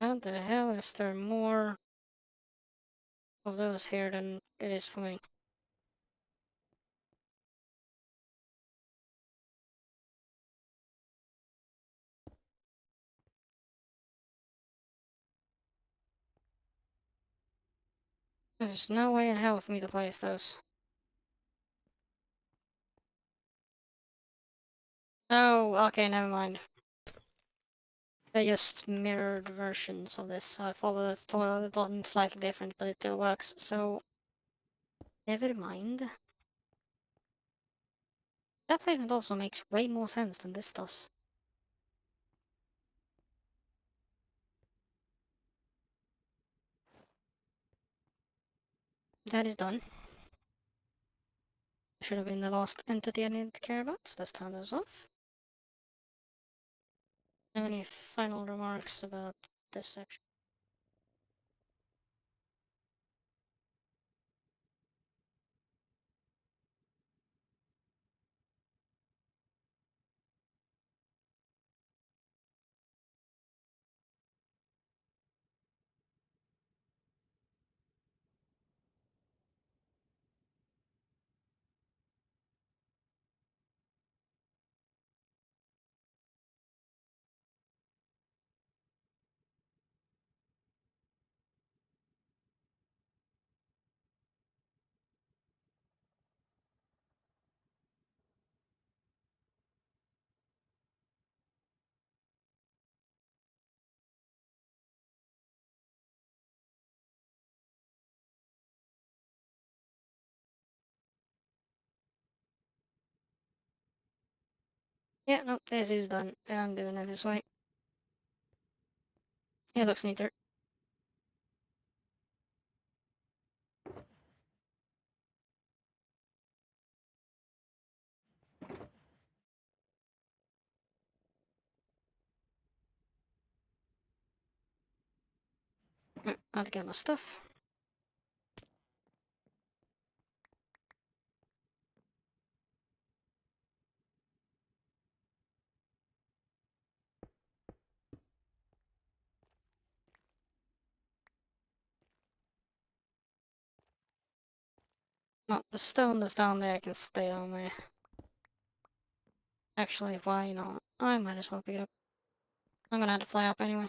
How the hell is there more of those here than it is for me? There's no way in hell for me to place those. Oh, okay, never mind. They're just mirrored versions of this. So I follow the tutorial done slightly different, but it still works, so never mind. That statement also makes way more sense than this does. That is done. Should have been the last entity I needed to care about, so let's turn those off. Any final remarks about this section? Yeah, no, this is done. I'm doing it this way. It looks neater. I'll get my stuff. Well, the stone that's down there can stay down there. Actually, why not? I might as well pick it up. I'm gonna have to fly up anyway.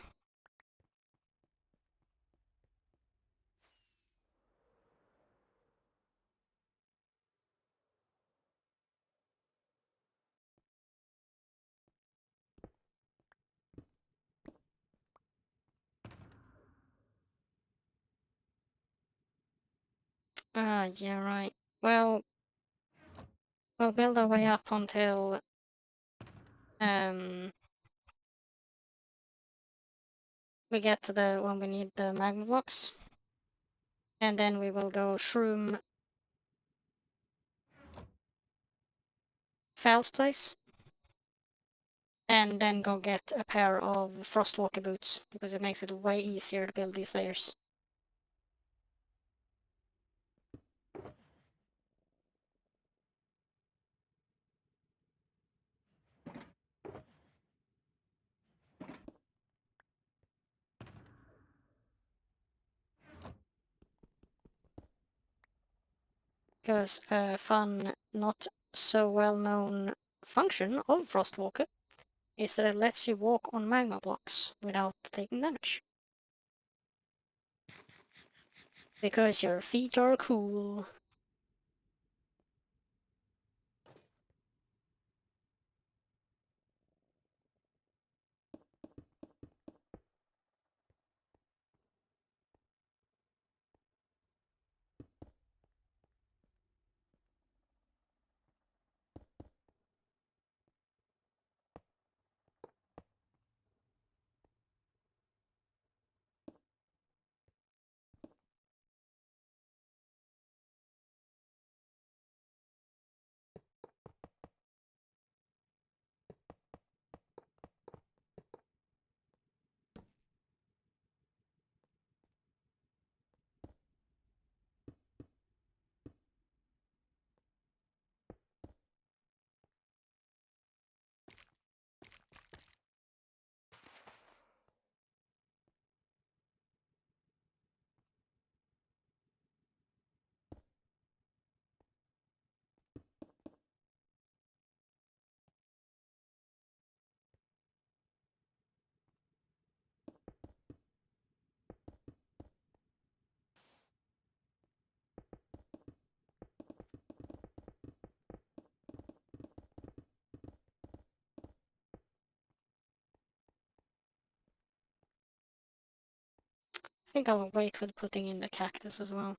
Yeah, right. Well, we'll build our way up until, we get to the when we need the magma blocks. And then we will go shroom Fal's place. And then go get a pair of Frostwalker boots, because it makes it way easier to build these layers. Because a fun, not so well known function of Frostwalker is that it lets you walk on magma blocks without taking damage. Because your feet are cool. I think I'll wait with putting in the cactus as well.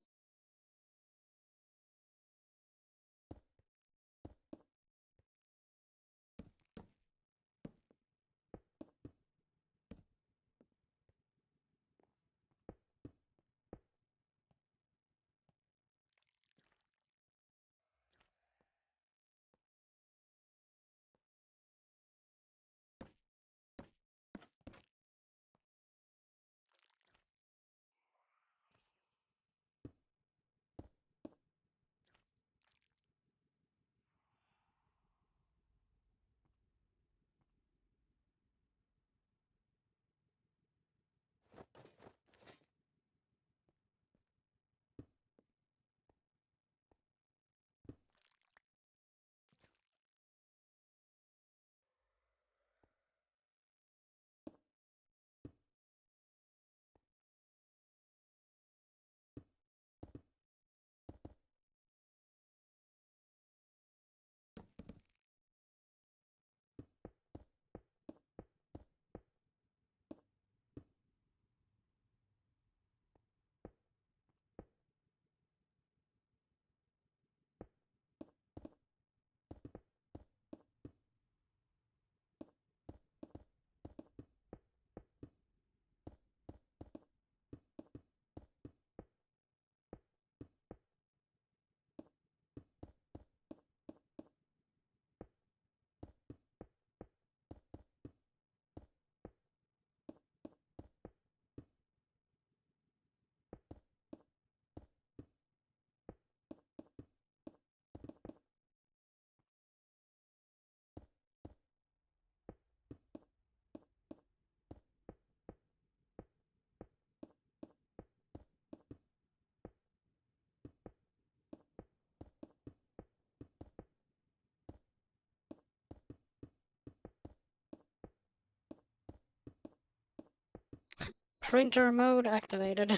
printer mode activated.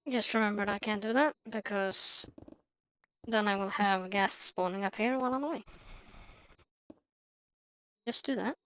Just remembered I can't do that, because then I will have gas spawning up here while I'm away. Just do that.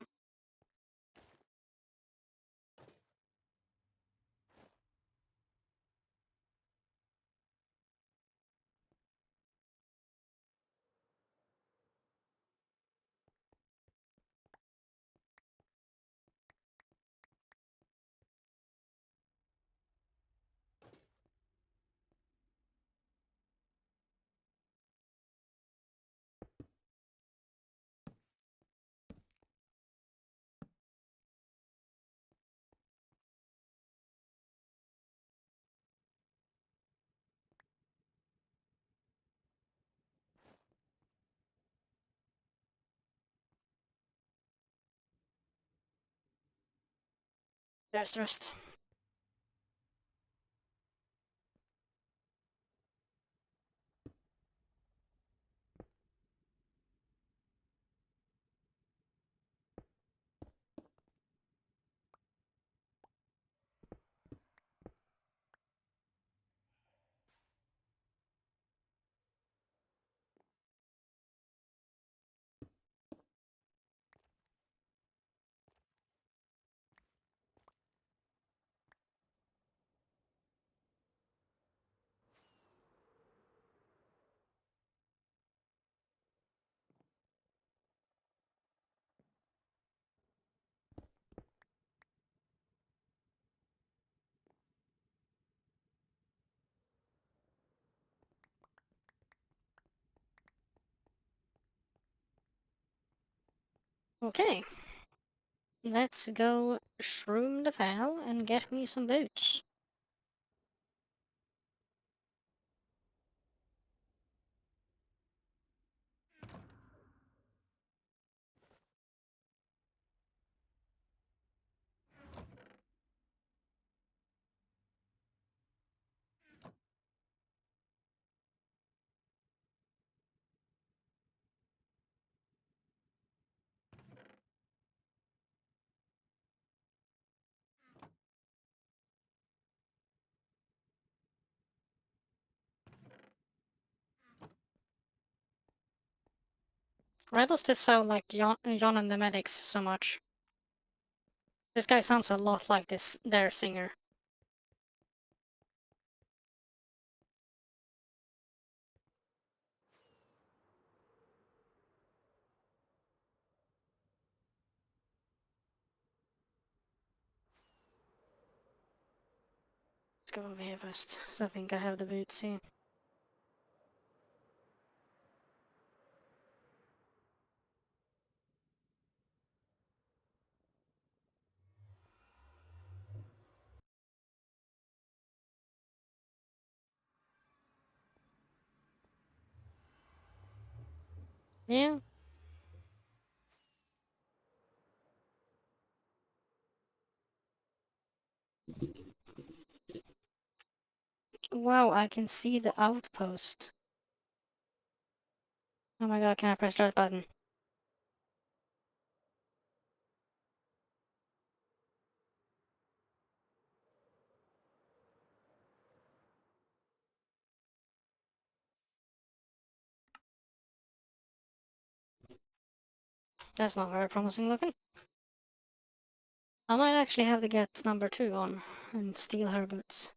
There's the rest. Okay. Let's go shroom the fell and get me some boots. Why does this sound like John and the Medics so much? This guy sounds a lot like their singer. Let's go over here first, so I think I have the boots here. Yeah. Wow, I can see the outpost. Oh my god, can I press that button? That's not very promising looking. I might actually have to get number 2 on and steal her boots.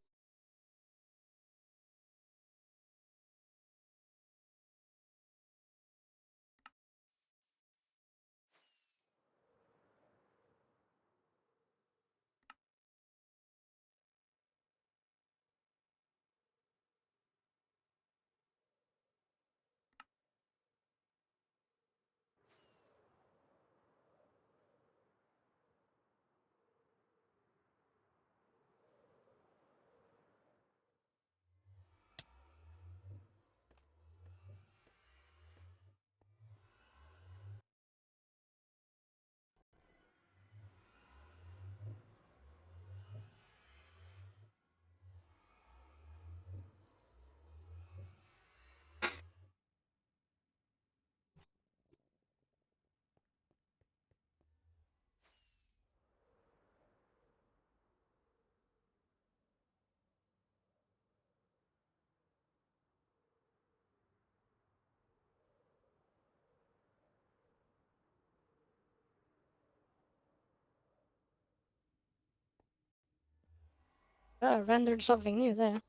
Rendered something new there.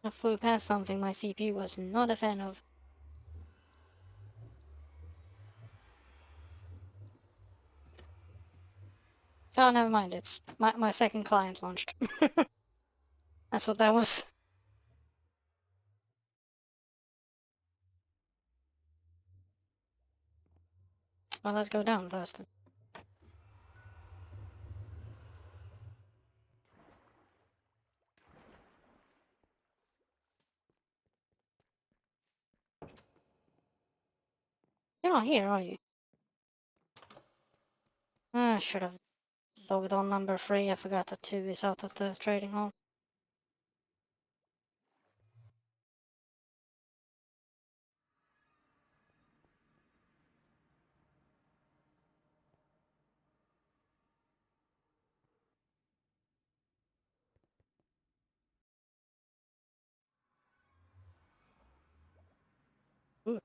I flew past something my CPU was not a fan of. Oh, never mind, it's my second client launched. That's what that was. Well, let's go down first. You're not here, are you? I should have logged on number 3. I forgot that 2 is out of the trading hall. Ooh.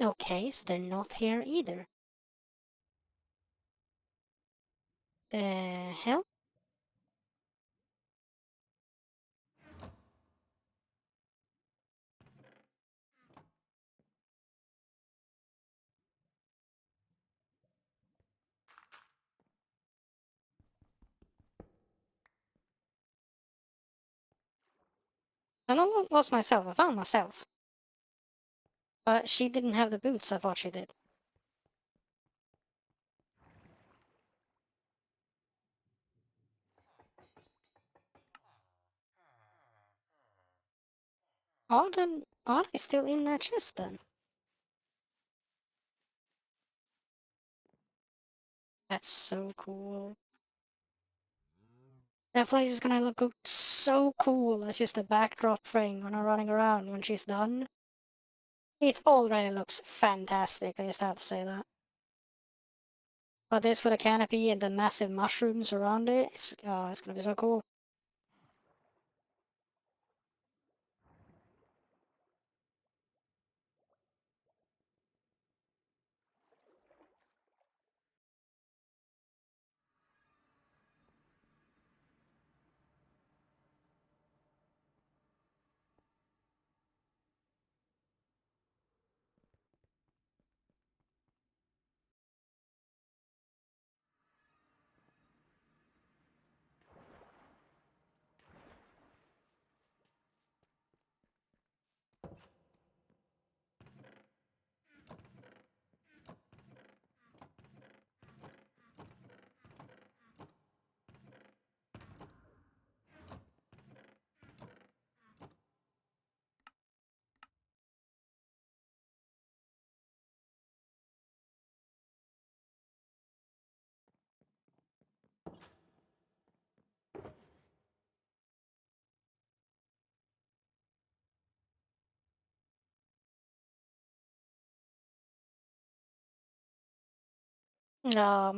Okay, so they're not here either. The hell? I not lost myself, I found myself. But she didn't have the boots I thought she did. Are they still in that chest then? That's so cool. That place is gonna look so cool as just a backdrop thing when I'm running around when she's done. It already looks fantastic, I just have to say that. But this with a canopy and the massive mushrooms around it, it's gonna be so cool.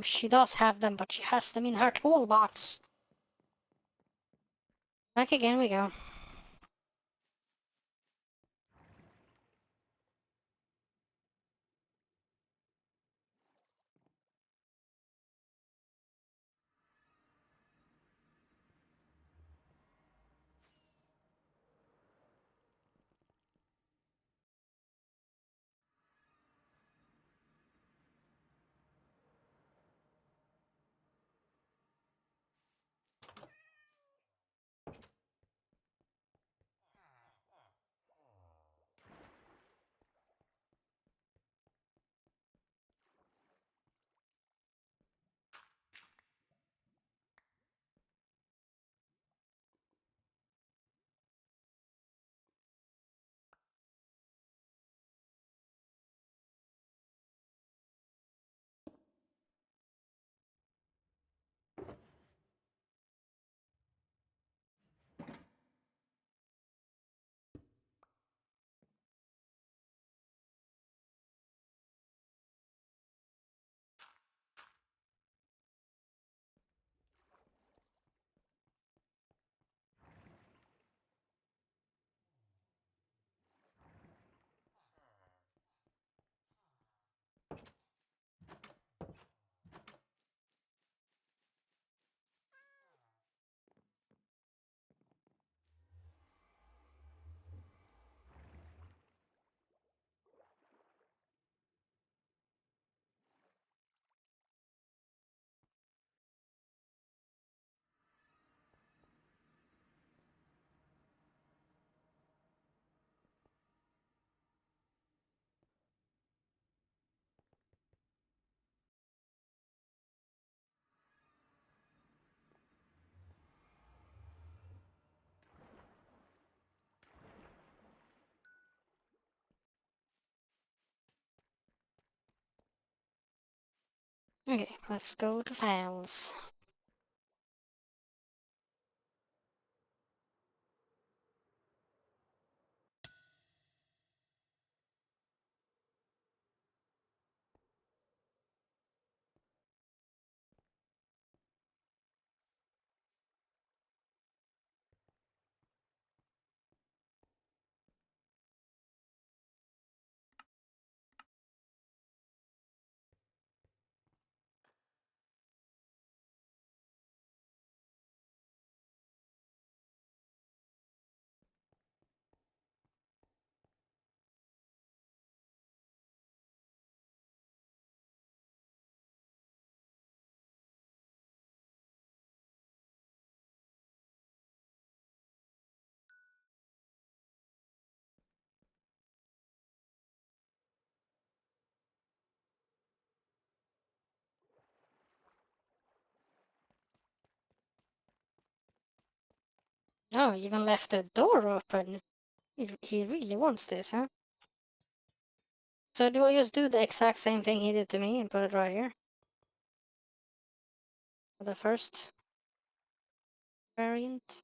She does have them, but she has them in her toolbox. Back again we go. Okay, let's go to files. Oh, even left the door open. He really wants this, huh? So do I just do the exact same thing he did to me and put it right here? For the first variant?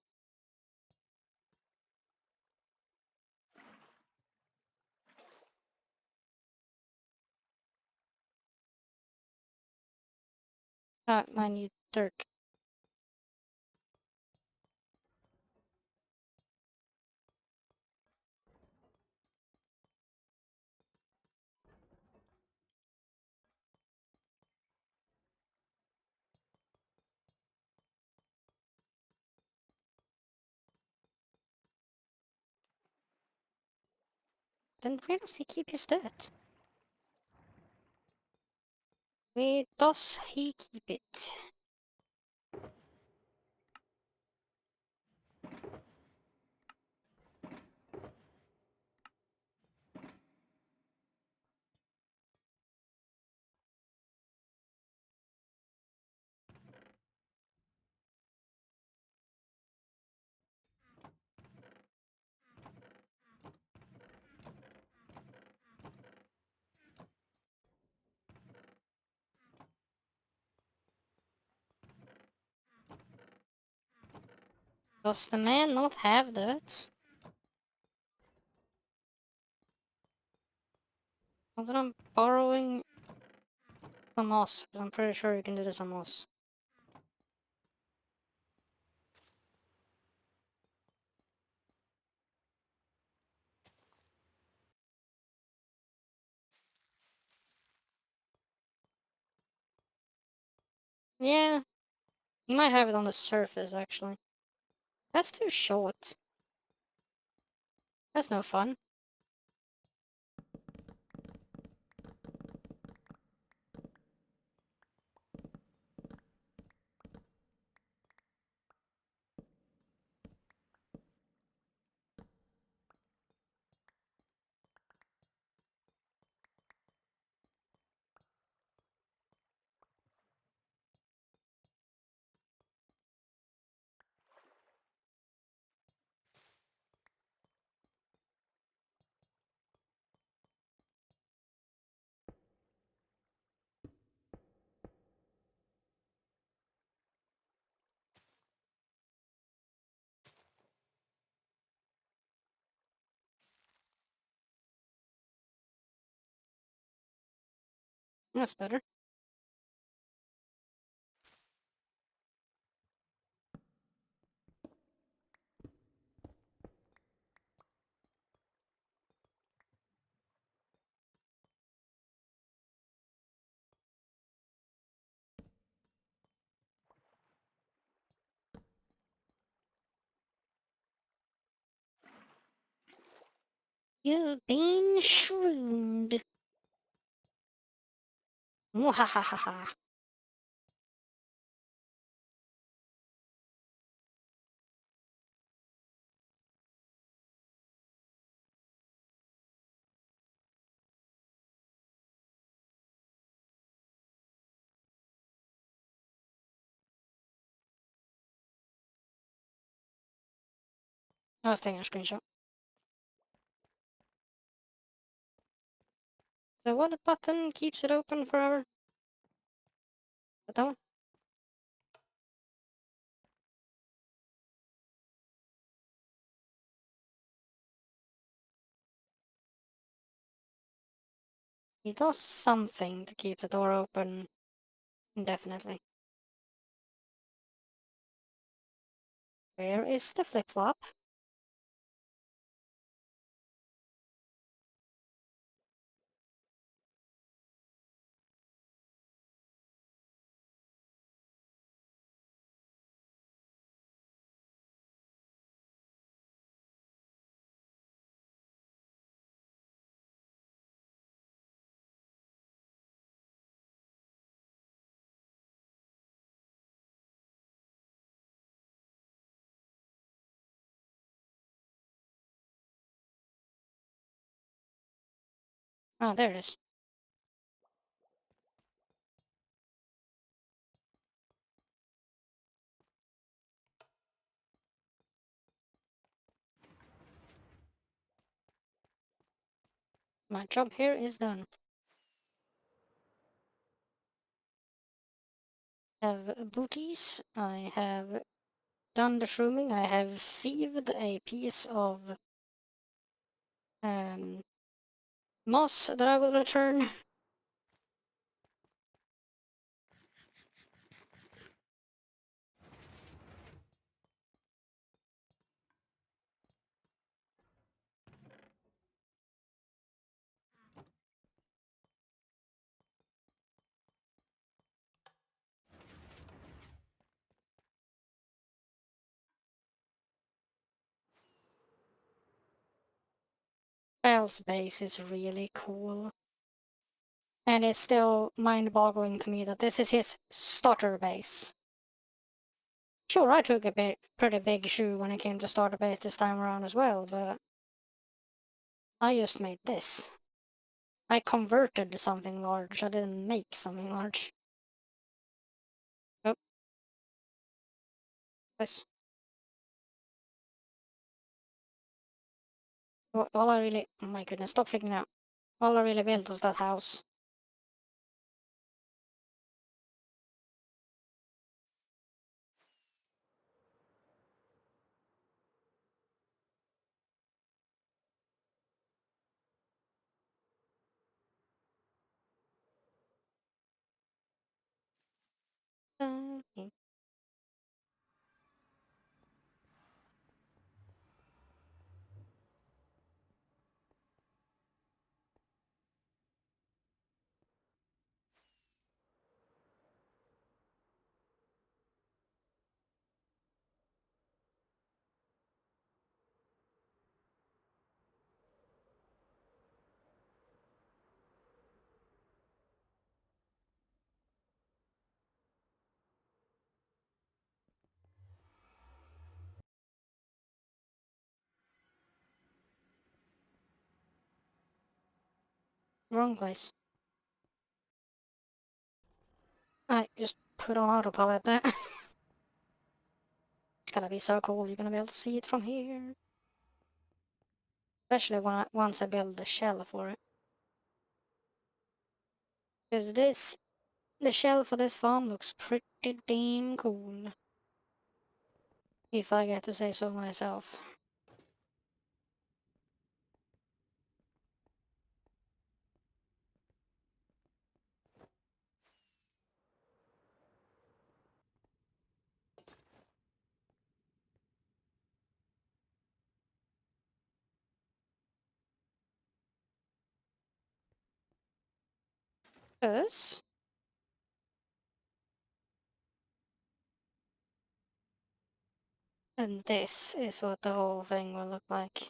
Ah, I need dirt. Then where does he keep his dirt? Where does he keep it? Does the man not have dirt? Other than borrowing Some moss, 'cause I'm pretty sure you can do this on moss. Yeah, you might have it on the surface, actually. That's too short. That's no fun. That's better. You've been shroomed. Mwahahaha. I was taking a screenshot. The what button keeps it open forever? That one? It does something to keep the door open indefinitely. Where is the flip-flop? Oh, there it is. My job here is done. Have booties. I have done the shrooming. I have thieved a piece of um, moss that I will return. Bell's base is really cool. And it's still mind-boggling to me that this is his starter base. Sure, I took a pretty big shoe when it came to starter base this time around as well, but I just made this. I converted something large, I didn't make something large. Oh, this. All I really... Oh my goodness, stop freaking out. All I really built was that house. Wrong place. I just put on autopilot there. It's gonna be so cool, you're gonna be able to see it from here. Especially once I build the shell for it. Because the shell for this farm looks pretty damn cool. If I get to say so myself. This, and this is what the whole thing will look like.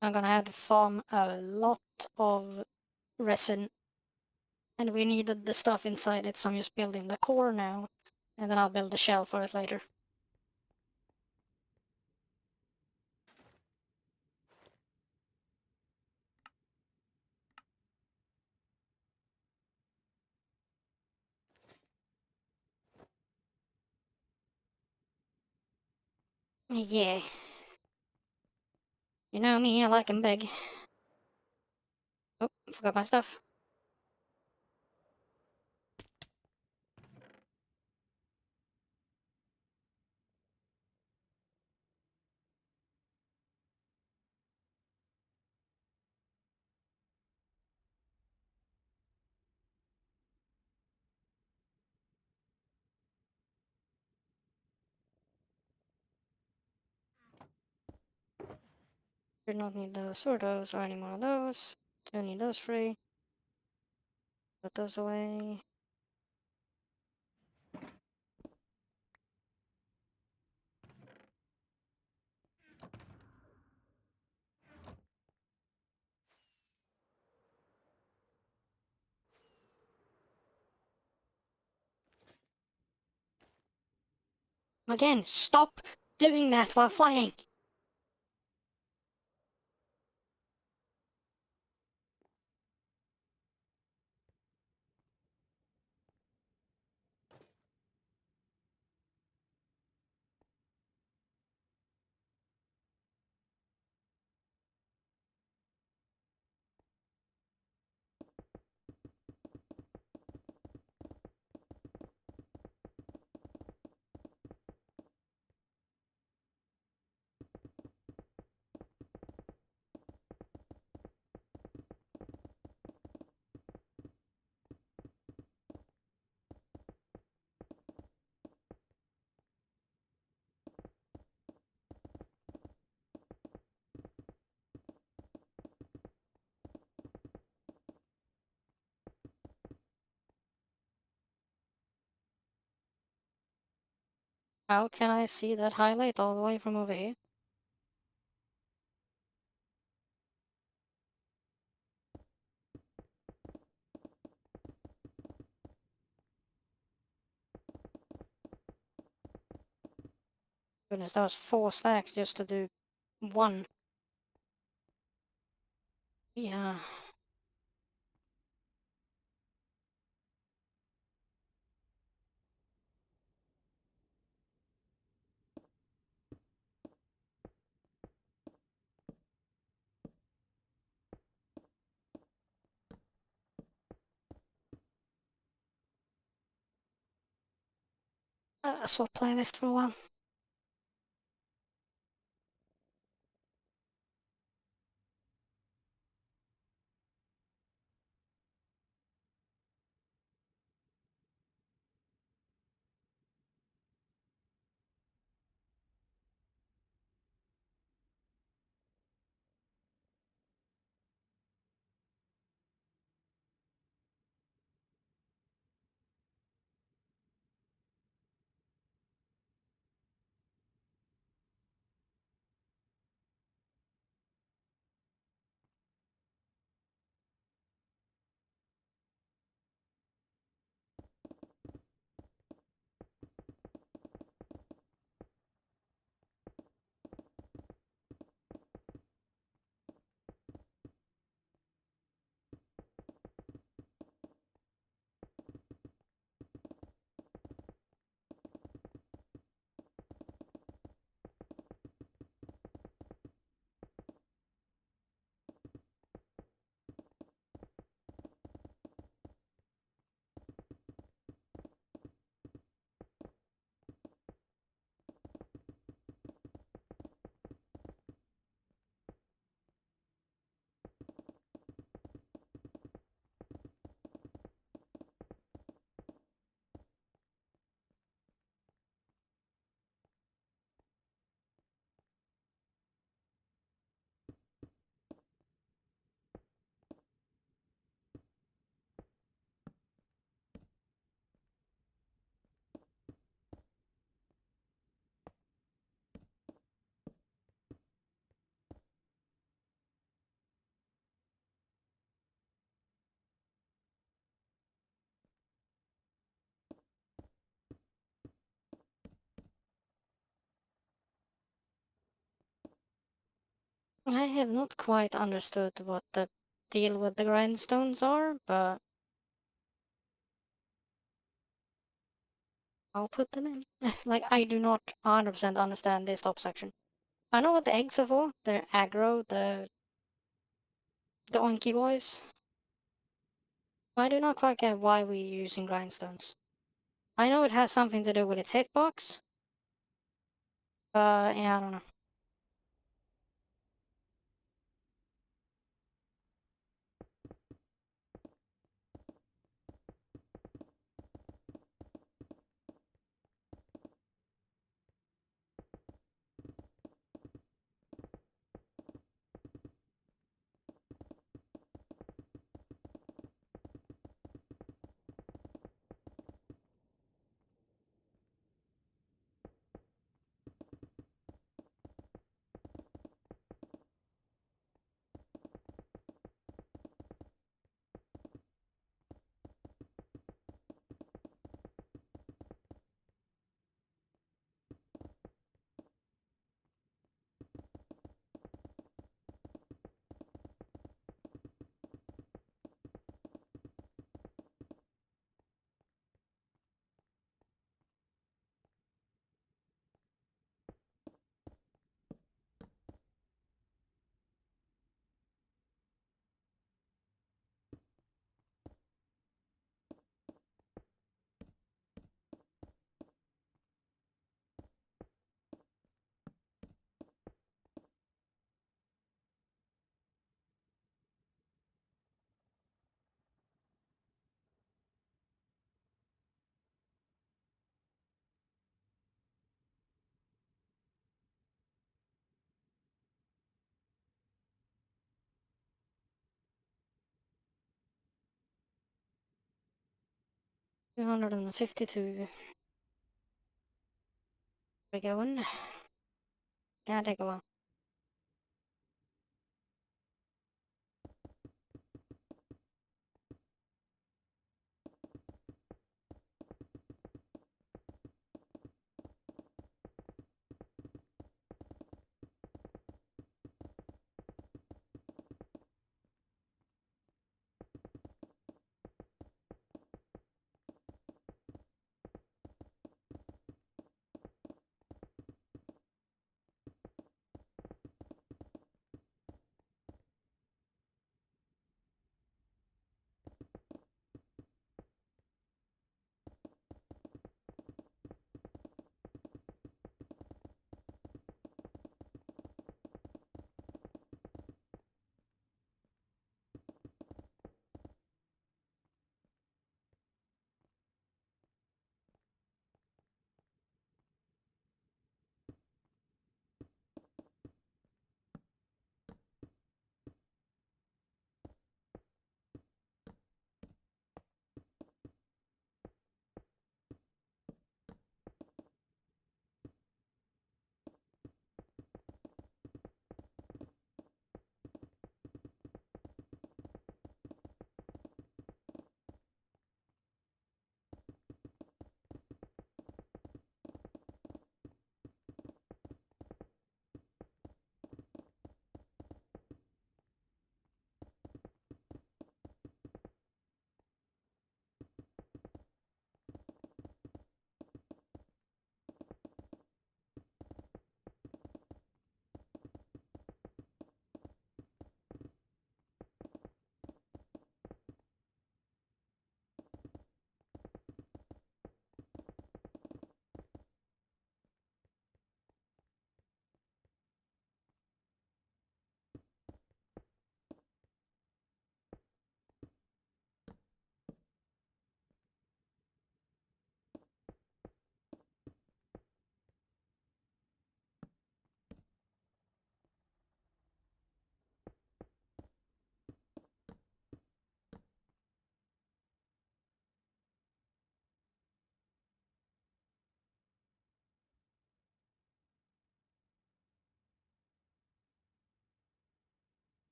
I'm gonna have to farm a lot of resin, and we needed the stuff inside it, so I'm just building the core now, and then I'll build the shell for it later. Yeah. You know me, I like 'em big. Oh, forgot my stuff. Do not need those or any more of those. Don't need those free. Put those away. Again, stop doing that while flying! How can I see that highlight all the way from over here? Goodness, that was 4 stacks just to do one. Yeah. Swap playlist for a while. I have not quite understood what the deal with the grindstones are, but I'll put them in. Like, I do not 100% understand this top section. I know what the eggs are for. They're aggro, the oinky boys. I do not quite get why we're using grindstones. I know it has something to do with its hitbox, but yeah, I don't know. 252. We're going. Gonna take a while.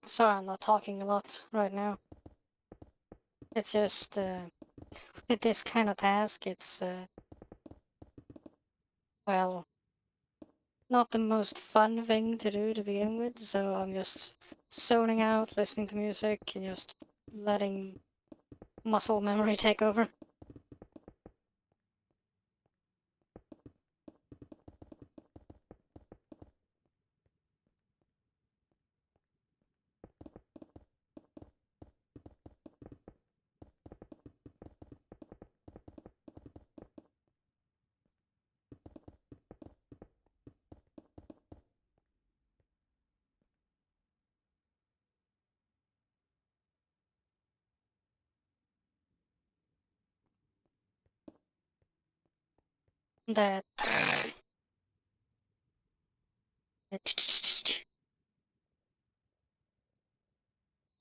Sorry, I'm not talking a lot right now. It's just, with this kind of task, it's, well, not the most fun thing to do to begin with, so I'm just zoning out, listening to music, and just letting muscle memory take over. That...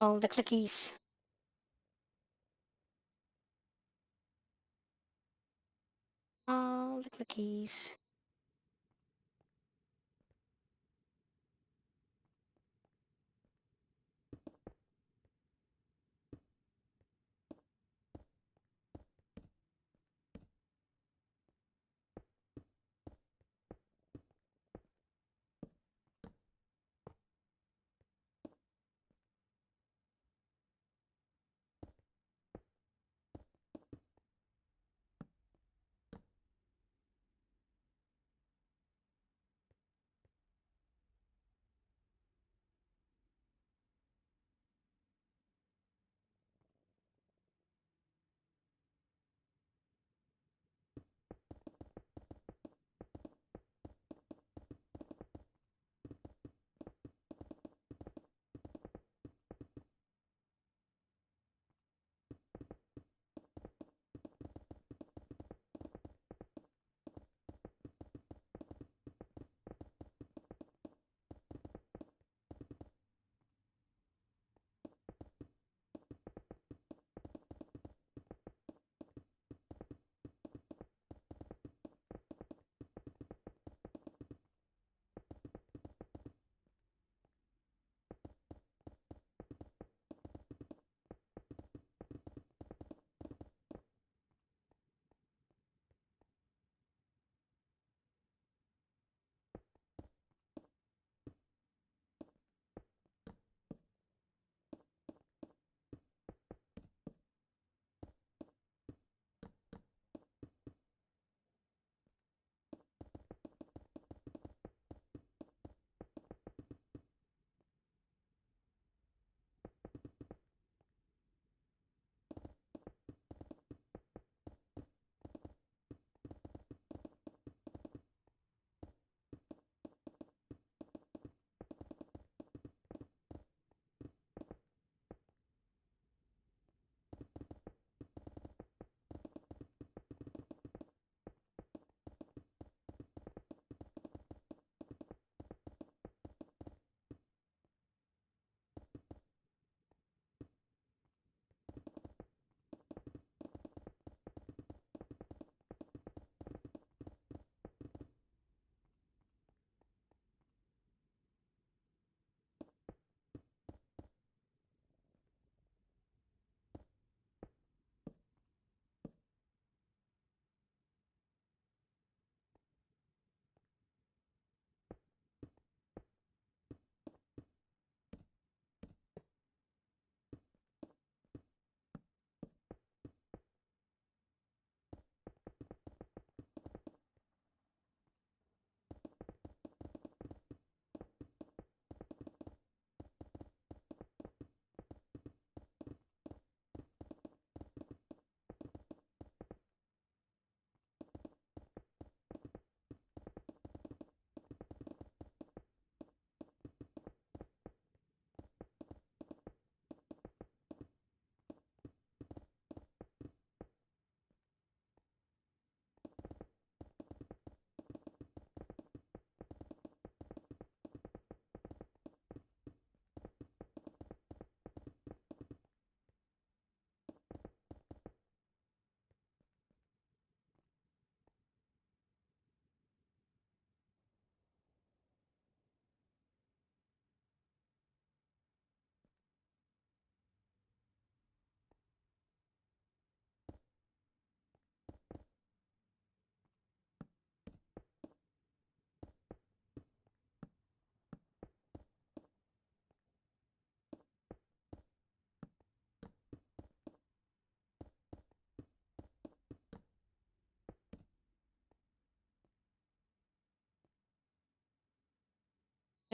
all the clickies. All the clickies.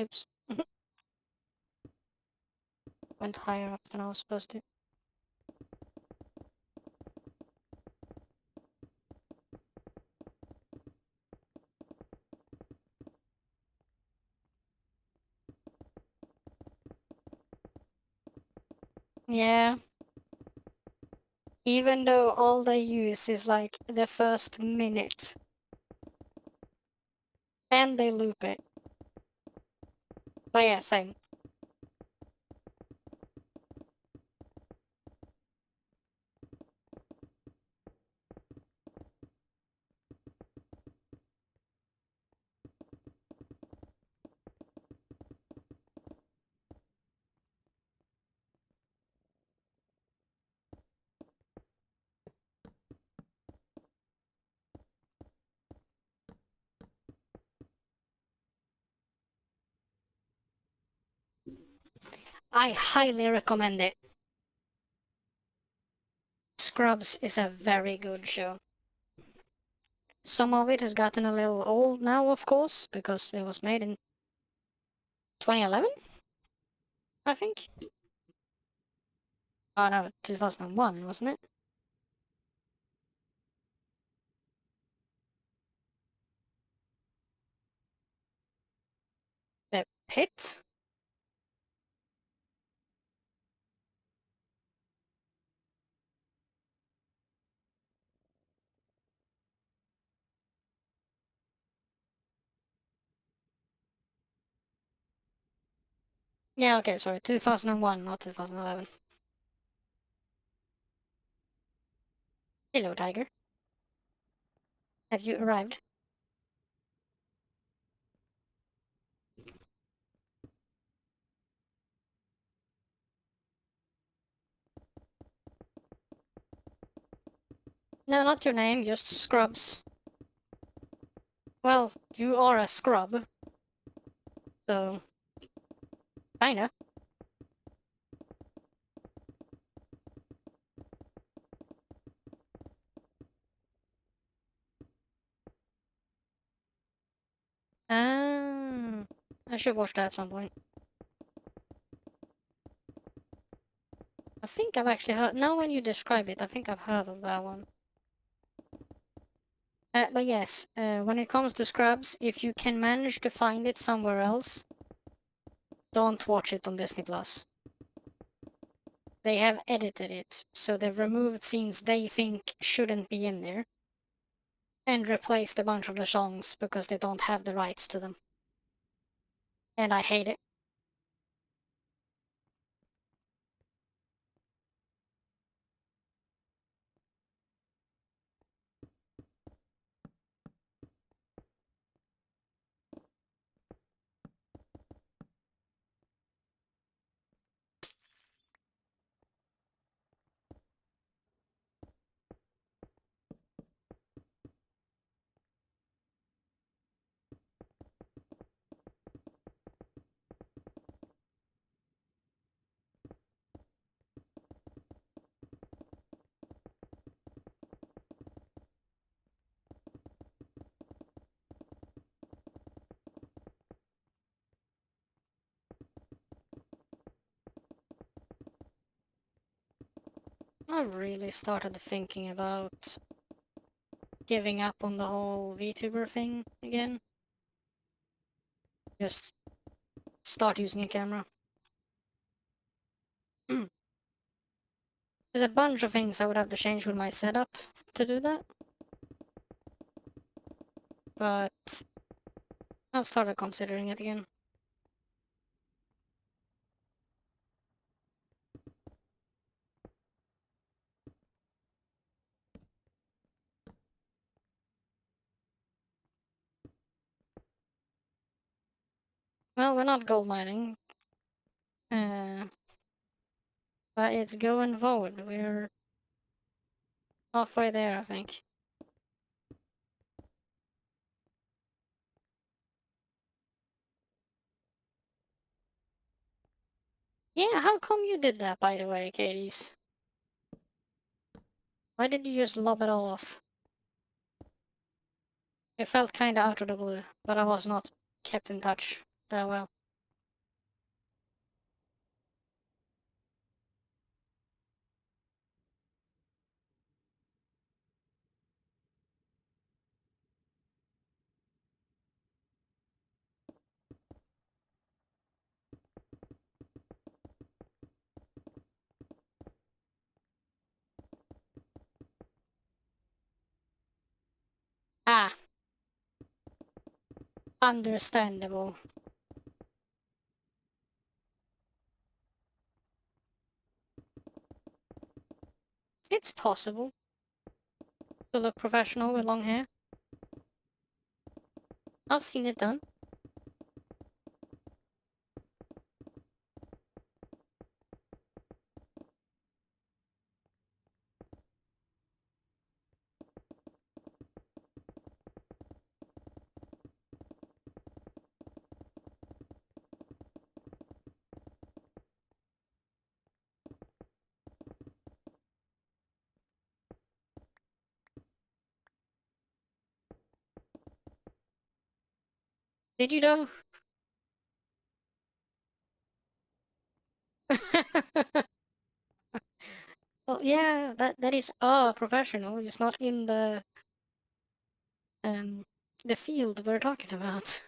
Oops. Went higher up than I was supposed to. Yeah. Even though all they use is like the first minute. And they loop it. But yeah, same. I highly recommend it. Scrubs is a very good show. Some of it has gotten a little old now, of course, because it was made in 2011, I think. Oh no, 2001, wasn't it? The Pit? Yeah, okay, sorry, 2001, not 2011. Hello, Tiger. Have you arrived? No, not your name, just Scrubs. Well, you are a scrub, so... kinda. Ah, I should watch that at some point. I think I've actually heard... Now when you describe it, I think I've heard of that one. But yes, when it comes to Scrubs, if you can manage to find it somewhere else, don't watch it on Disney+. Plus. They have edited it, so they've removed scenes they think shouldn't be in there, and replaced a bunch of the songs because they don't have the rights to them. And I hate it. I really started thinking about giving up on the whole VTuber thing again. Just start using a camera. There's a bunch of things I would have to change with my setup to do that. But I've started considering it again. Well, we're not gold mining. But it's going forward. We're halfway there, I think. Yeah, how come you did that, by the way, Katie's? Why did you just lob it all off? It felt kinda out of the blue, but I was not kept in touch that well. Ah, understandable. It's possible to look professional with long hair. I've seen it done. Did you know? Well, yeah, that is professional. It's not in um the field we're talking about.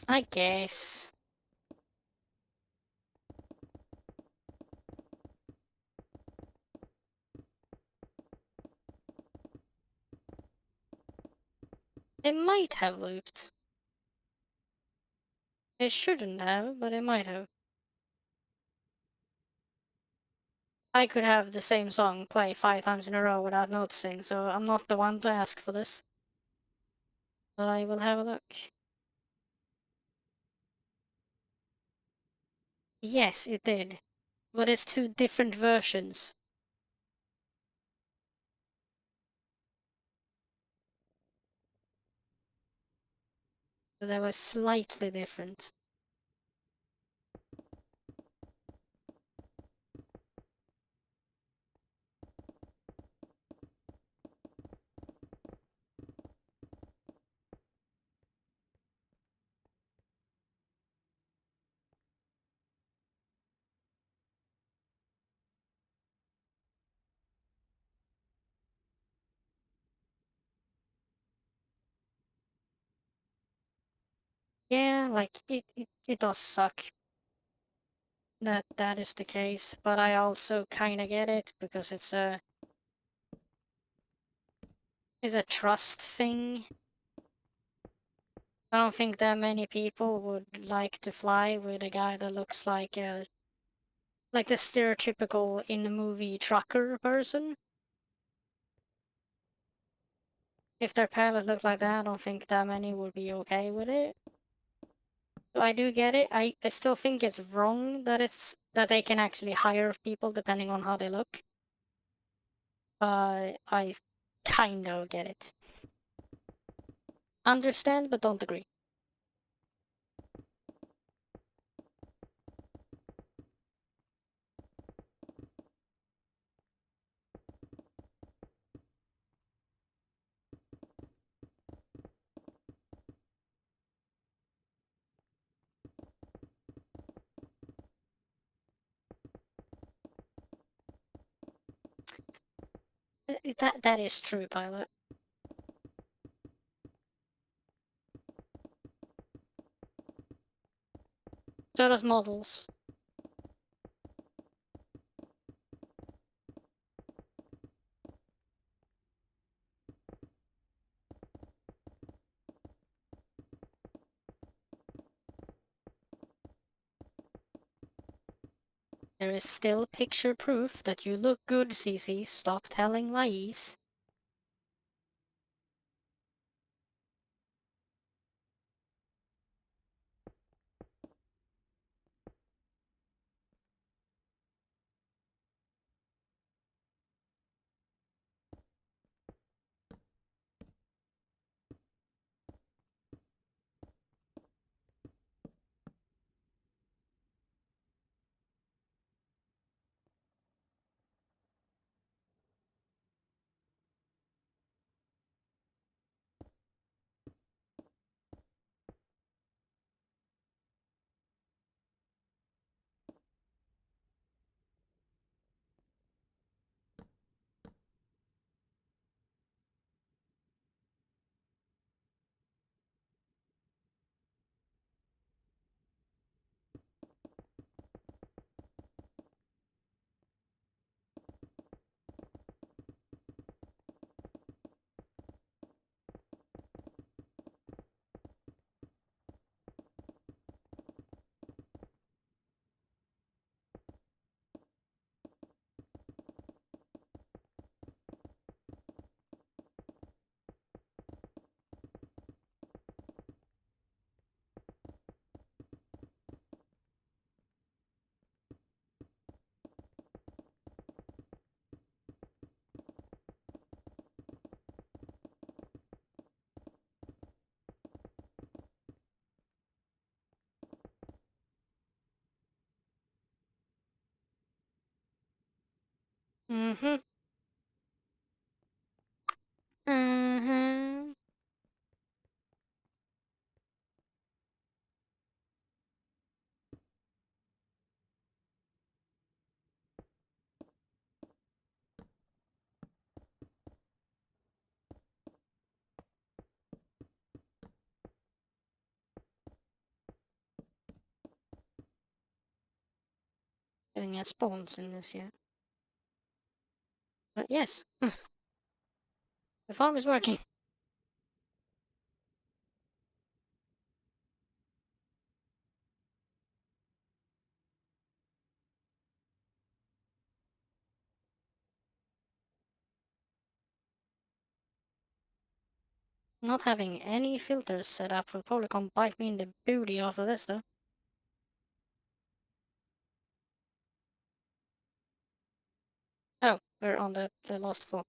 I guess. It might have looped. It shouldn't have, but it might have. I could have the same song play 5 times in a row without noticing, so I'm not the one to ask for this. But I will have a look. Yes, it did. But it's two different versions. So they were slightly different. Yeah, like it does suck that that is the case, but I also kind of get it because it's a trust thing. I don't think that many people would like to fly with a guy that looks like the stereotypical in the movie trucker person. If their pilot looked like that, I don't think that many would be okay with it. So I do get it. I still think it's wrong that that they can actually hire people depending on how they look. I kind of get it. Understand, but don't agree. That is true, pilot. So does models. There is still picture proof that you look good, Cece. Stop telling lies. Mm-hmm. Uh-huh. Getting a spawns in this yet. But yes, the farm is working. Not having any filters set up will probably come bite me in the booty after this, though. Oh, we're on the last floor.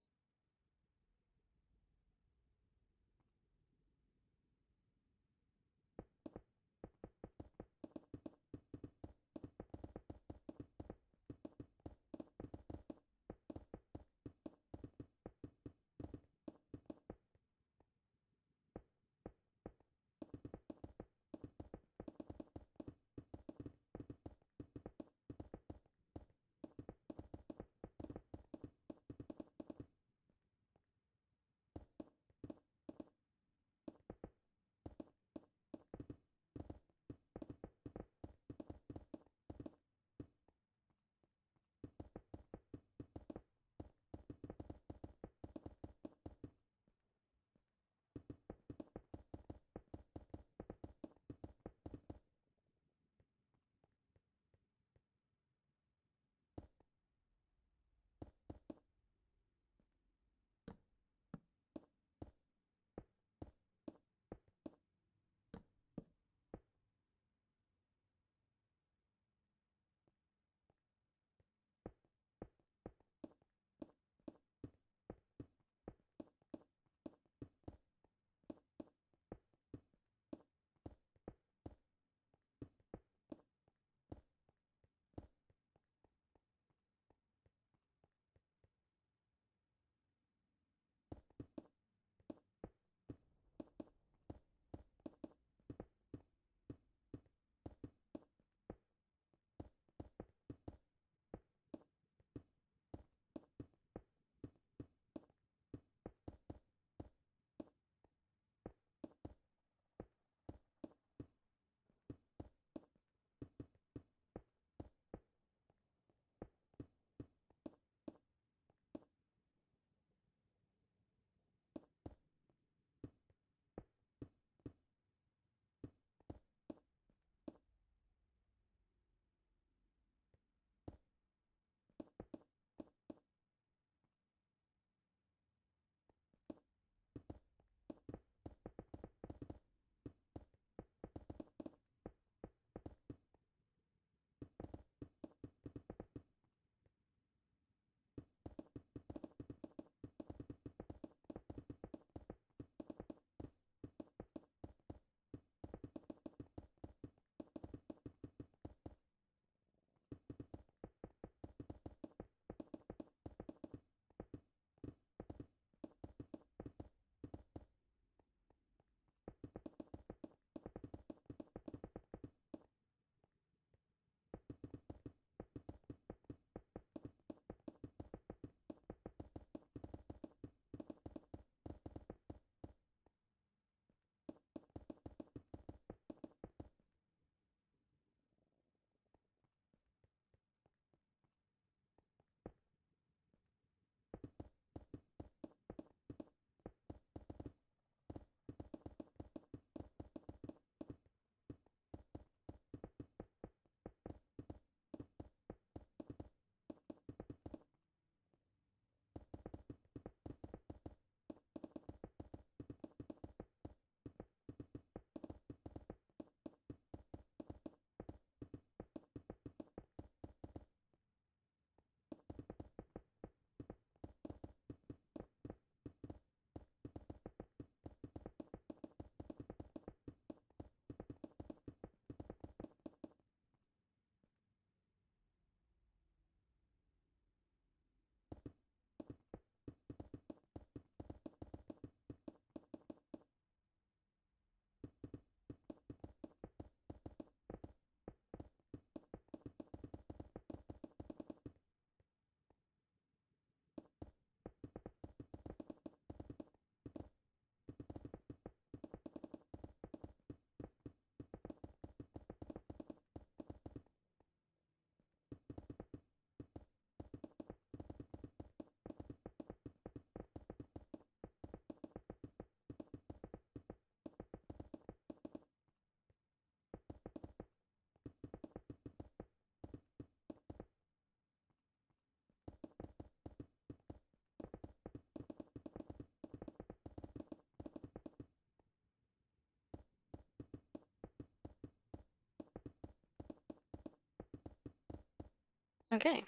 Okay.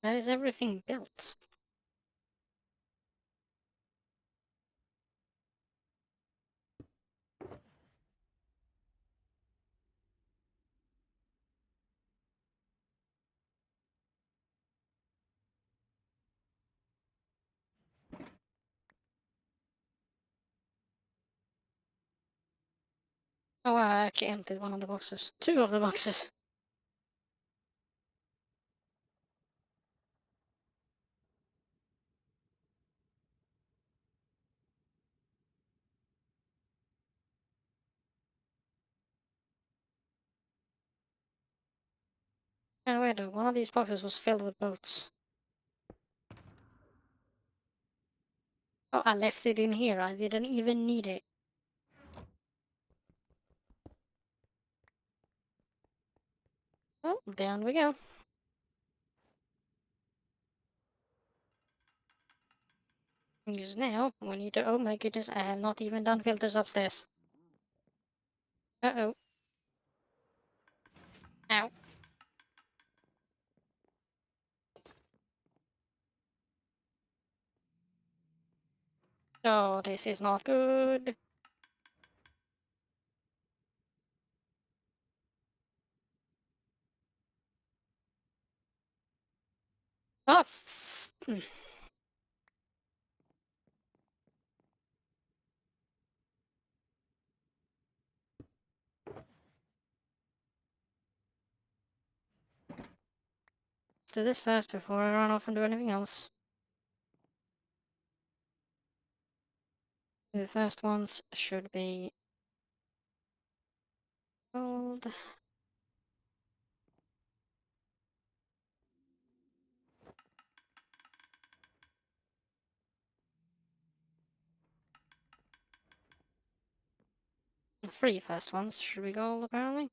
That is everything built. Oh, I actually emptied one of the boxes. Two of the boxes. Oh, wait, one of these boxes was filled with boats. Oh, I left it in here. I didn't even need it. Well, down we go. Because now, we need to... Oh my goodness, I have not even done filters upstairs. Uh-oh. Ow. Oh, this is not good. Oh, let's do this first before I run off and do anything else. The first ones should be gold. The three first ones should be gold, apparently.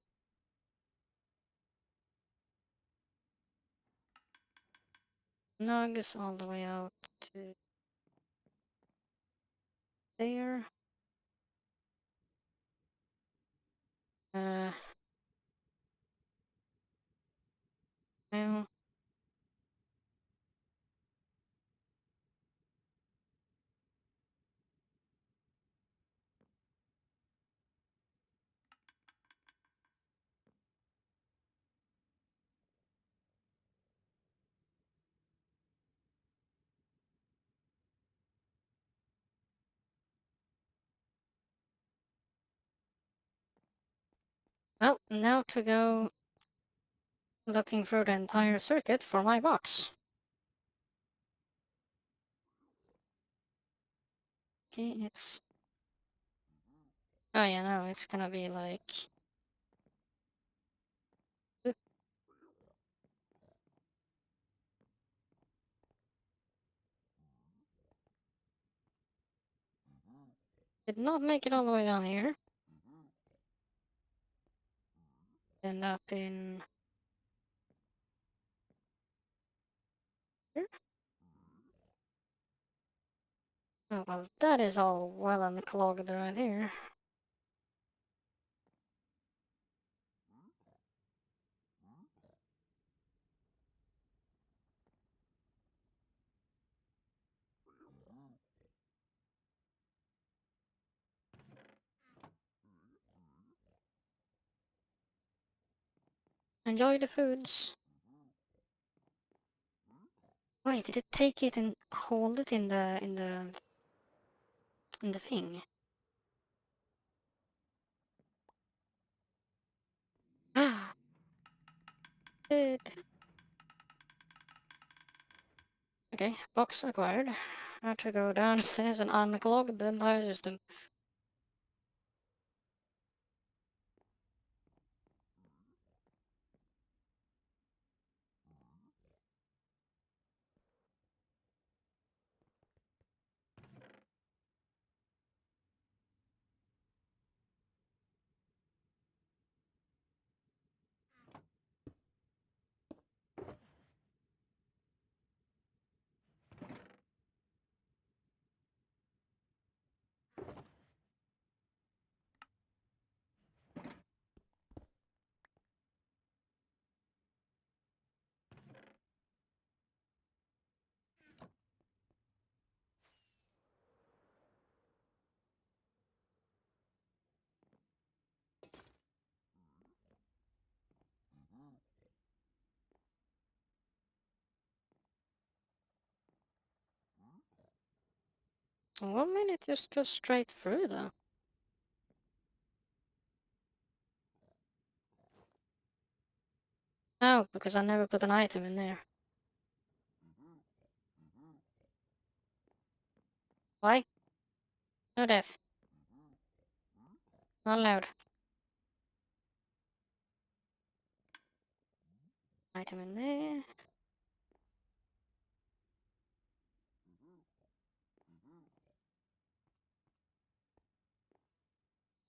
Nugs all the way out to there. Uh, well, well, now to go looking through the entire circuit for my box. Okay, it's... Oh yeah, no, it's gonna be like... Oop, did not make it all the way down here. End up in... here? Oh, well, that is all well unclogged right here. Enjoy the foods. Wait, did it take it and hold it in the thing? Ah, good. Okay, box acquired. Now to go downstairs and unclog the entire system. Why didn't it just go straight through though? Oh, because I never put an item in there. Why? No def. Not allowed. Item in there.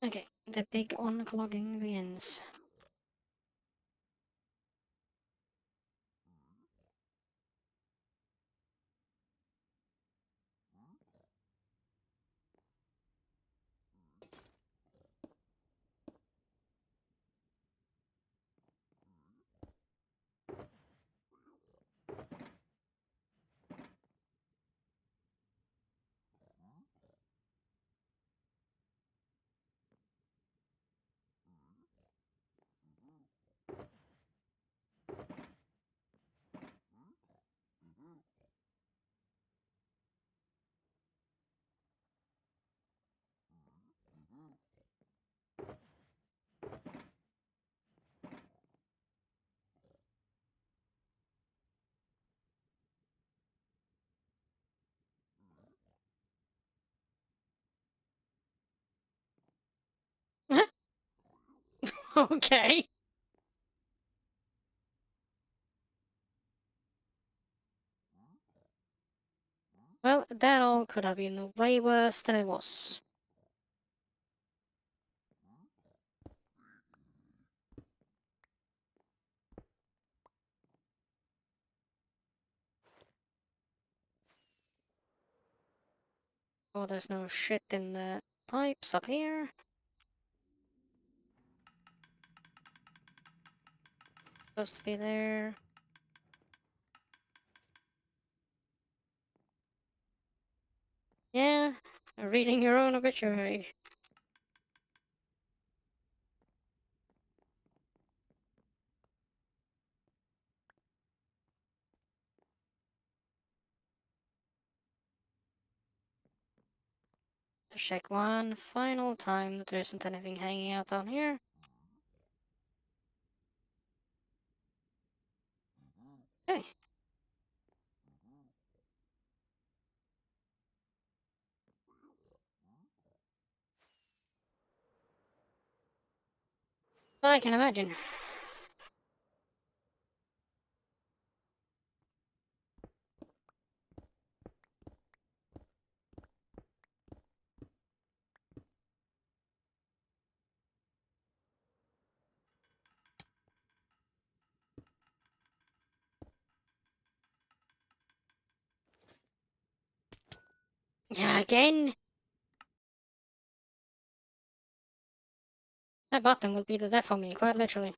Okay, the big unclogging begins. Okay. Well, that all could have been way worse than it was. Oh, there's no shit in the pipes up here. Supposed to be there. Yeah, reading your own obituary. To check one final time that there isn't anything hanging out down here. Okay. I can imagine. Yeah, again? That button will be the death of me, quite literally.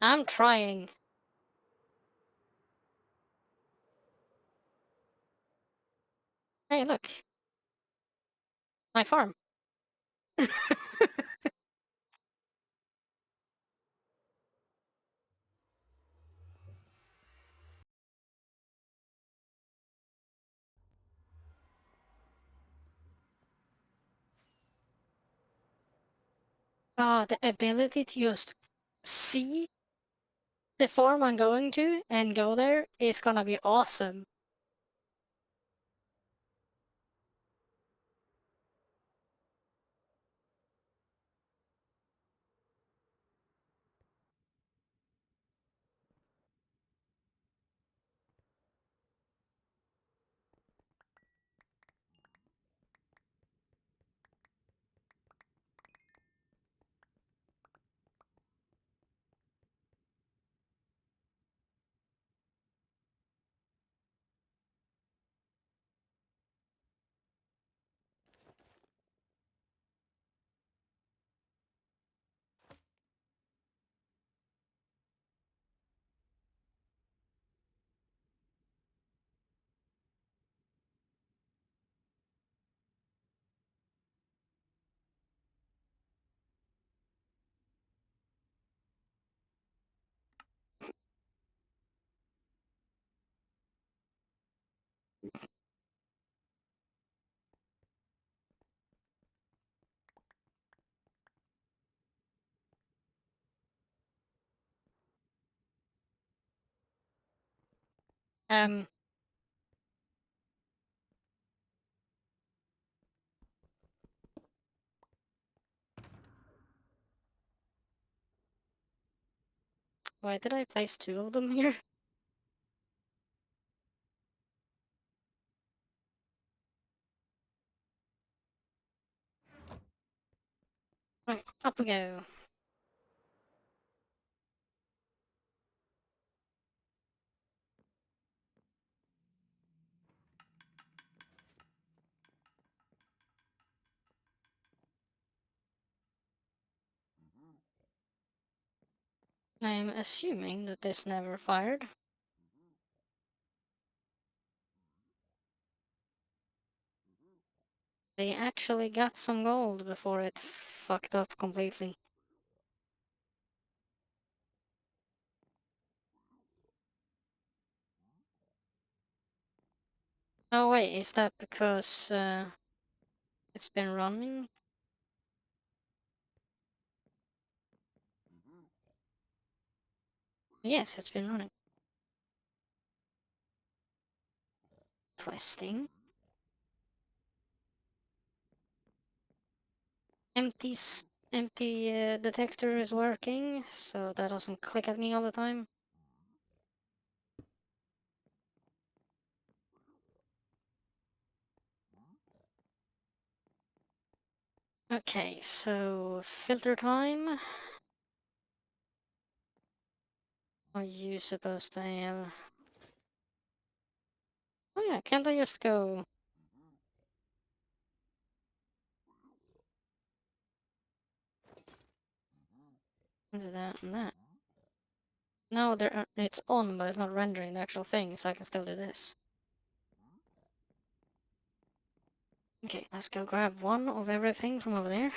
I'm trying. Hey, look. My farm. Ah, the ability to just see the farm I'm going to and go there is gonna be awesome. Um, why did I place two of them here? Right, up we go. I'm assuming that this never fired. They actually got some gold before it fucked up completely. Oh wait, is that because it's been running? Yes, it's been running. Twisting. Empty, empty detector is working, so that doesn't click at me all the time. Okay, so filter time. Are you supposed to have? Oh yeah, can't I just go? Do that and that. No, it's on, but it's not rendering the actual thing, so I can still do this. Okay, let's go grab one of everything from over there.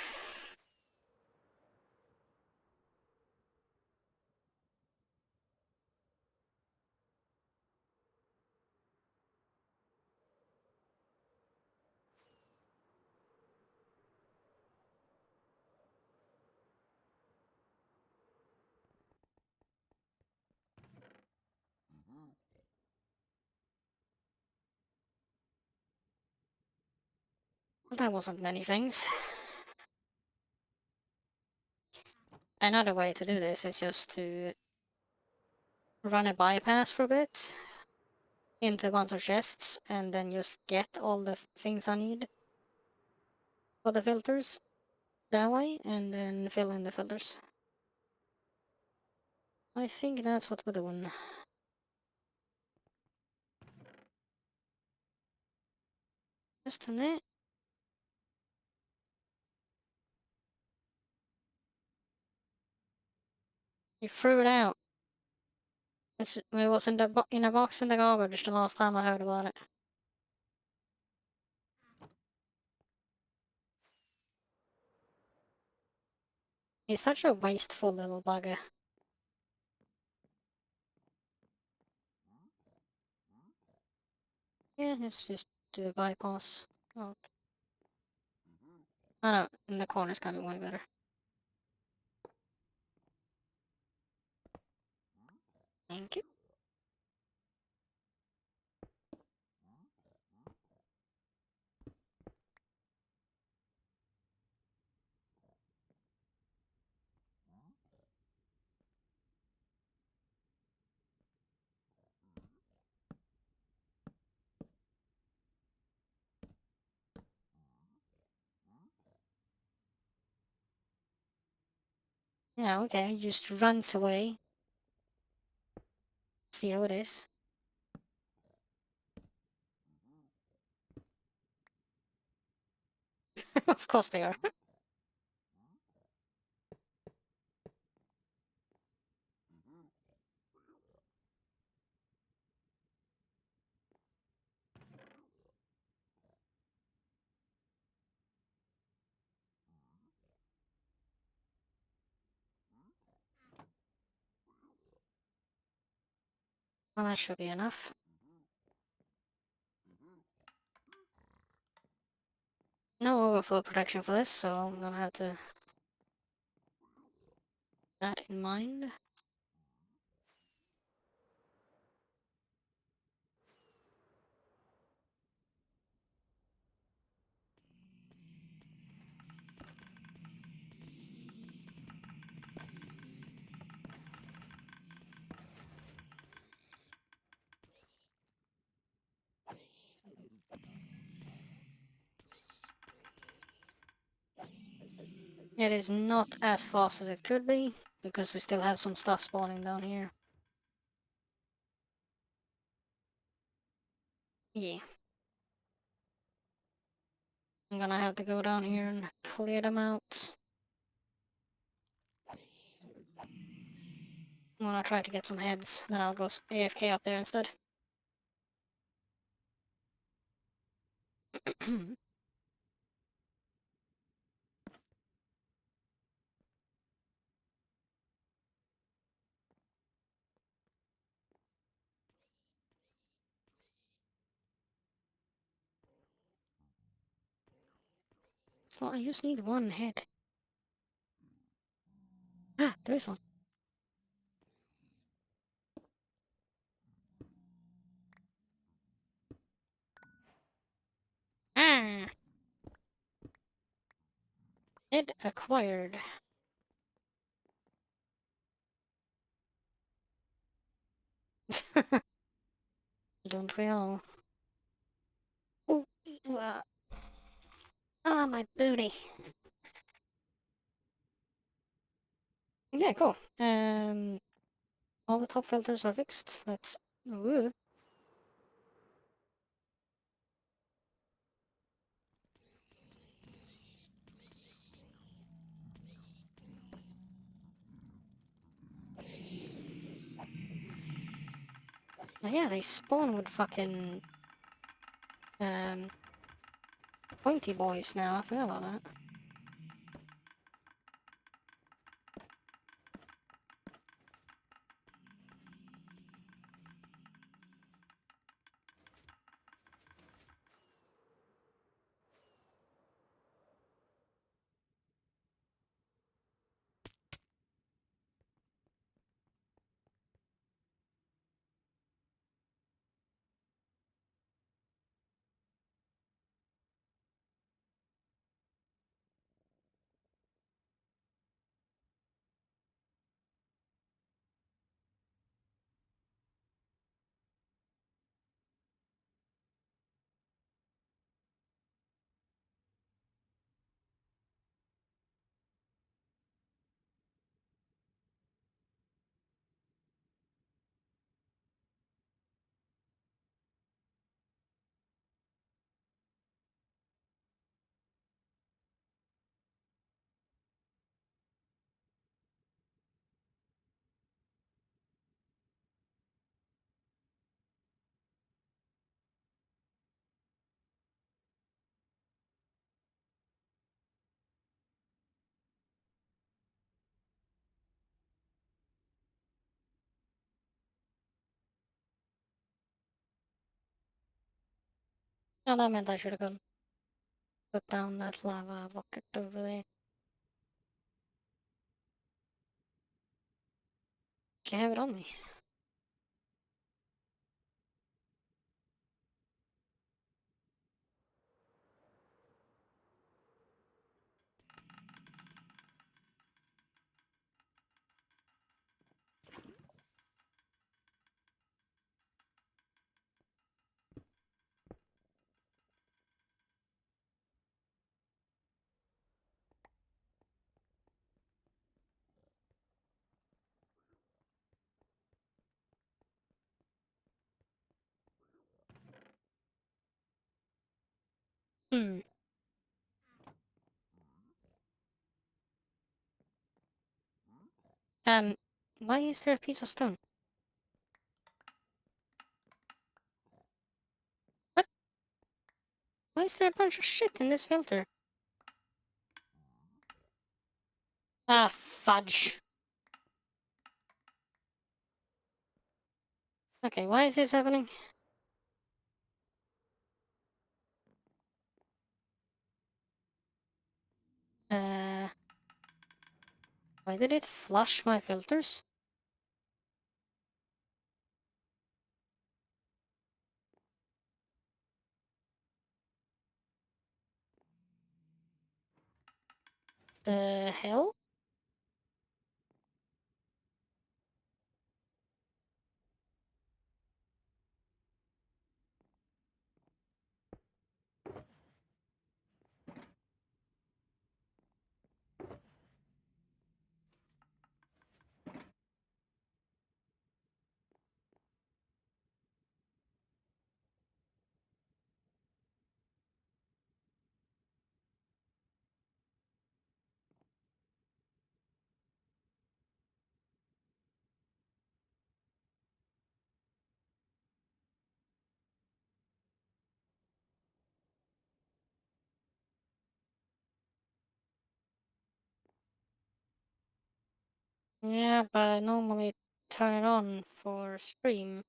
That wasn't many things. Another way to do this is just to run a bypass for a bit into a bunch of chests and then just get all the things I need for the filters that way and then fill in the filters. I think that's what we're doing. Just a minute. You threw it out. It was in in a box in the garbage the last time I heard about it. He's such a wasteful little bugger. Yeah, let's just do a bypass. Oh, I know, in the corner's kind of way better. Thank you. Yeah, okay, just runs away. See how it is. Of course they are. Well, that should be enough. No overflow protection for this, so I'm gonna have to that in mind. It is not as fast as it could be, because we still have some stuff spawning down here. Yeah. I'm gonna have to go down here and clear them out. I'm gonna try to get some heads, then I'll go AFK up there instead. Well, I just need one head. Ah, there's one. Ah! Head acquired. Don't we all? Oh, my booty. Yeah, cool. All the top filters are fixed. That's... Ooh. Yeah, they spawn with fucking... Um... Pointy boys now. I forgot about that. Oh, that meant I should have gone put down that lava bucket over there. Can I have it on me? Hmm. Um, why is there a piece of stone? What? Why is there a bunch of shit in this filter? Ah, fudge. Okay, why is this happening? Uh, why did it flush my filters? The hell? Yeah, but I normally turn it on for stream.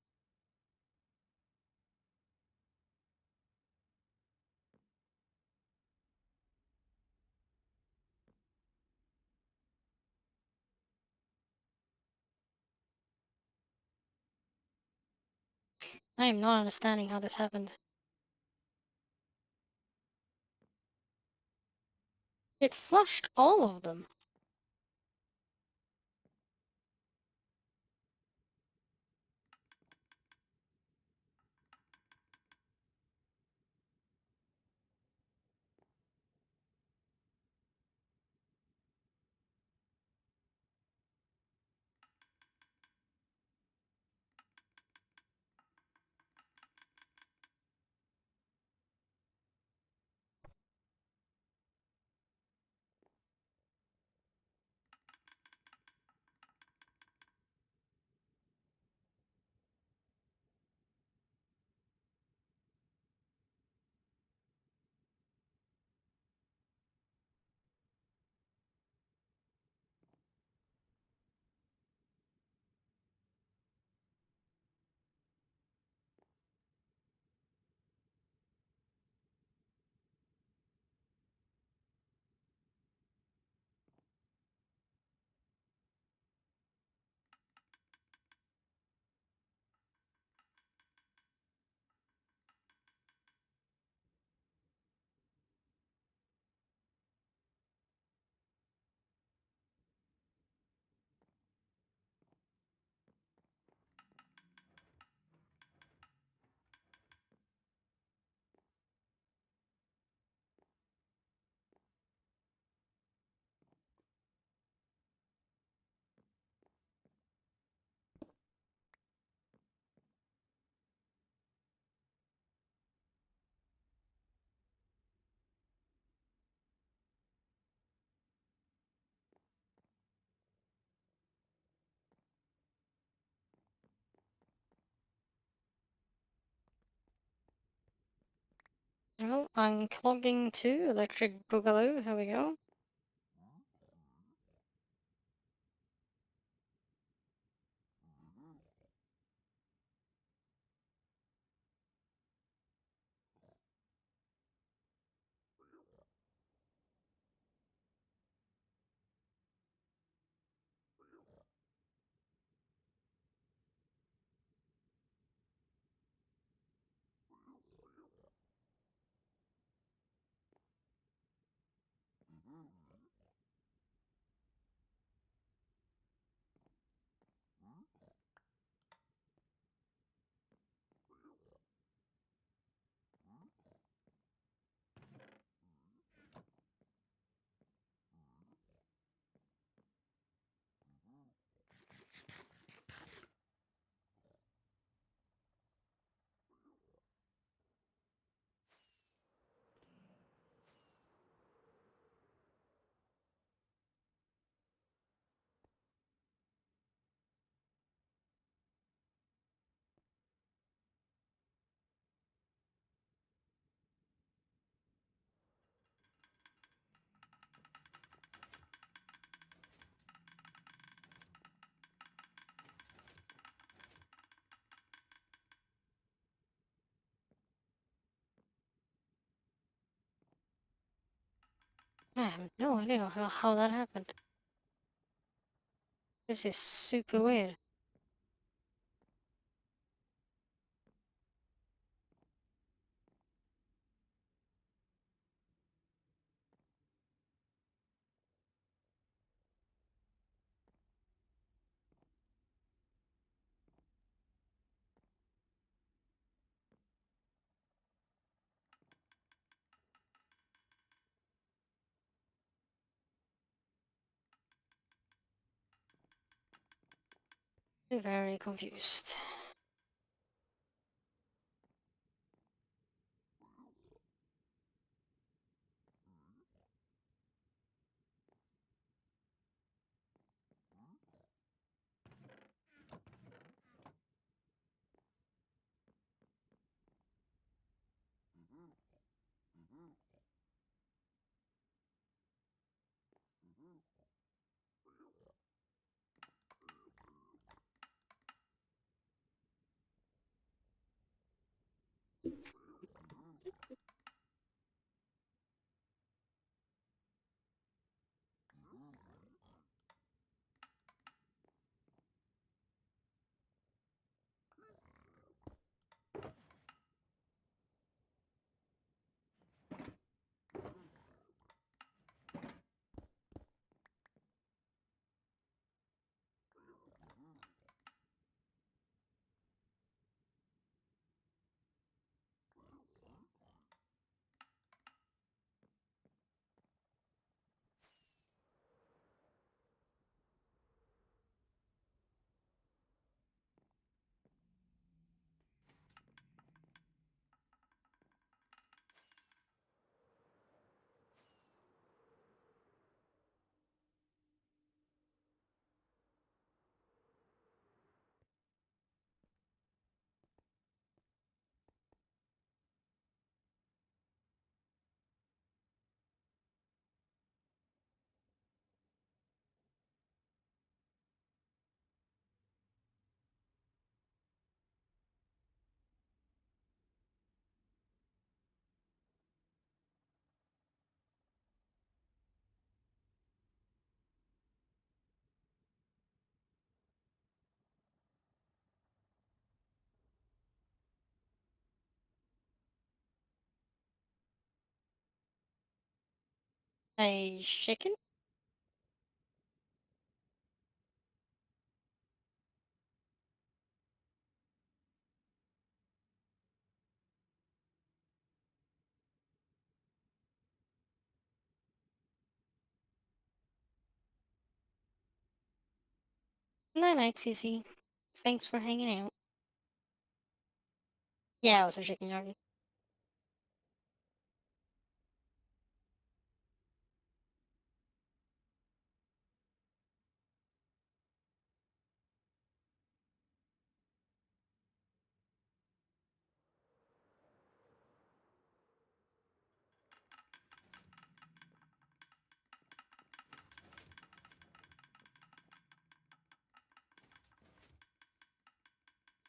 I am not understanding how this happened. It flushed all of them. Well, unclogging to electric boogaloo. Here we go. I have no idea how that happened. This is super weird. Very confused. A chicken? Night night, CC. Thanks for hanging out. Yeah, I was a chicken already.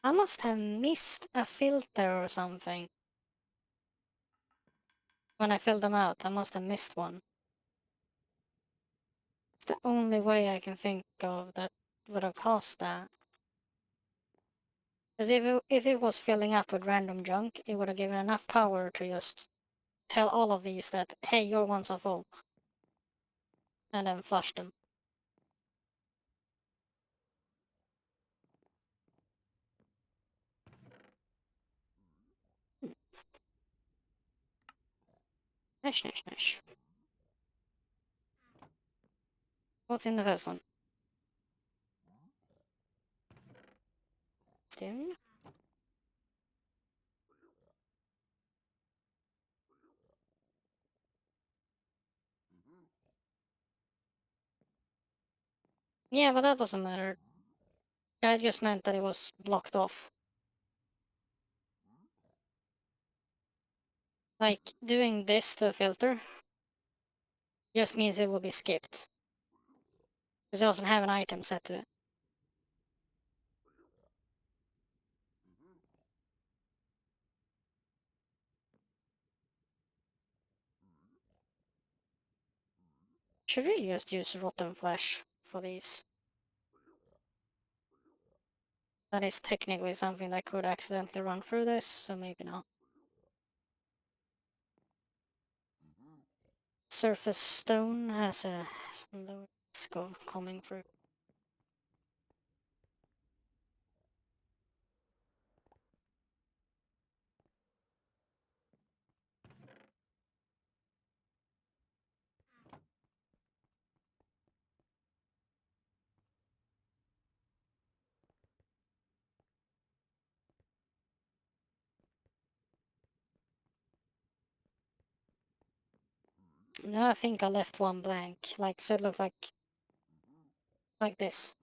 I must have missed a filter or something. When I filled them out, I must have missed one. It's the only way I can think of that would have caused that. Because if it was filling up with random junk, it would have given enough power to just tell all of these that, hey, your ones are full. And then flush them. Nice, nice, nice. What's in the first one? Steering? Yeah, but that doesn't matter. I just meant that it was blocked off. Like, doing this to a filter just means it will be skipped. Because it doesn't have an item set to it. Should really just use rotten flesh for these. That is technically something that could accidentally run through this, so maybe not. Surface stone has a low risk of coming through. No, I think I left one blank, like, so it looks like this.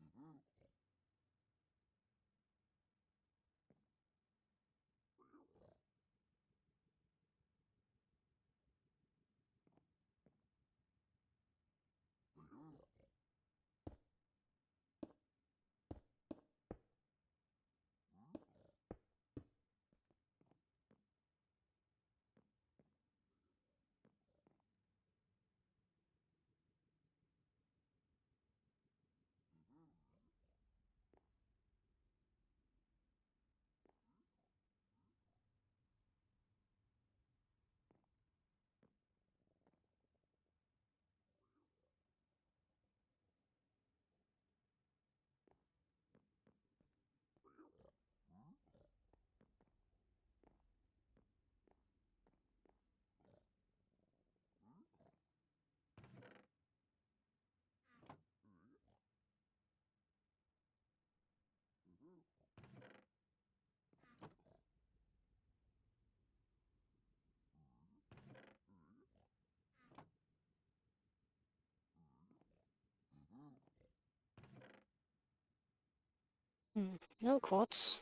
No quartz.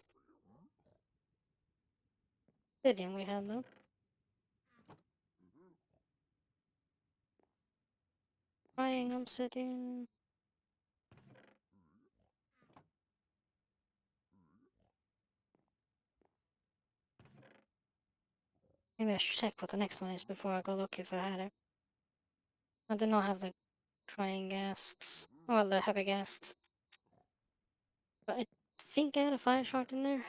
Obsidian we had though. Trying obsidian. Maybe I should check what the next one is before I go look if I had it. I do not have the trying ghasts. Well, the heavy ghasts. But I think I had a fire shard in there.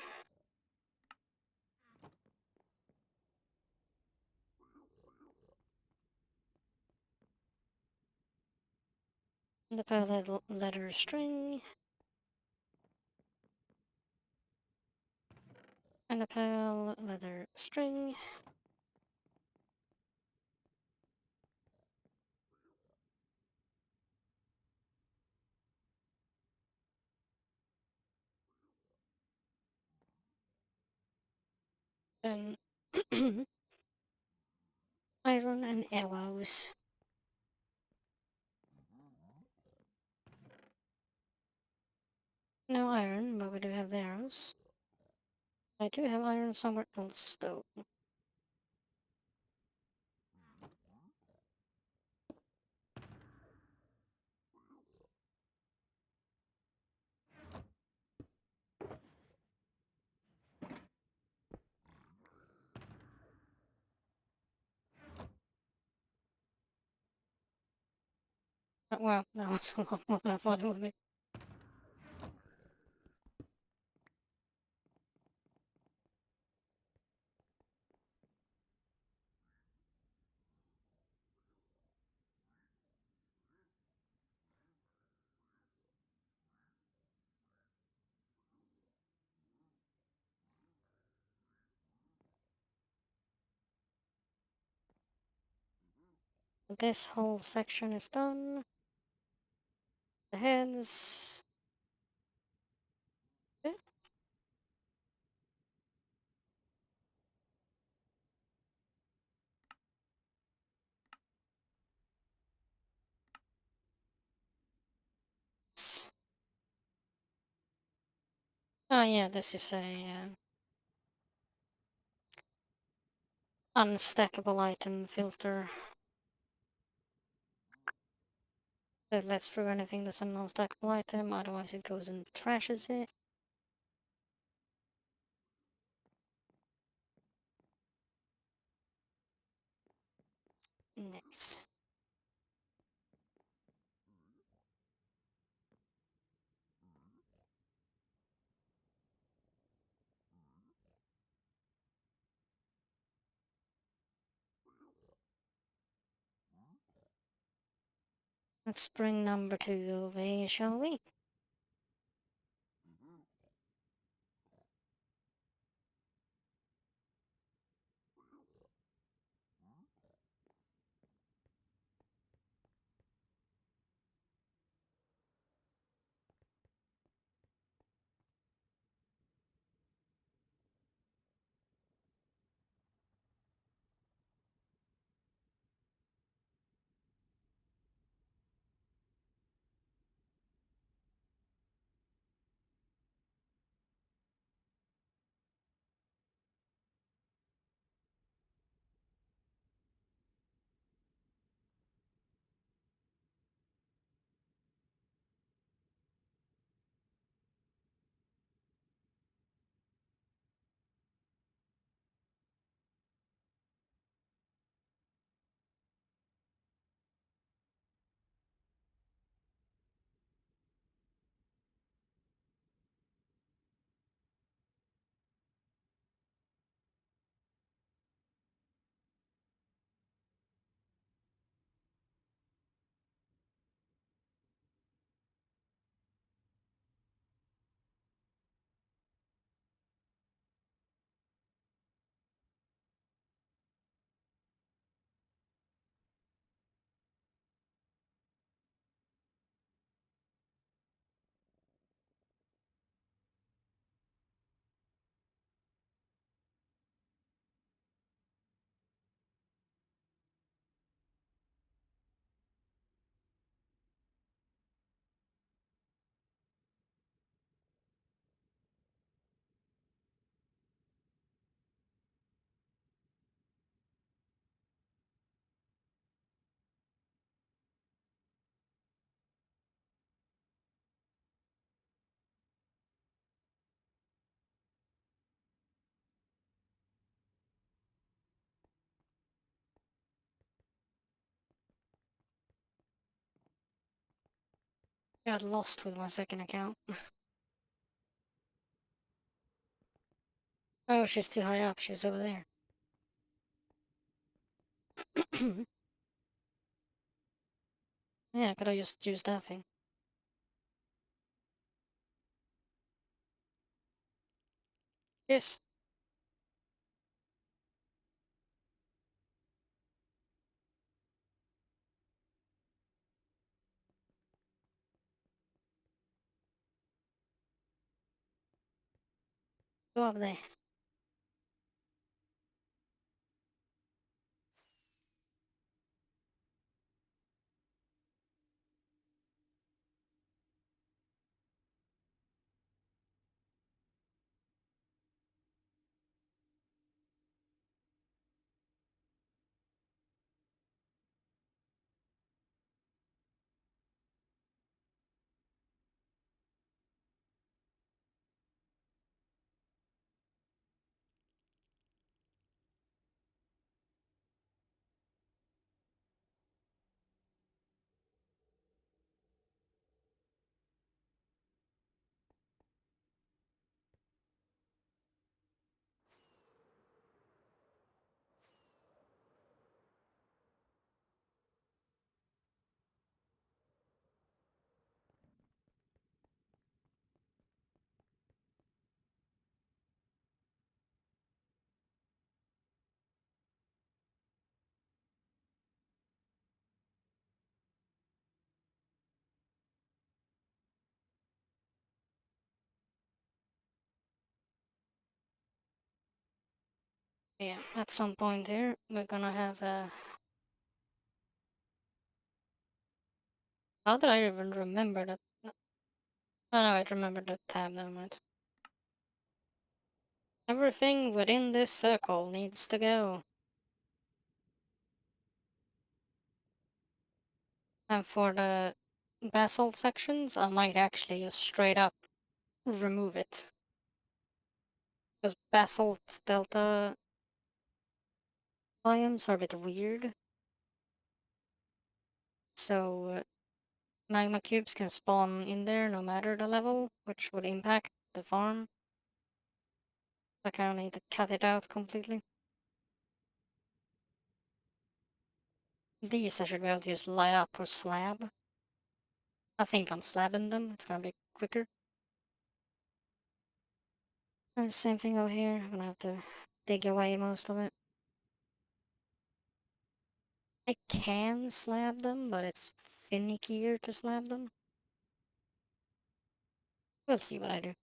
And a pair of leather string. And a pair leather string. And iron and arrows. No iron, but we do have the arrows. I do have iron somewhere else, though. Wow, that was a lot more than I thought it would be. This whole section is done. The heads. Eh? Oh yeah, this is a unstackable item filter. It lets through anything that's an unstackable item, otherwise it goes and trashes it. Next. Let's bring number 2 over here, shall we? Got lost with my second account. Oh, she's too high up. She's over there. Yeah, I could have just used that thing. Yes. Go up there. Yeah, at some point here, we're gonna have a... How did I even remember that? Oh no, I remember the tab, never mind. Everything within this circle needs to go. And for the basalt sections, I might actually just straight up remove it. Because basalt delta biomes are a bit weird. So magma cubes can spawn in there no matter the level, which would impact the farm. I kind of need to cut it out completely. These I should be able to just light up or slab. I think I'm slabbing them, it's gonna be quicker. And same thing over here, I'm gonna have to dig away most of it. I can slab them, but it's finickier to slab them. We'll see what I do.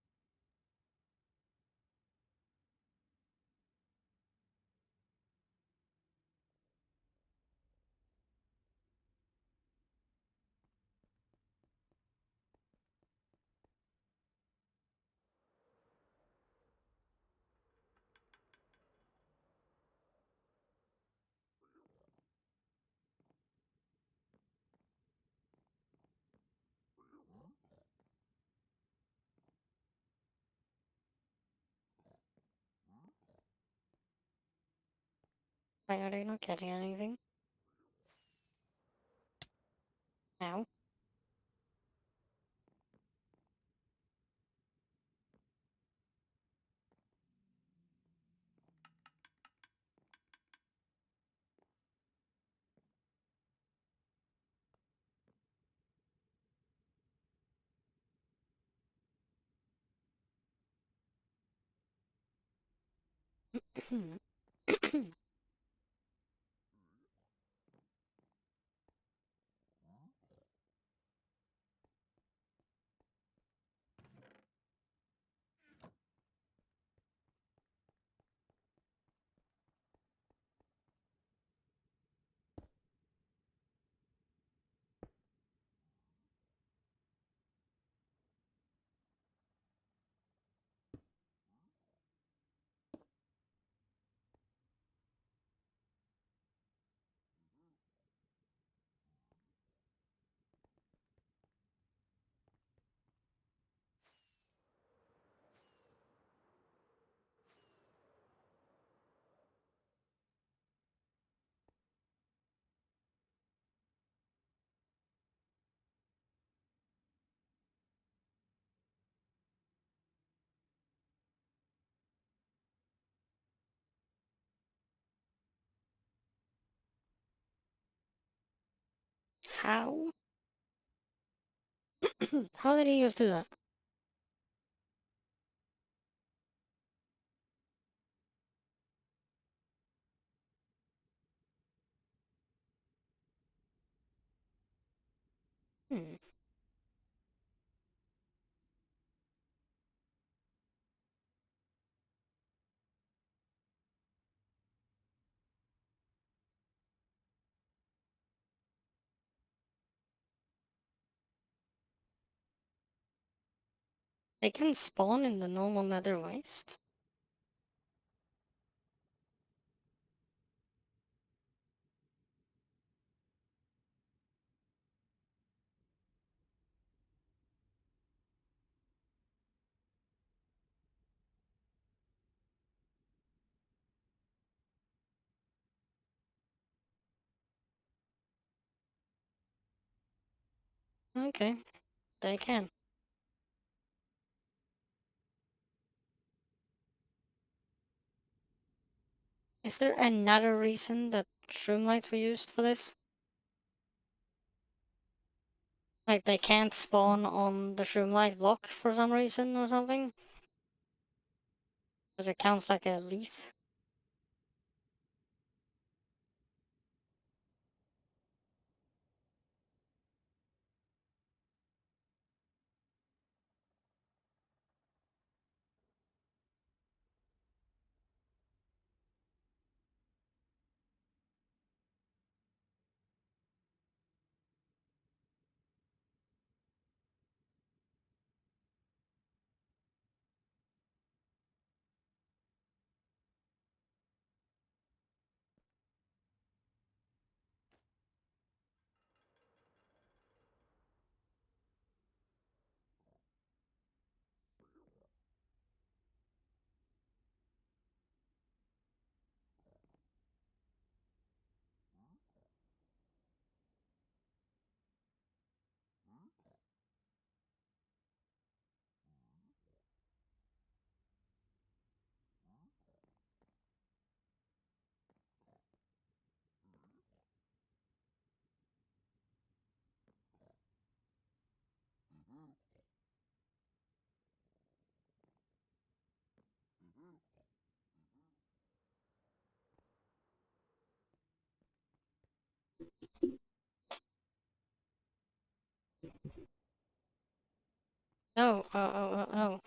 Why are they not getting anything? Now? How? How did he just do that? Hmm. They can spawn in the normal nether waste. Okay, they can. Is there another reason that shroom lights were used for this? Like they can't spawn on the shroom light block for some reason or something? Because it counts like a leaf? Oh.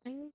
Mm-hmm.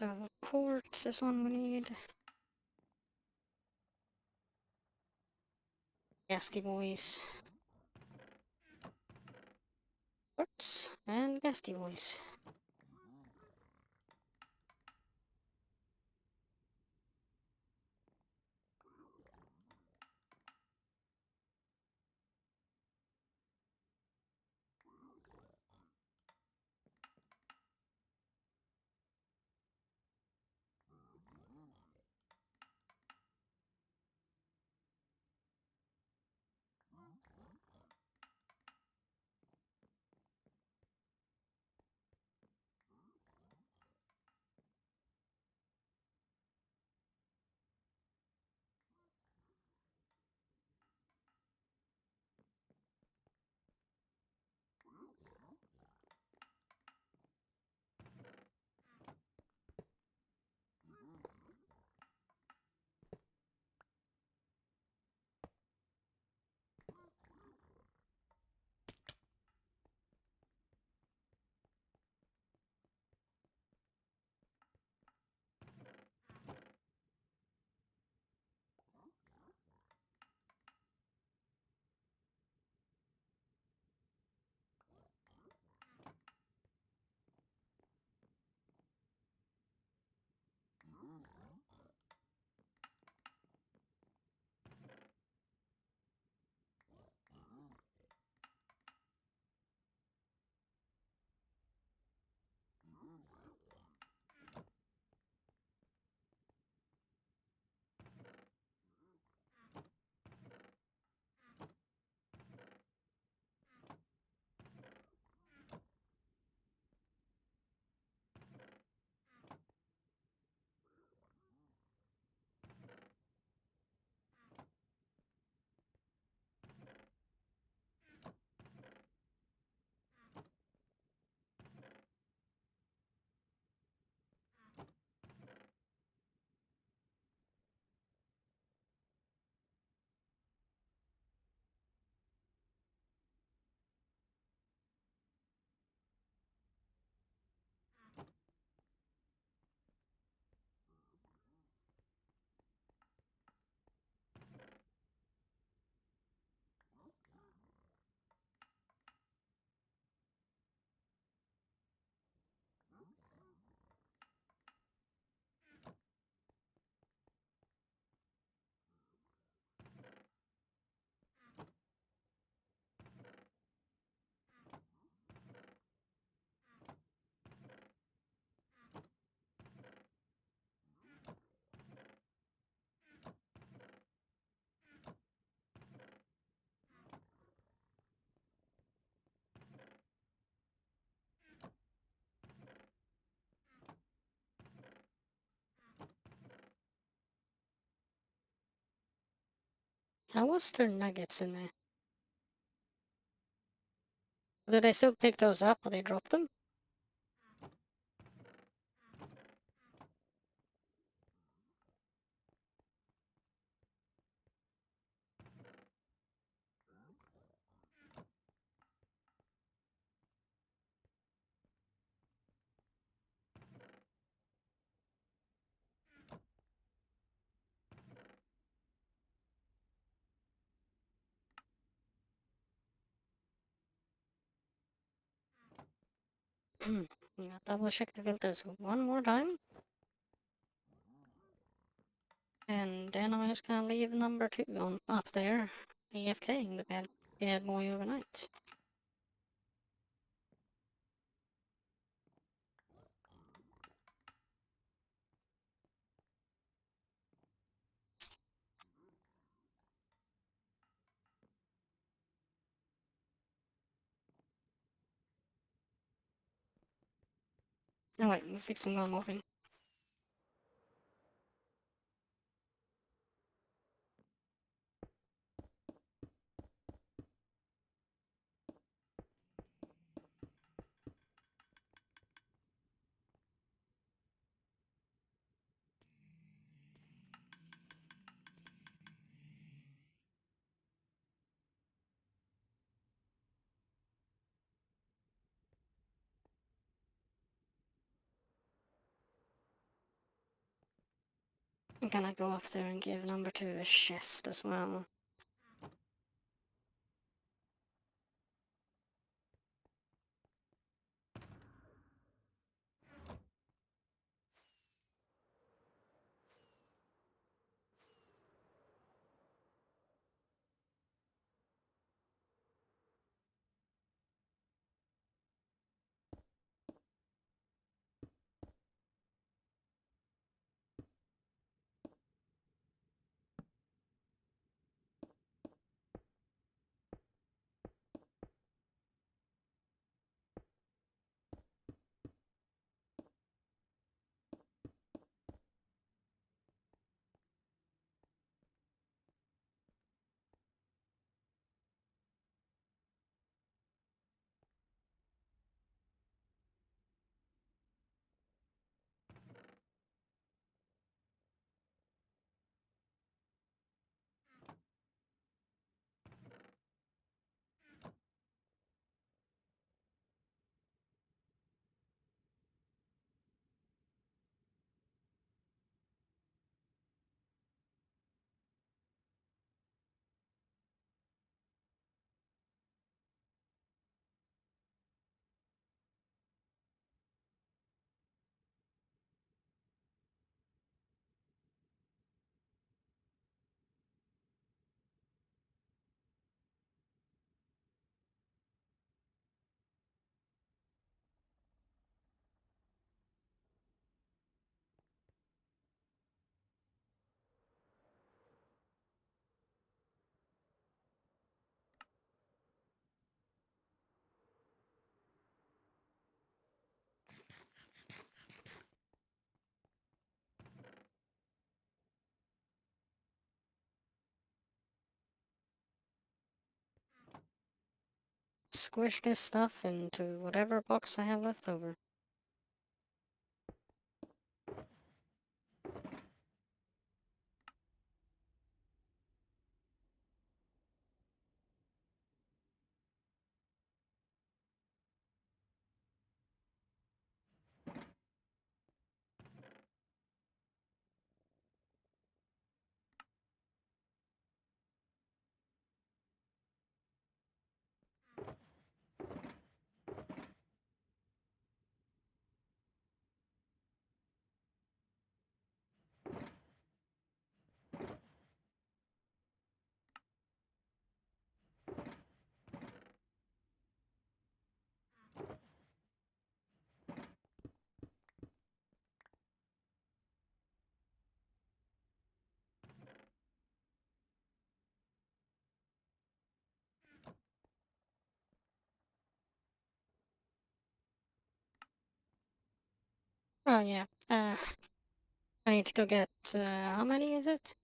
So quartz is one we need. Gasty boys. Quartz and gasty boys. How was there nuggets in there? Did they still pick those up or they dropped them? Yeah, double check the filters one more time. And then I'm just gonna leave number 2 on up there, AFK in the bad boy overnight. Oh wait, we're fixing one more thing. I'm gonna go up there and give number 2 a chest as well. Squish this stuff into whatever box I have left over. Oh yeah, I need to go get, how many is it?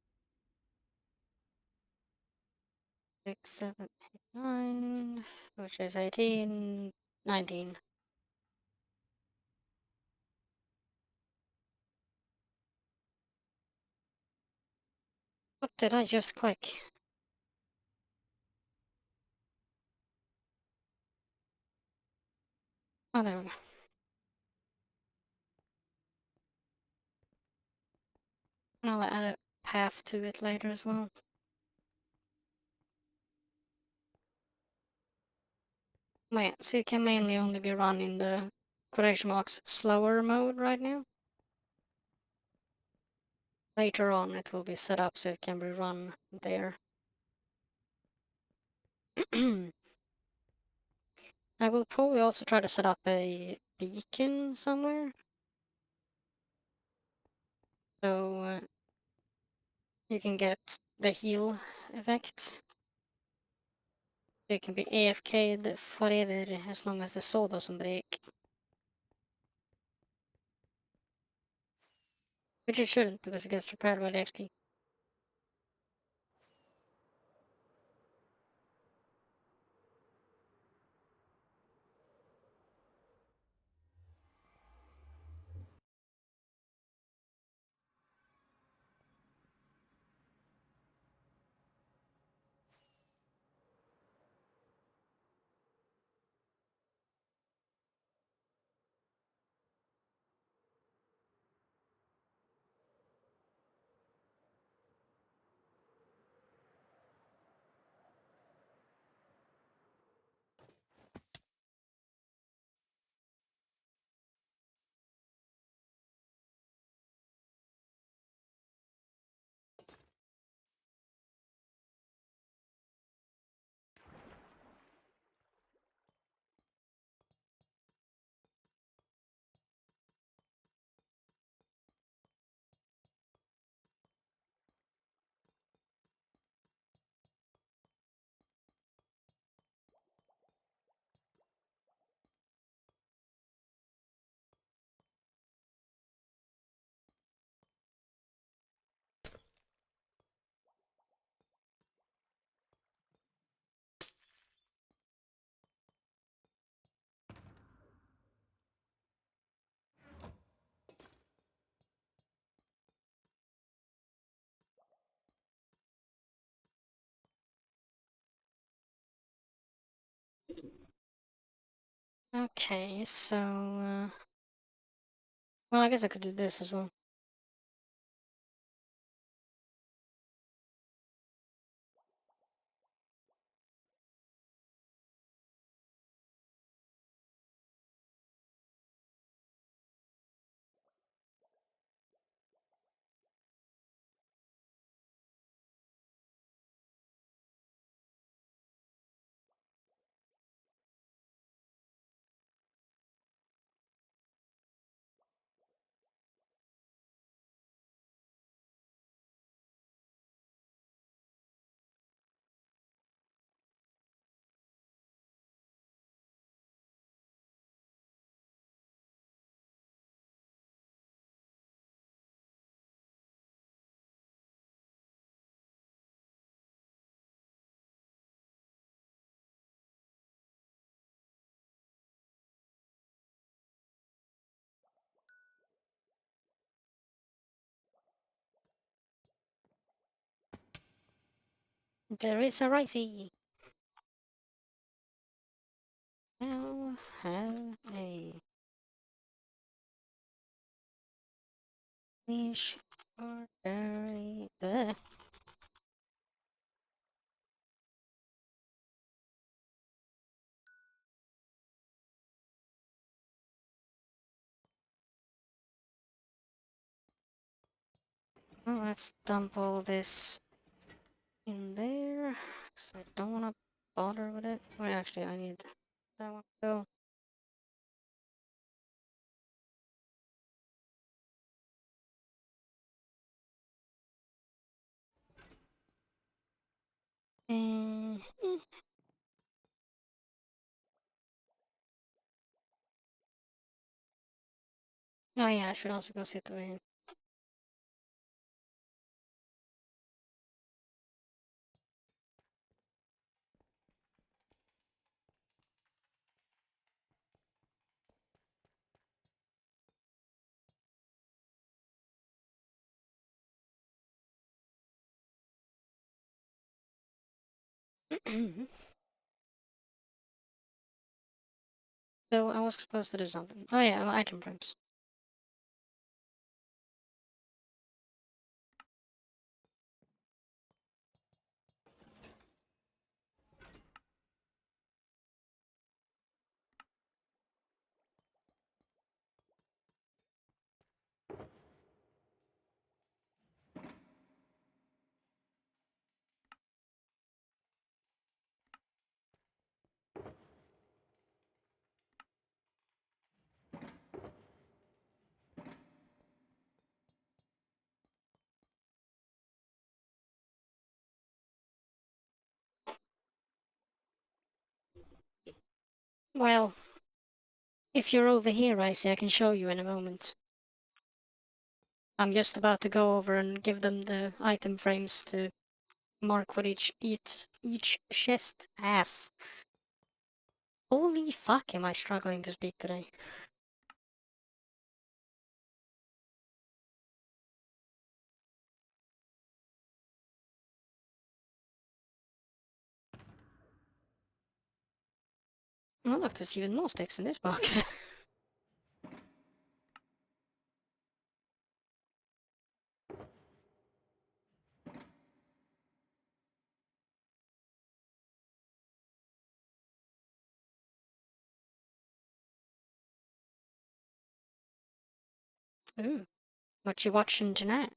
6, 7, 8, 9, which is 18, 19. What did I just click? Oh, there we go. And I'll add a path to it later as well. So it can mainly only be run in the quotation marks slower mode right now. Later on it will be set up so it can be run there. I will probably also try to set up a beacon somewhere. So you can get the heal effect. You can be AFK'd forever as long as the saw doesn't break. Which it shouldn't, because it gets repaired by the XP. Okay, so, well, I guess I could do this as well. There is a ricey. Now have a fish or berry. Well, let's dump all this in there. So I don't want to bother with it. Well, actually, I need that one. So, oh yeah, I should also go sit over here. So I was supposed to do something. Oh yeah, item frames. Well, if you're over here, I see I can show you in a moment. I'm just about to go over and give them the item frames to mark what each chest has. Holy fuck, am I struggling to speak today? Oh look, there's even more sticks in this box. Ooh, what you watching tonight?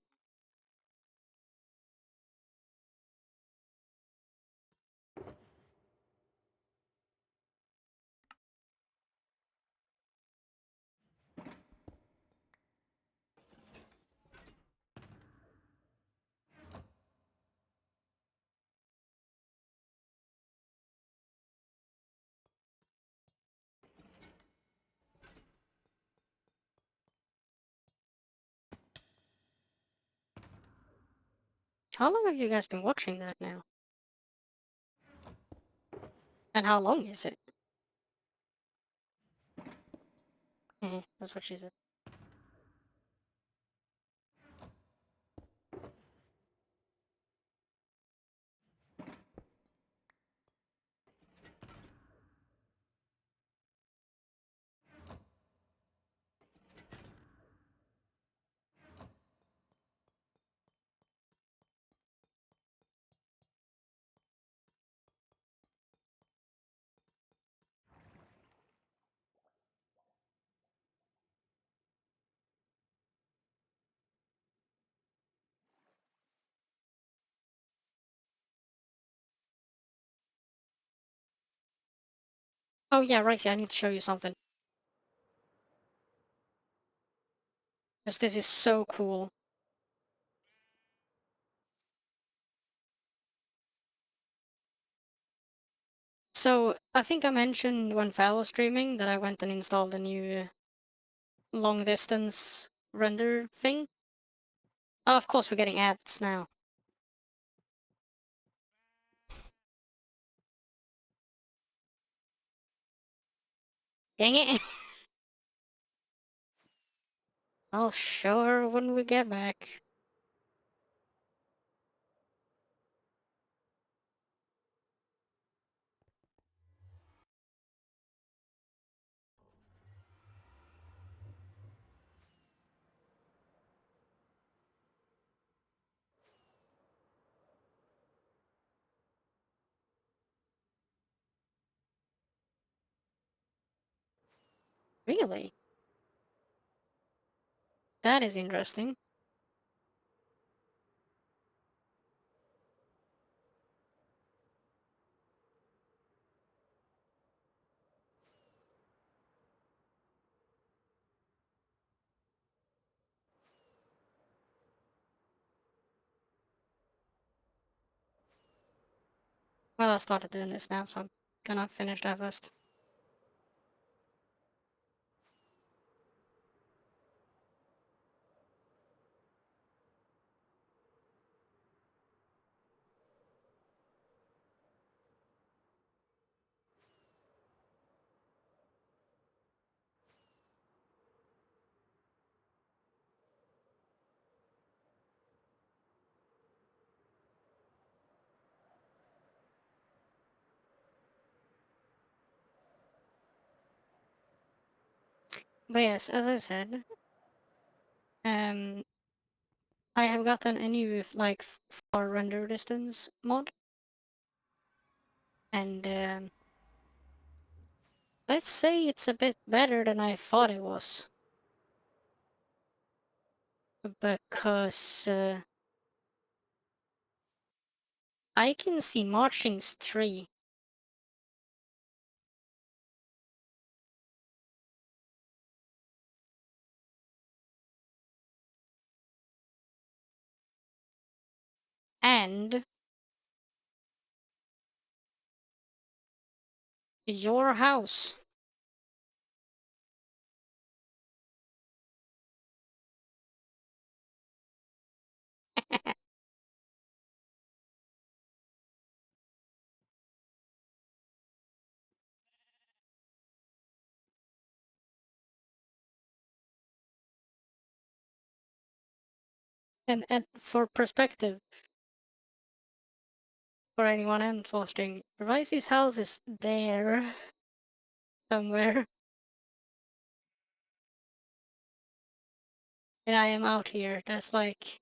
How long have you guys been watching that now? And how long is it? That's what she said. Oh yeah, right, yeah, I need to show you something. Because this is so cool. So, I think I mentioned when Val was streaming that I went and installed a new long distance render thing. Oh, of course we're getting ads now. Dang it! I'll show her when we get back. Really? That is interesting. Well, I started doing this now, so I'm gonna finish that first. But yes, as I said, um, I have gotten a new, like, far render distance mod. And, let's say it's a bit better than I thought it was. Because, I can see Marching's tree. And your house. And for perspective, for anyone else watching, Ricey's house is there somewhere, and I am out here. That's like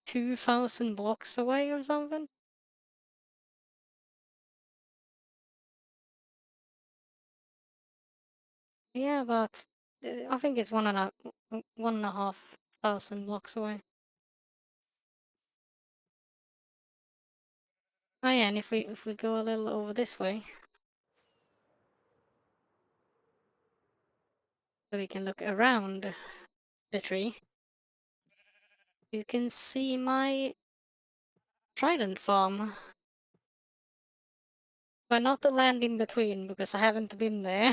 2,000 blocks away or something. Yeah, but I think it's 1,500 blocks away. Oh yeah, and if we go a little over this way, so we can look around the tree, you can see my trident farm. But not the land in between, because I haven't been there.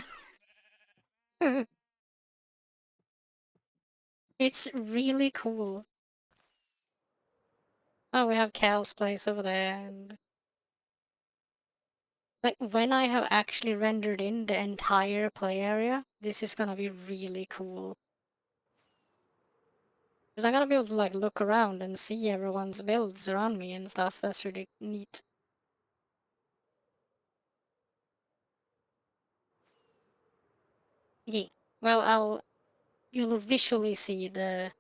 It's really cool. Oh, we have Cal's place over there, and like when I have actually rendered in the entire play area, this is gonna be really cool. Because I'm gonna be able to like look around and see everyone's builds around me and stuff. That's really neat. Yeah. Well, you'll visually see the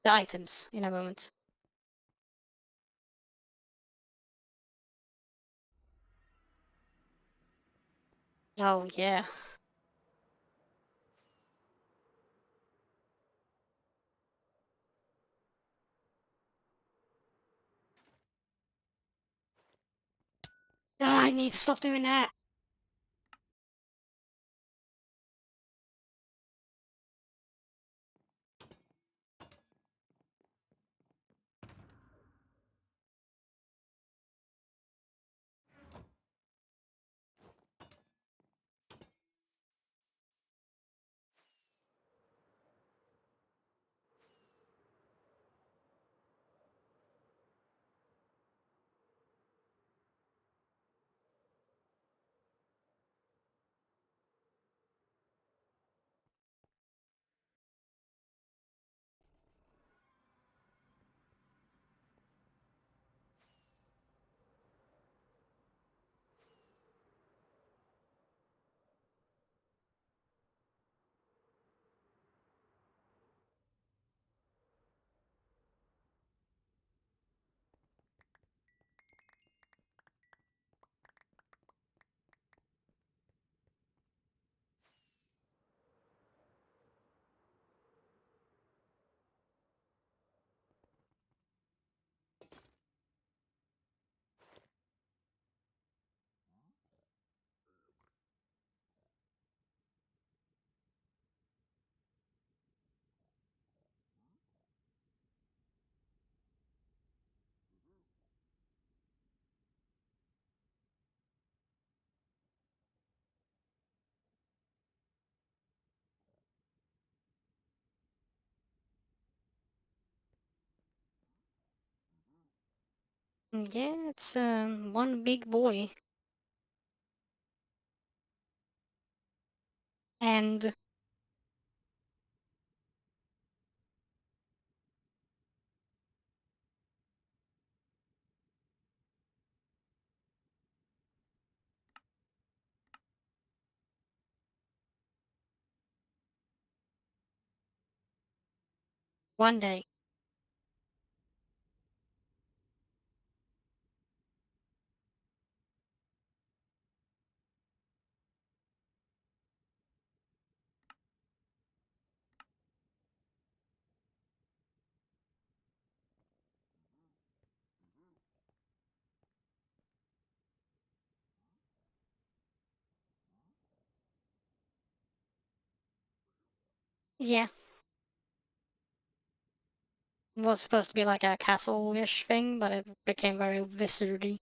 items in a moment. Oh yeah. I need to stop doing that. Yeah, it's one big boy. And one day. Yeah, it was supposed to be like a castle-ish thing, but it became very wizardy.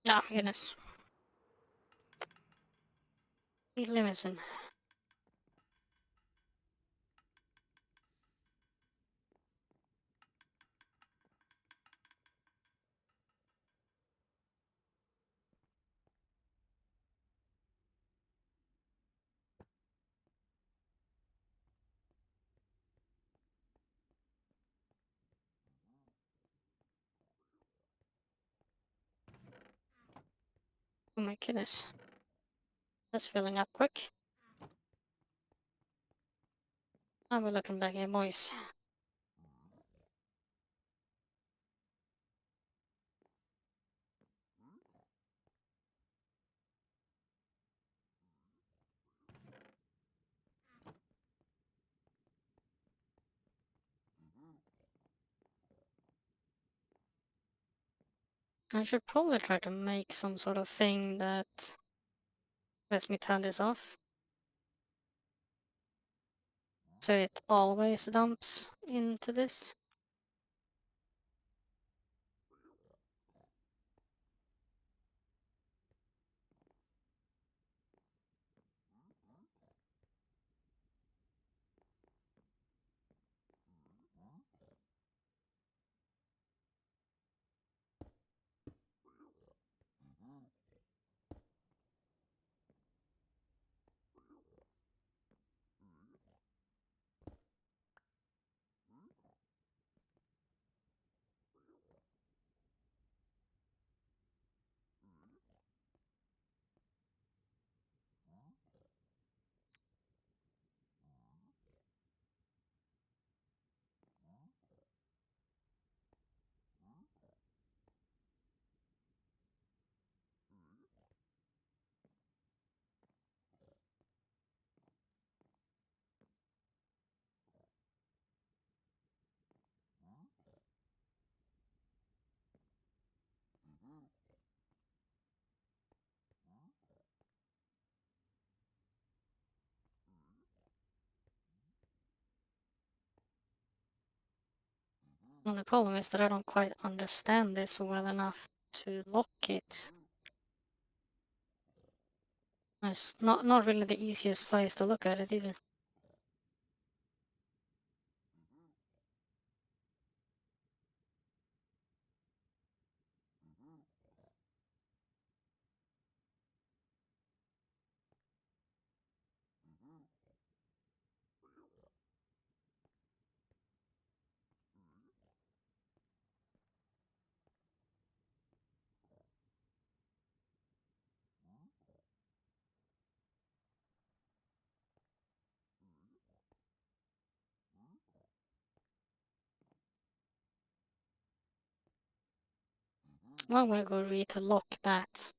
Oh my goodness. These limousine. Oh my goodness. That's filling up quick. Now we're looking back here, boys. I should probably try to make some sort of thing that lets me turn this off. So it always dumps into this. Well, the problem is that I don't quite understand this well enough to lock it. It's not really the easiest place to look at it either. Well, we'll go read to lock that.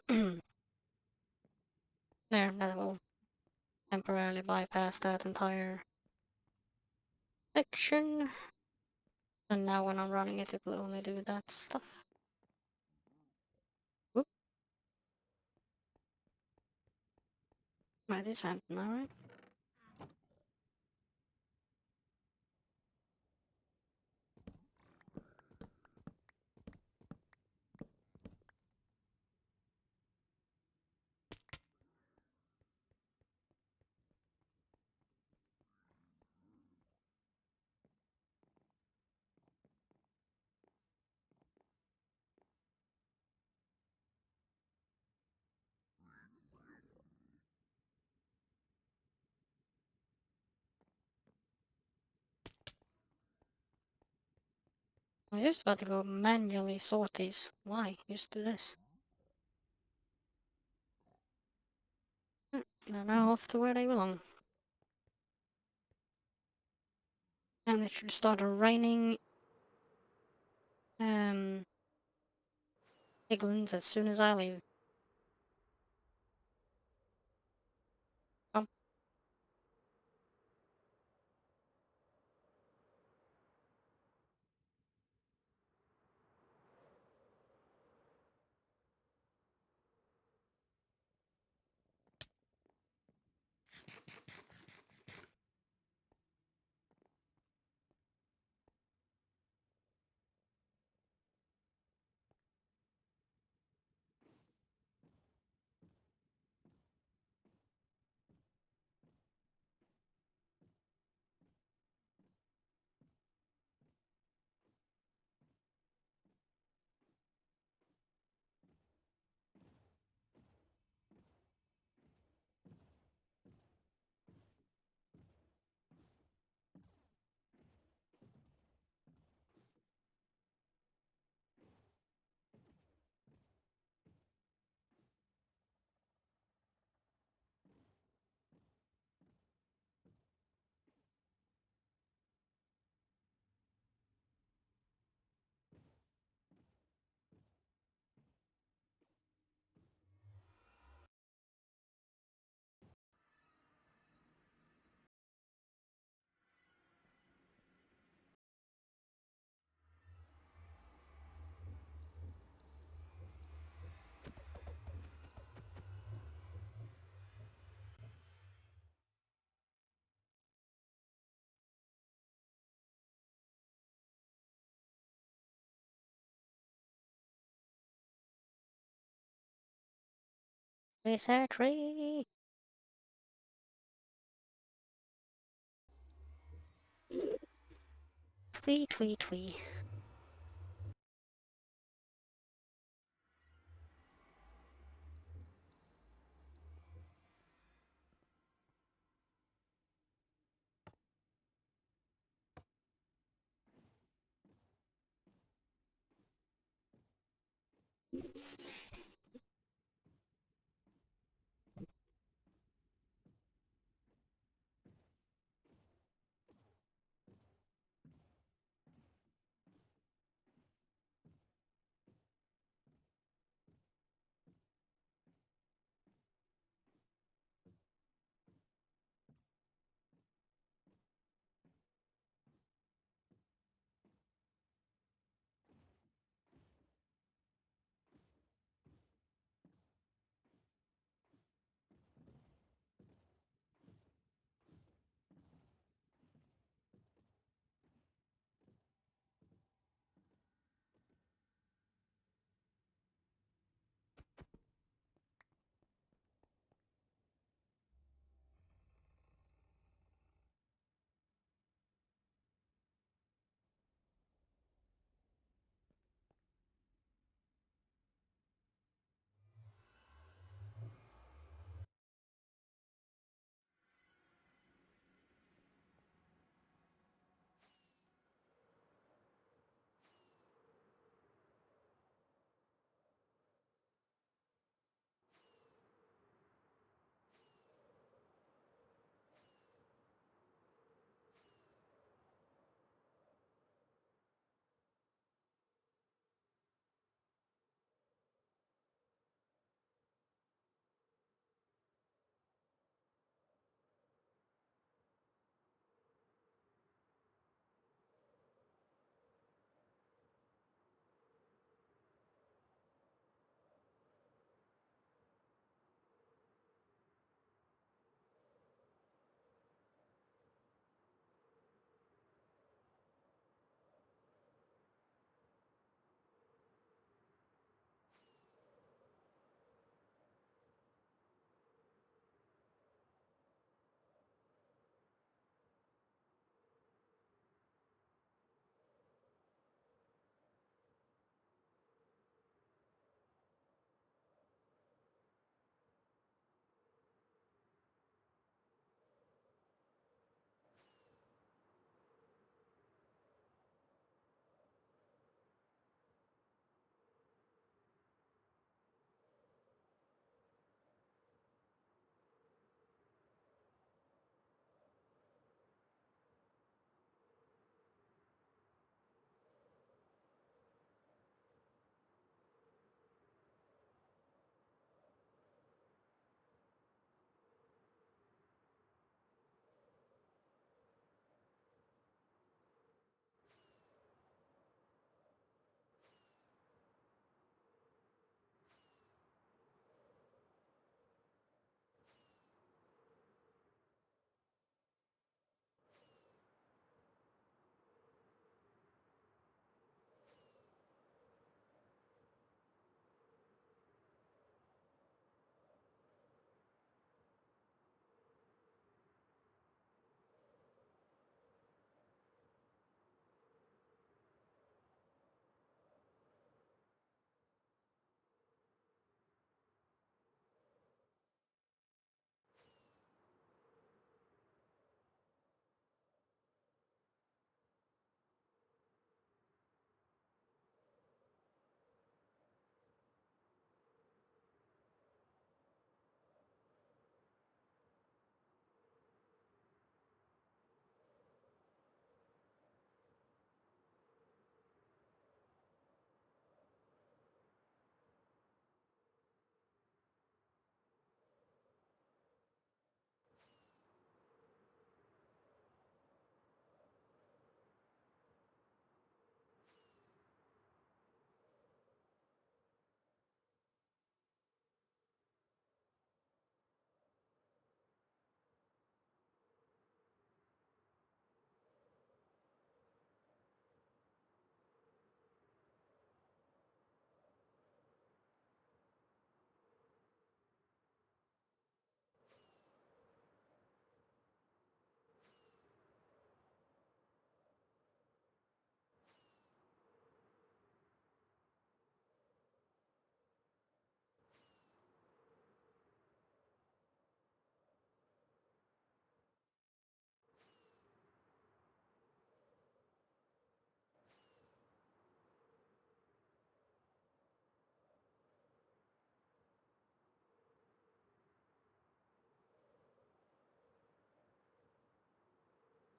There, that will temporarily bypass that entire section. And now when I'm running it, it will only do that stuff. Whoop. Right, this happened now, right? I was just about to go manually sort these. Why? Just do this. They're now off to where they belong. And it should start raining piglins as soon as I leave. Oh, it's a tree. Twee, twee, twee.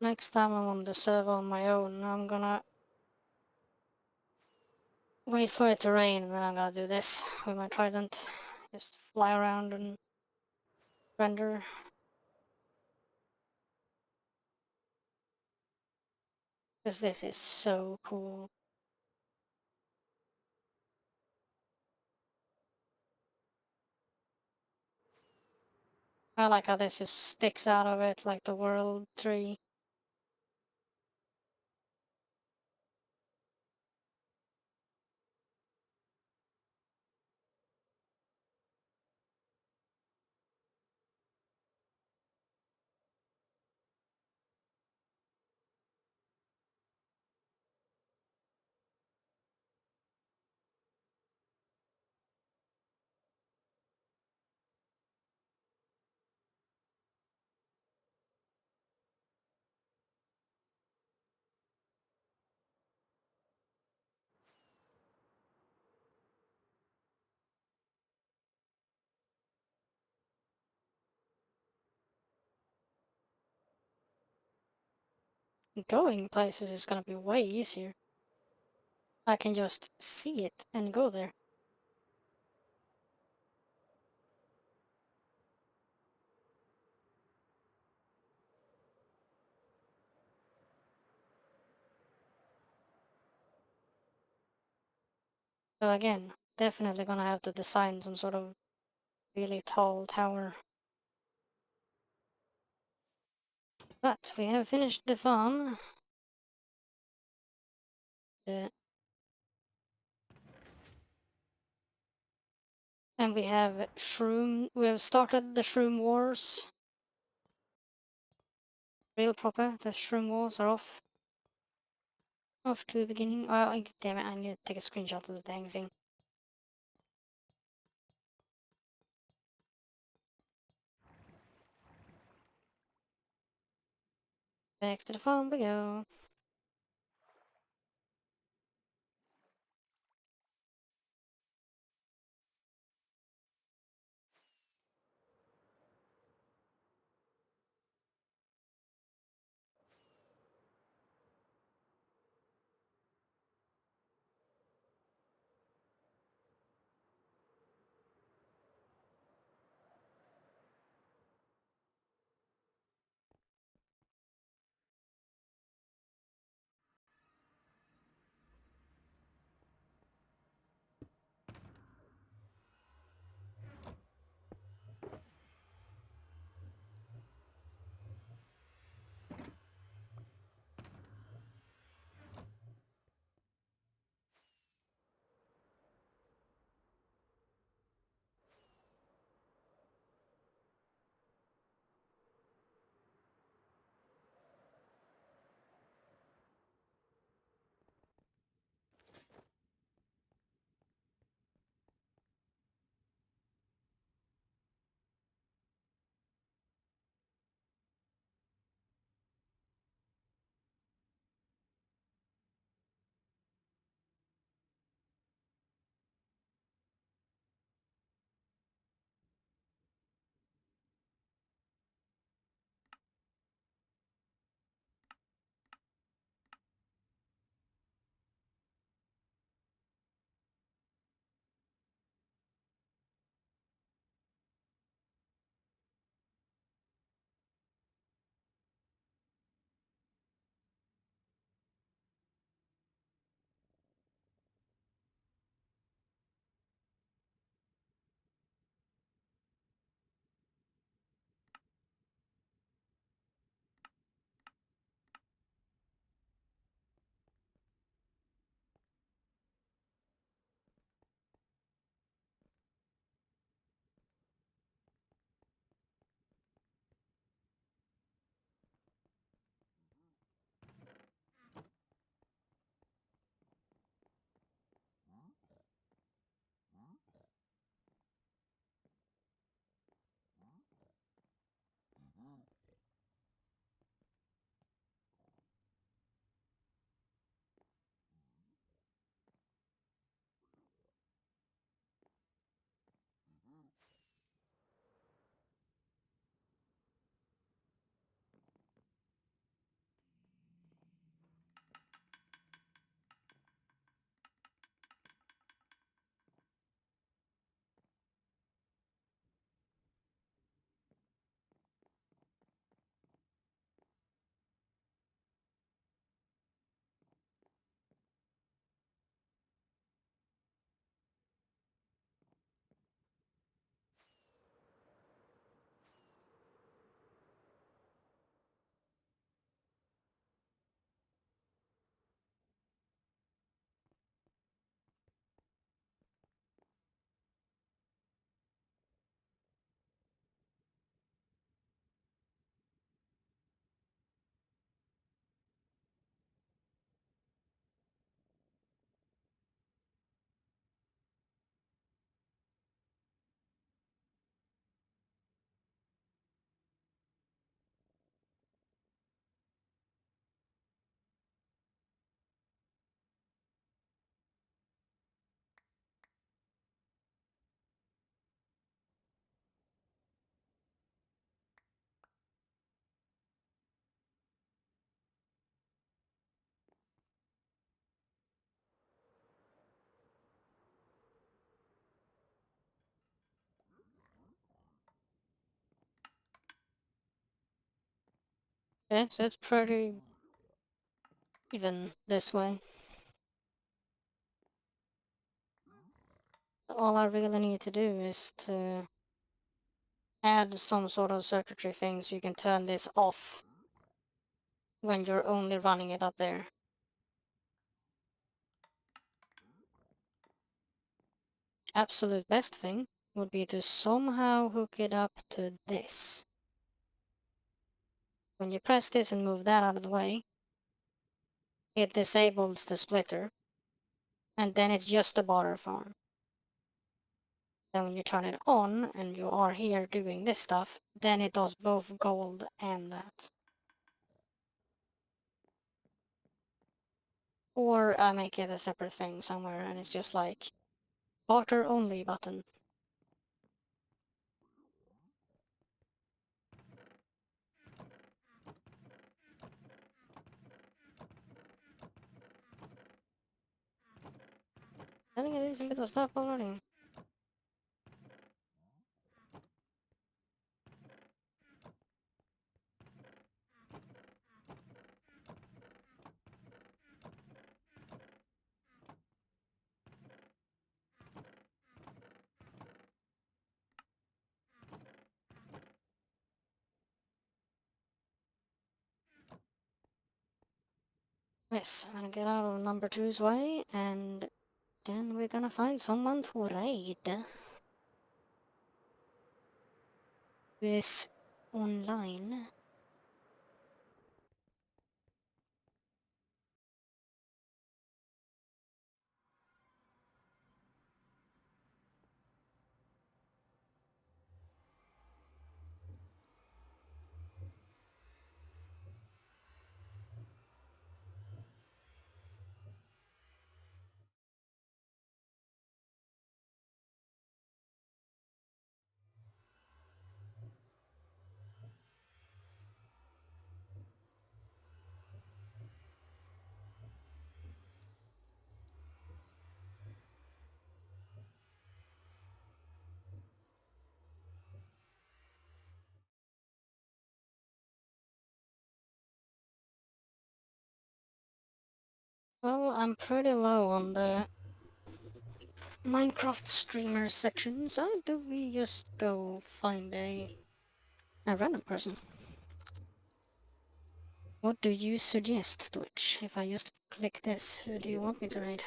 Next time I'm on the server on my own, I'm gonna wait for it to rain and then I'm gonna do this with my trident. Just fly around and render. Because this is so cool. I like how this just sticks out of it like the world tree. Going places is gonna be way easier. I can just see it and go there. So again, definitely gonna have to design some sort of really tall tower. But we have finished the farm. Uh, and we have we have started the shroom wars. Real proper, the shroom wars are off to the beginning. Oh, damn it, I need to take a screenshot of the dang thing. Back to the farm we go. Yes, it's pretty even this way. All I really need to do is to add some sort of circuitry thing so you can turn this off when you're only running it up there. Absolute best thing would be to somehow hook it up to this. When you press this and move that out of the way, it disables the splitter, and then it's just a barter farm. Then when you turn it on, and you are here doing this stuff, then it does both gold and that. Or I make it a separate thing somewhere, and it's just like, barter only button. I think it is a bit of stuff already. Yes, I'm gonna get out of number two's way, and then we're gonna find someone to raid. This online. Well, I'm pretty low on the Minecraft streamer section, so do we just go find a random person? What do you suggest, Twitch? If I just click this, who do you want me to raid?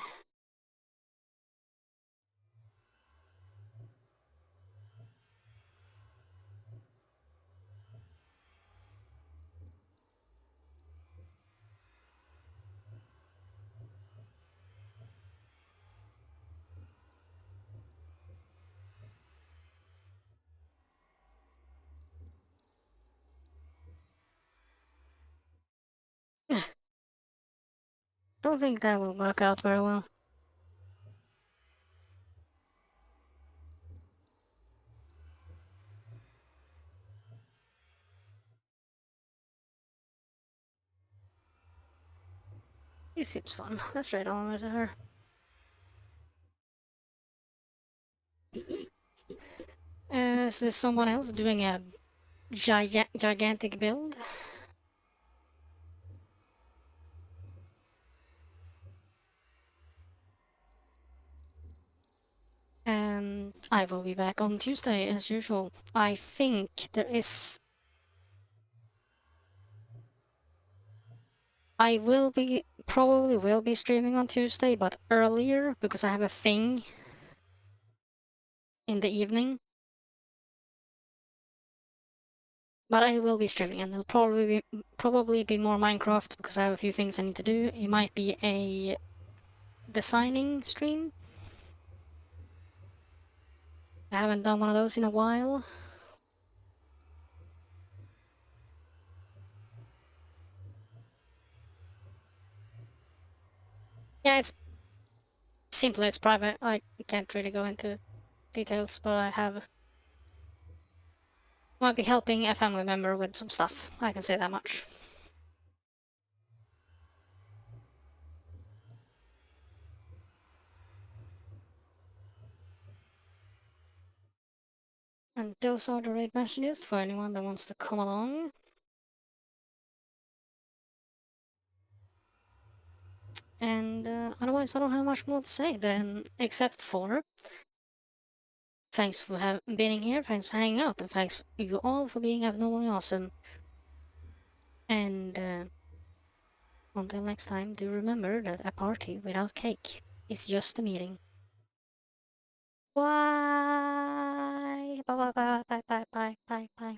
Don't think that will work out very well. It seems fun. Let's raid on with her. Is there someone else doing a gigantic build? And I will be back on Tuesday as usual. I think there is... I will be... probably will be streaming on Tuesday, but earlier, because I have a thing in the evening. But I will be streaming, and it'll probably be more Minecraft, because I have a few things I need to do. It might be a designing stream. I haven't done one of those in a while. Yeah, it's simply it's private. I can't really go into details, but I have... might be helping a family member with some stuff. I can say that much. And those are the raid messages for anyone that wants to come along. And otherwise, I don't have much more to say then, except for thanks for being here, thanks for hanging out, and thanks you all for being abnormally awesome. And until next time, do remember that a party without cake is just a meeting. Bye! Bye bye bye bye bye bye bye bye.